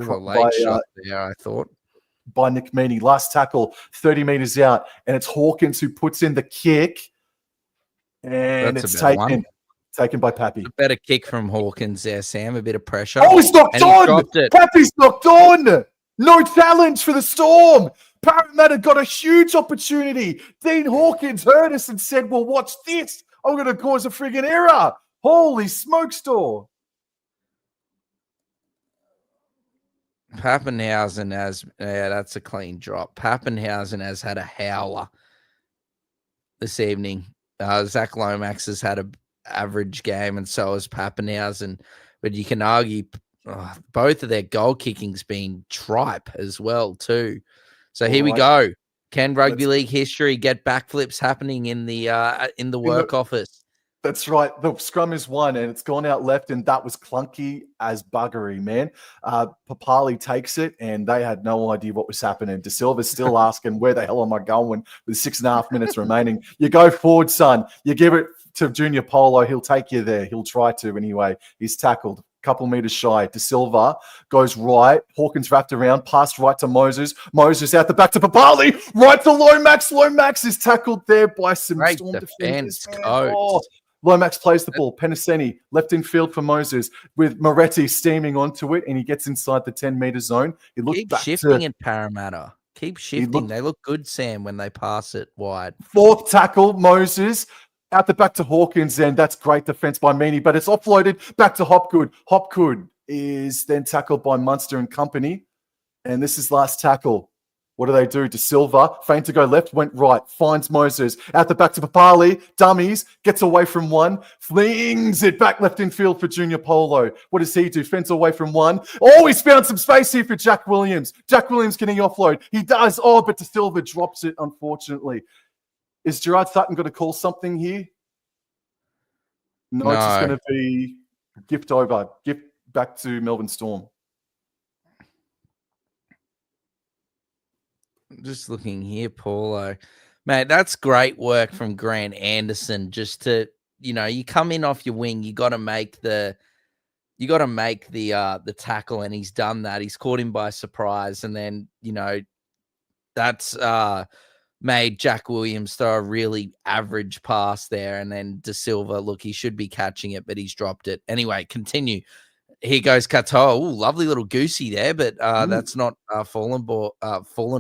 thought. By Nick Meaney. Last tackle, 30 meters out, and it's Hawkins who puts in the kick. And it's taken by Pappy. A better kick from Hawkins there, Sam. A bit of pressure. Oh, he's knocked on! Pappy's knocked on! No challenge for the Storm! Parramatta got a huge opportunity. Dean Hawkins heard us and said, well, watch this. I'm going to cause a friggin' error. Holy smokes, Dor. Pappenhausen has, that's a clean drop. Pappenhausen has had a howler this evening. Zach Lomax has had an average game, and so has Pappenhausen. But you can argue both of their goal kicking's been tripe as well too. So here we go. Can rugby league history get backflips happening in the work office? That's right. The scrum is won, and it's gone out left, and that was clunky as buggery, man. Papali takes it, and they had no idea what was happening. De Silva's still asking, where the hell am I going with 6.5 minutes remaining? You go forward, son. You give it to Junior Polo. He'll take you there. He'll try to anyway. He's tackled. Couple meters shy. De Silva goes right. Hawkins wrapped around, passed right to Moses. Moses out the back to Papali. Right to Lomax. Lomax is tackled there by some Great Storm defense, defenders. coach. Lomax plays the ball. Penaseni left in field for Moses with Moretti steaming onto it, and he gets inside the 10-meter zone. He looked Keep back shifting in Parramatta. Keep shifting. They look good, Sam, when they pass it wide. Fourth tackle, Moses. Out the back to Hawkins, and that's great defense by Meany, but it's offloaded back to Hopgood. Hopgood is then tackled by Munster and company, and this is last tackle. What do? De Silva, feint to go left, went right, finds Moses. Out the back to Papali, dummies, gets away from one, flings it back left in field for Junior Polo. What does he do? Fends away from one. Oh, he's found some space here for Jack Williams. Jack Williams, can he offload? He does. Oh, but De Silva drops it, unfortunately. Is Gerard Sutton going to call something here? No, it's just going to be gift back to Melbourne Storm. Just looking here, Paulo. Mate, that's great work from Grant Anderson. Just to, you come in off your wing, you got to make the tackle, and he's done that. He's caught him by surprise, and then that's made Jack Williams throw a really average pass there, and then De Silva, look, he should be catching it, but he's dropped it. Anyway, continue. Here goes Katoa. Ooh, lovely little goosey there, but that's not fallen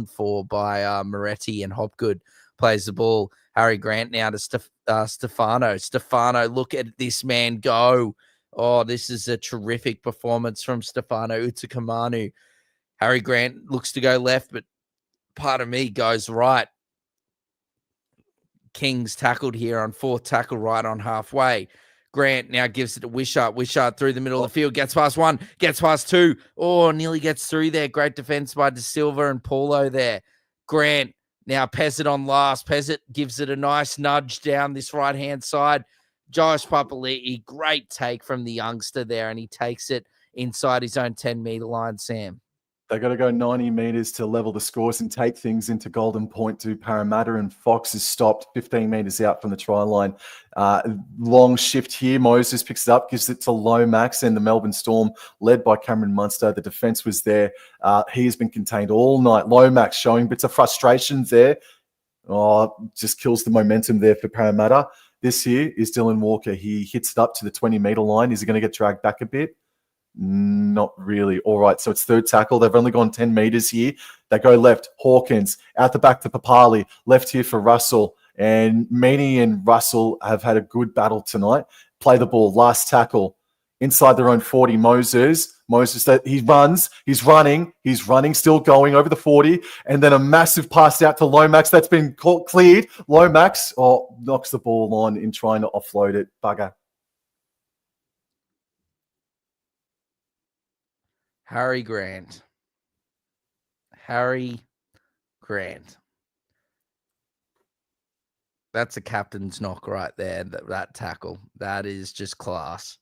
for by Moretti, and Hopgood plays the ball. Harry Grant now to Stefano. Stefano, look at this man go. Oh, this is a terrific performance from Stefano Utakamanu. Harry Grant looks to go left, but part of me goes right. King's tackled here on fourth tackle right on halfway. Grant now gives it to Wishart. Wishart through the middle of the field. Gets past one. Gets past two. Oh, nearly gets through there. Great defense by De Silva and Paulo there. Grant now Pezzett on last. Pezzett gives it a nice nudge down this right-hand side. Josh Papali'i, great take from the youngster there, and he takes it inside his own 10-meter line, Sam. They got to go 90 meters to level the scores and take things into Golden Point to Parramatta, and Fox is stopped 15 meters out from the try line. Long shift here. Moses picks it up, gives it to Lomax, and the Melbourne Storm, led by Cameron Munster. The defense was there. He has been contained all night. Lomax showing bits of frustration there. Oh, just kills the momentum there for Parramatta. This here is Dylan Walker. He hits it up to the 20-meter line. Is he going to get dragged back a bit? Not really. All right, so it's third tackle. They've only gone 10 meters here. They go left. Hawkins out the back to Papali. Left here for Russell. And Meany and Russell have had a good battle tonight. Play the ball. Last tackle. Inside their own 40, Moses, that he runs. He's running, still going over the 40. And then a massive pass out to Lomax. That's been cleared. Lomax knocks the ball on in trying to offload it. Bugger. Harry Grant. That's a captain's knock right there, that tackle. That is just class.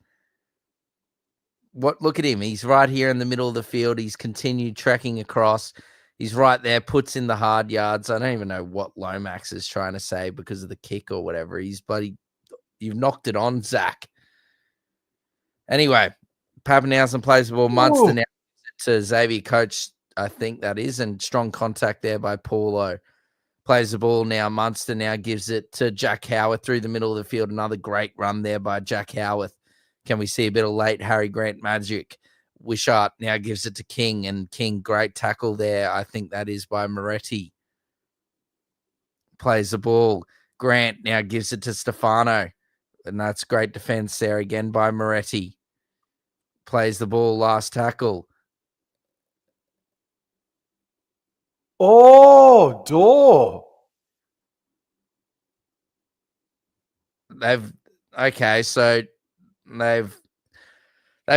Look at him. He's right here in the middle of the field. He's continued trekking across. He's right there, puts in the hard yards. I don't even know what Lomax is trying to say because of the kick or whatever. You've knocked it on, Zach. Anyway, Pappenhausen plays the ball. Munster now to Xavier Coach, I think that is, and strong contact there by Paulo. Plays the ball now. Munster now gives it to Jack Howarth through the middle of the field. Another great run there by Jack Howarth. Can we see a bit of late Harry Grant magic? Wishart now gives it to King, and King, great tackle there. I think that is by Moretti. Plays the ball. Grant now gives it to Stefano, and that's great defense there again by Moretti. Plays the ball, last tackle. Oh, Dor. They've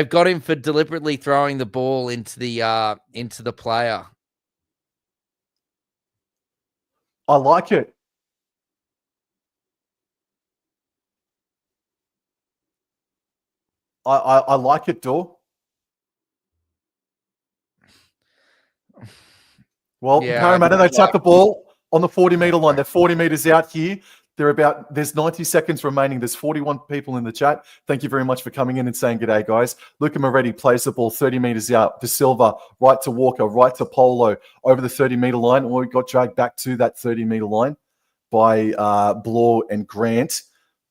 got him for deliberately throwing the ball into the player. I like it. I like it, Dor. Well, Yeah, Parramatta, they tap the ball on the 40-meter line. They're 40 meters out here. There's 90 seconds remaining. There's 41 people in the chat. Thank you very much for coming in and saying good day, guys. Luca Moretti plays the ball 30 meters out. De Silva, right to Walker, right to Polo, over the 30-meter line. Or he got dragged back to that 30-meter line by Bloor and Grant.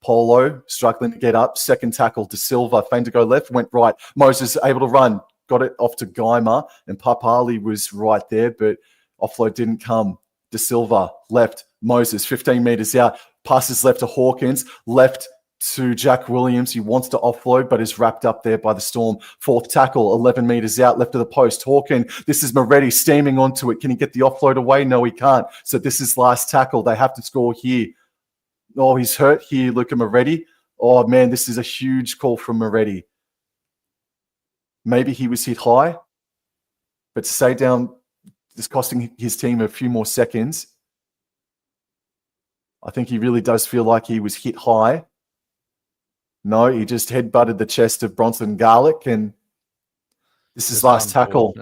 Polo struggling to get up. Second tackle, De Silva, feigned to go left, went right. Moses able to run, got it off to Geimer, and Papali was right there, but offload didn't come. De Silva, left. Moses, 15 meters out. Passes left to Hawkins. Left to Jack Williams. He wants to offload, but is wrapped up there by the Storm. Fourth tackle, 11 meters out. Left of the post. Hawkins, this is Moretti steaming onto it. Can he get the offload away? No, he can't. So this is last tackle. They have to score here. Oh, he's hurt here, Luca Moretti. Oh, man, this is a huge call from Moretti. Maybe he was hit high, but to stay down is costing his team a few more seconds. I think he really does feel like he was hit high. No, he just headbutted the chest of Bronson Garlick, and this is last tackle.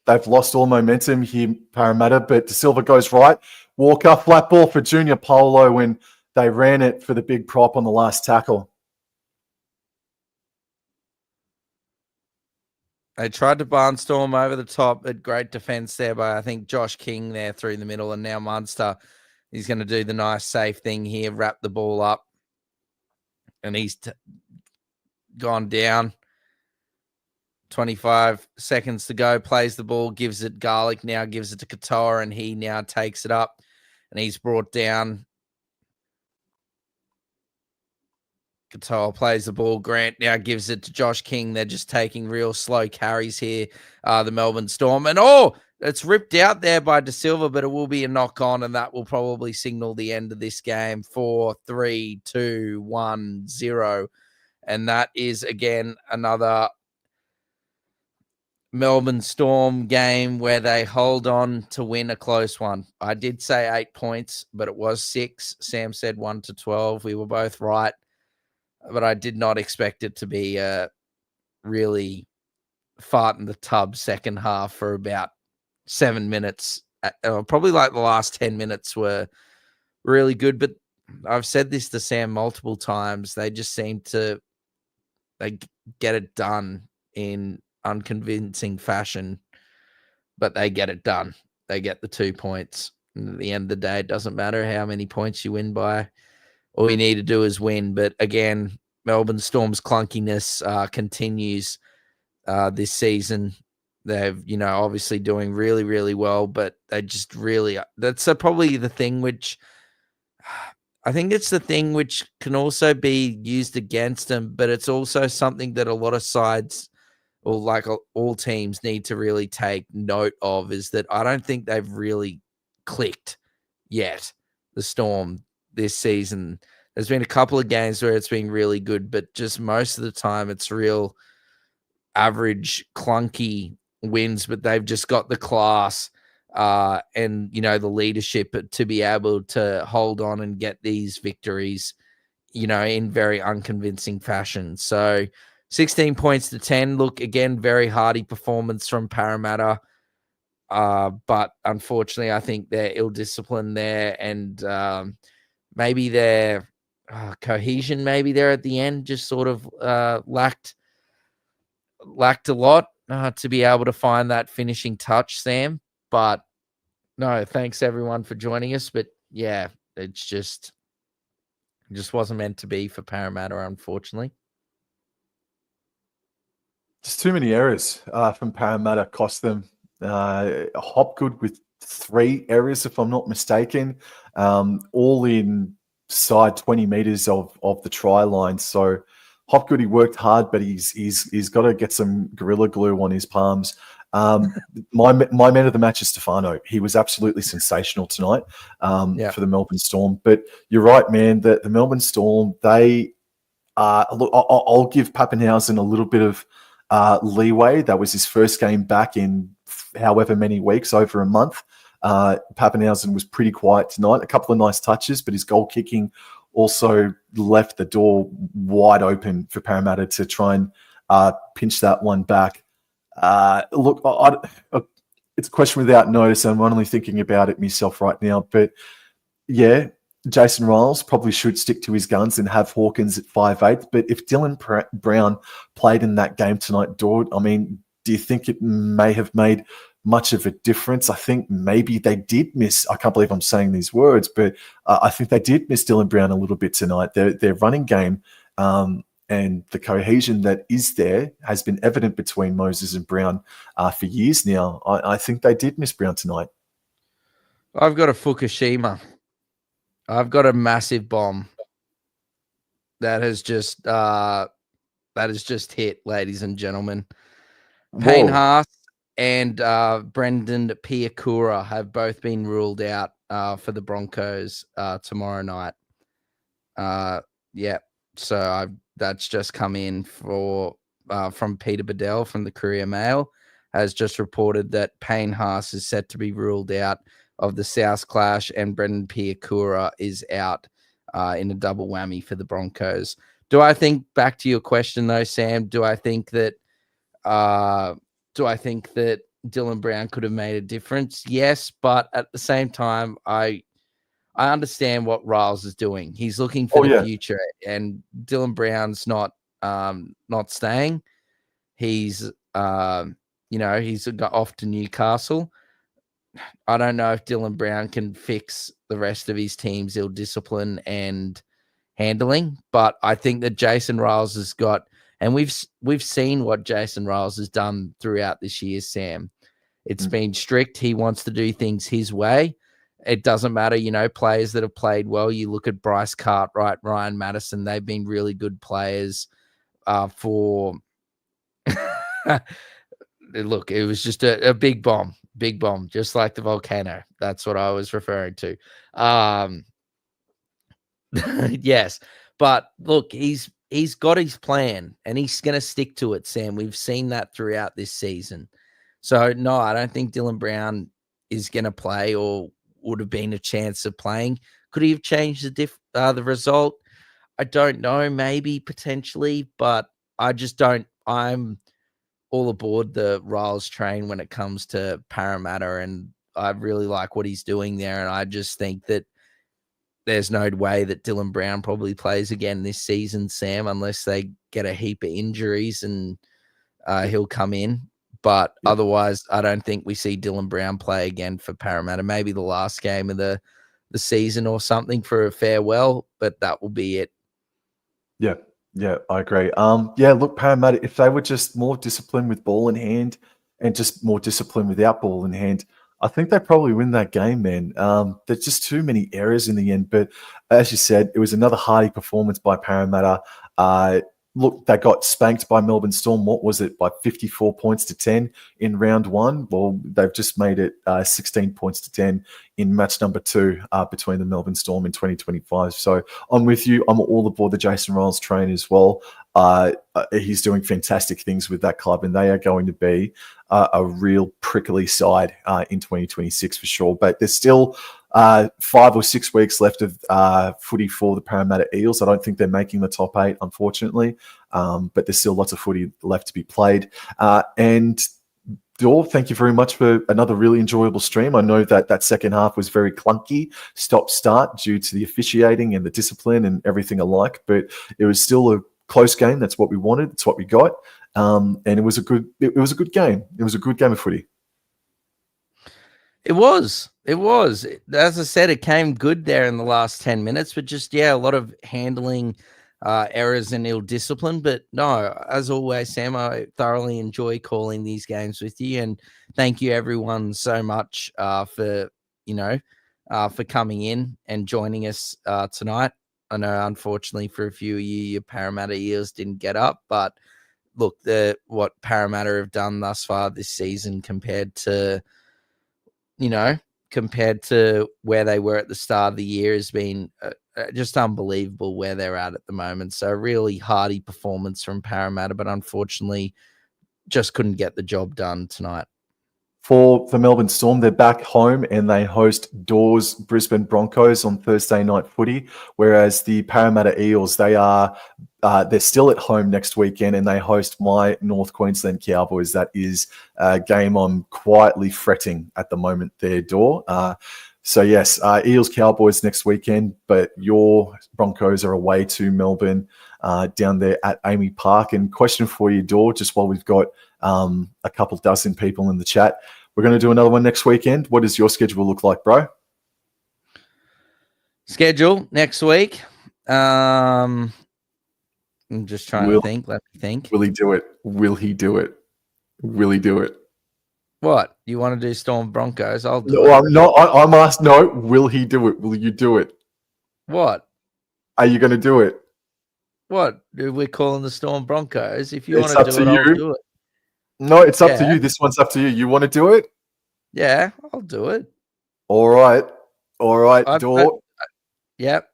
They've lost all momentum here, Parramatta, but De Silva goes right. Walker, flat ball for Junior Polo, and they ran it for the big prop on the last tackle. They tried to barnstorm over the top, but great defense there by, I think, Josh King there through the middle, and now Munster is going to do the nice safe thing here, wrap the ball up, and he's gone down. 25 seconds to go, plays the ball, gives it Garlic, now gives it to Katoa, and he now takes it up, and he's brought down. Katoa plays the ball. Grant now gives it to Josh King. They're just taking real slow carries here, the Melbourne Storm. And, it's ripped out there by De Silva, but it will be a knock-on, and that will probably signal the end of this game. 4, 3, 2, 1, 0. And that is, again, another Melbourne Storm game where they hold on to win a close one. I did say 8 points, but it was 6. Sam said 1 to 12. We were both right. But I did not expect it to be a really fart in the tub second half for about 7 minutes. Probably like the last 10 minutes were really good. But I've said this to Sam multiple times. They just seem to get it done in unconvincing fashion, but they get it done. They get the 2 points. And at the end of the day, it doesn't matter how many points you win by. All you need to do is win. But again, Melbourne Storm's clunkiness continues this season. They've, obviously doing really, really well, but they just really, that's probably the thing which, I think it's the thing which can also be used against them, but it's also something that a lot of sides, or like all teams, need to really take note of, is that I don't think they've really clicked yet, the Storm, this season. There's been a couple of games where it's been really good, but just most of the time it's real average, clunky wins, but they've just got the class and, the leadership to be able to hold on and get these victories, in very unconvincing fashion. So 16 points to 10. Look, again, very hardy performance from Parramatta. But unfortunately, I think they're ill-disciplined there, and maybe their cohesion, maybe there at the end, just sort of lacked a lot to be able to find that finishing touch, Sam. But no, thanks everyone for joining us. But yeah, it just wasn't meant to be for Parramatta, unfortunately. Just too many errors from Parramatta cost them. Hopgood with 3 errors, if I'm not mistaken, all inside 20 meters of the try line. So Hopgood, he worked hard, but he's got to get some Gorilla Glue on his palms. My man of the match is Stefano. He was absolutely sensational tonight for the Melbourne Storm. But you're right, man. The Melbourne Storm, they look, I'll give Pappenhausen a little bit of leeway. That was his first game back in however many weeks, over a month. Pappenhausen was pretty quiet tonight. A couple of nice touches, but his goal kicking also left the door wide open for Parramatta to try and pinch that one back. Look, it's a question without notice. I'm only thinking about it myself right now. But yeah, Jason Riles probably should stick to his guns and have Hawkins at 5'8". But if Dylan Brown played in that game tonight, Dor, I mean, do you think it may have made much of a difference? I think maybe they did miss, I can't believe I'm saying these words, but I think they did miss Dylan Brown a little bit tonight. Their running game and the cohesion that is there has been evident between Moses and Brown for years now. I think they did miss Brown tonight. I've got a Fukushima. I've got a massive bomb that has just hit, ladies and gentlemen. Payne Haas and Brendan Piakura have both been ruled out for the Broncos tomorrow night. So that's just come in from Peter Bedell from the Courier Mail, has just reported that Payne Haas is set to be ruled out of the South Clash, and Brendan Piakura is out in a double whammy for the Broncos. Do I think, back to your question though, Sam, do I think that Dylan Brown could have made a difference? Yes, but at the same time, I understand what Riles is doing. He's looking for the future, and Dylan Brown's not staying. He's he's got off to Newcastle. I don't know if Dylan Brown can fix the rest of his team's ill discipline and handling, but I think that Jason Riles has got, and we've seen what Jason Riles has done throughout this year, Sam. It's been strict. He wants to do things his way. It doesn't matter, players that have played well. You look at Bryce Cartwright, Ryan Madison, they've been really good players for look, it was just a big bomb, just like the volcano. That's what I was referring to. Yes, but look, he's got his plan and he's going to stick to it, Sam. We've seen that throughout this season. So, no, I don't think Dylan Brown is going to play or would have been a chance of playing. Could he have changed the result? I don't know, maybe, potentially, but I just don't. I'm all aboard the Riles train when it comes to Parramatta, and I really like what he's doing there, and I just think that there's no way that Dylan Brown probably plays again this season, Sam, unless they get a heap of injuries and he'll come in. But otherwise, I don't think we see Dylan Brown play again for Parramatta. Maybe the last game of the season or something for a farewell, but that will be it. Yeah, I agree. Look, Parramatta, if they were just more disciplined with ball in hand and just more disciplined without ball in hand, I think they probably win that game, man. There's just too many errors in the end. But as you said, it was another hardy performance by Parramatta. Look, they got spanked by Melbourne Storm. What was it, by 54 points to 10 in round one? Well, they've just made it 16 points to 10 in match number 2 between the Melbourne Storm in 2025. So I'm with you. I'm all aboard the Jason Riles train as well. He's doing fantastic things with that club, and they are going to be a real prickly side in 2026 for sure. But there's still 5 or 6 weeks left of footy for the Parramatta Eels. I don't think they're making the top 8, unfortunately, but there's still lots of footy left to be played. And Dor, thank you very much for another really enjoyable stream. I know that second half was very clunky, stop-start, due to the officiating and the discipline and everything alike, but it was still a close game. That's what we wanted. It's what we got. And it was a good game. It was a good game of footy. It was. As I said, it came good there in the last 10 minutes, but just, a lot of handling errors and ill discipline. But no, as always, Sam, I thoroughly enjoy calling these games with you, and thank you everyone so much for for coming in and joining us tonight. I know, unfortunately, for a few of you, your Parramatta Eels didn't get up, but look, what Parramatta have done thus far this season compared to where they were at the start of the year has been just unbelievable where they're at the moment. So really hardy performance from Parramatta, but unfortunately just couldn't get the job done tonight. For the Melbourne Storm, they're back home and they host Dor's Brisbane Broncos on Thursday night footy, whereas the Parramatta Eels, they're still at home next weekend and they host my North Queensland Cowboys. That is a game I'm quietly fretting at the moment there, Dor. So yes, Eels Cowboys next weekend, but your Broncos are away to Melbourne down there at Amy Park. And question for you, Dor, just while we've got a couple dozen people in the chat, we're going to do another one next weekend. What does your schedule look like, bro? Schedule next week. I'm just trying to think. Let me think. Will he do it? Will he do it? Will he do it? What? You want to do Storm Broncos? I'll do No, it. I'm not. I'm asked, no, will he do it? Will you do it? What? Are you going to do it? What? We're calling the Storm Broncos. If you want It's to do it, I'll do it. No, it's up to you. This one's up to you. You want to do it? Yeah, I'll do it. All right. All right, Dor. Yep.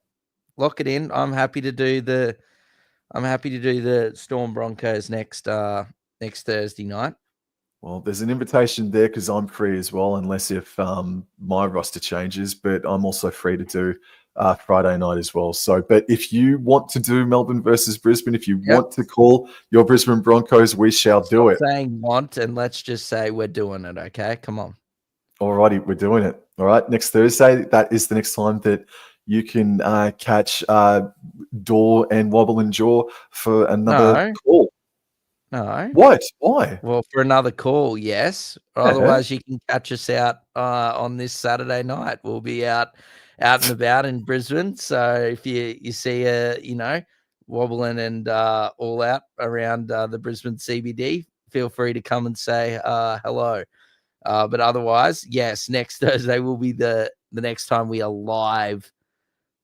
Lock it in. I'm happy to do the Storm Broncos next Thursday night. Well, there's an invitation there because I'm free as well, unless if my roster changes, but I'm also free to do Friday night as well. So, but if you want to do Melbourne versus Brisbane, if you want to call your Brisbane Broncos, we shall do it. Saying want, and let's just say we're doing it, okay? Come on. All righty, we're doing it. All right, next Thursday, that is the next time that you can catch Dor and Wobble and Jaw for another call. No. What? Why? Well, for another call, yes. Otherwise, you can catch us out on this Saturday night. We'll be out and about in Brisbane. So if you see wobbling and all out around the Brisbane CBD, feel free to come and say hello. But otherwise, yes, next Thursday will be the next time we are live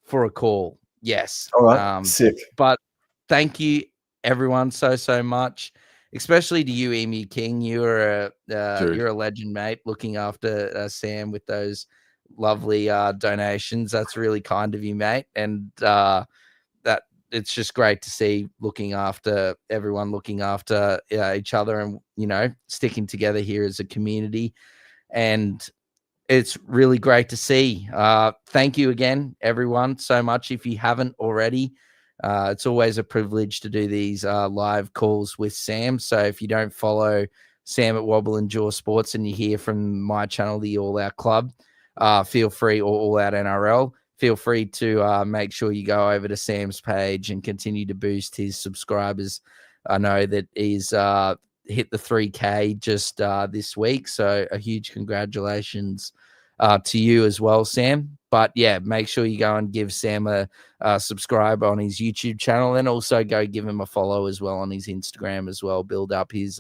for a call. Yes. All right. Sick. But thank you, everyone, so much, especially to you, Emu King. You're a legend, mate, looking after Sam with those lovely donations. That's really kind of you, mate. And that it's just great to see everyone looking after each other and, sticking together here as a community. And it's really great to see. Thank you again, everyone, so much. If you haven't already, it's always a privilege to do these live calls with Sam. So if you don't follow Sam at Wobble and Jaw Sports and you hear from my channel, the All Out Club, feel free, or All Out NRL, feel free to make sure you go over to Sam's page and continue to boost his subscribers. I know that he's hit the 3K just this week. So a huge congratulations to you as well, Sam. But yeah, make sure you go and give Sam a subscribe on his YouTube channel, and also go give him a follow as well on his Instagram as well. Build up his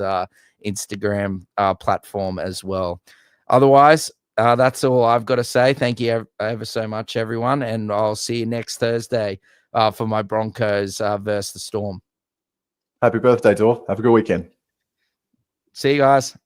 Instagram platform as well. Otherwise, that's all I've got to say. Thank you ever so much, everyone. And I'll see you next Thursday for my Broncos versus the Storm. Happy birthday, Dor. Have a good weekend. See you guys.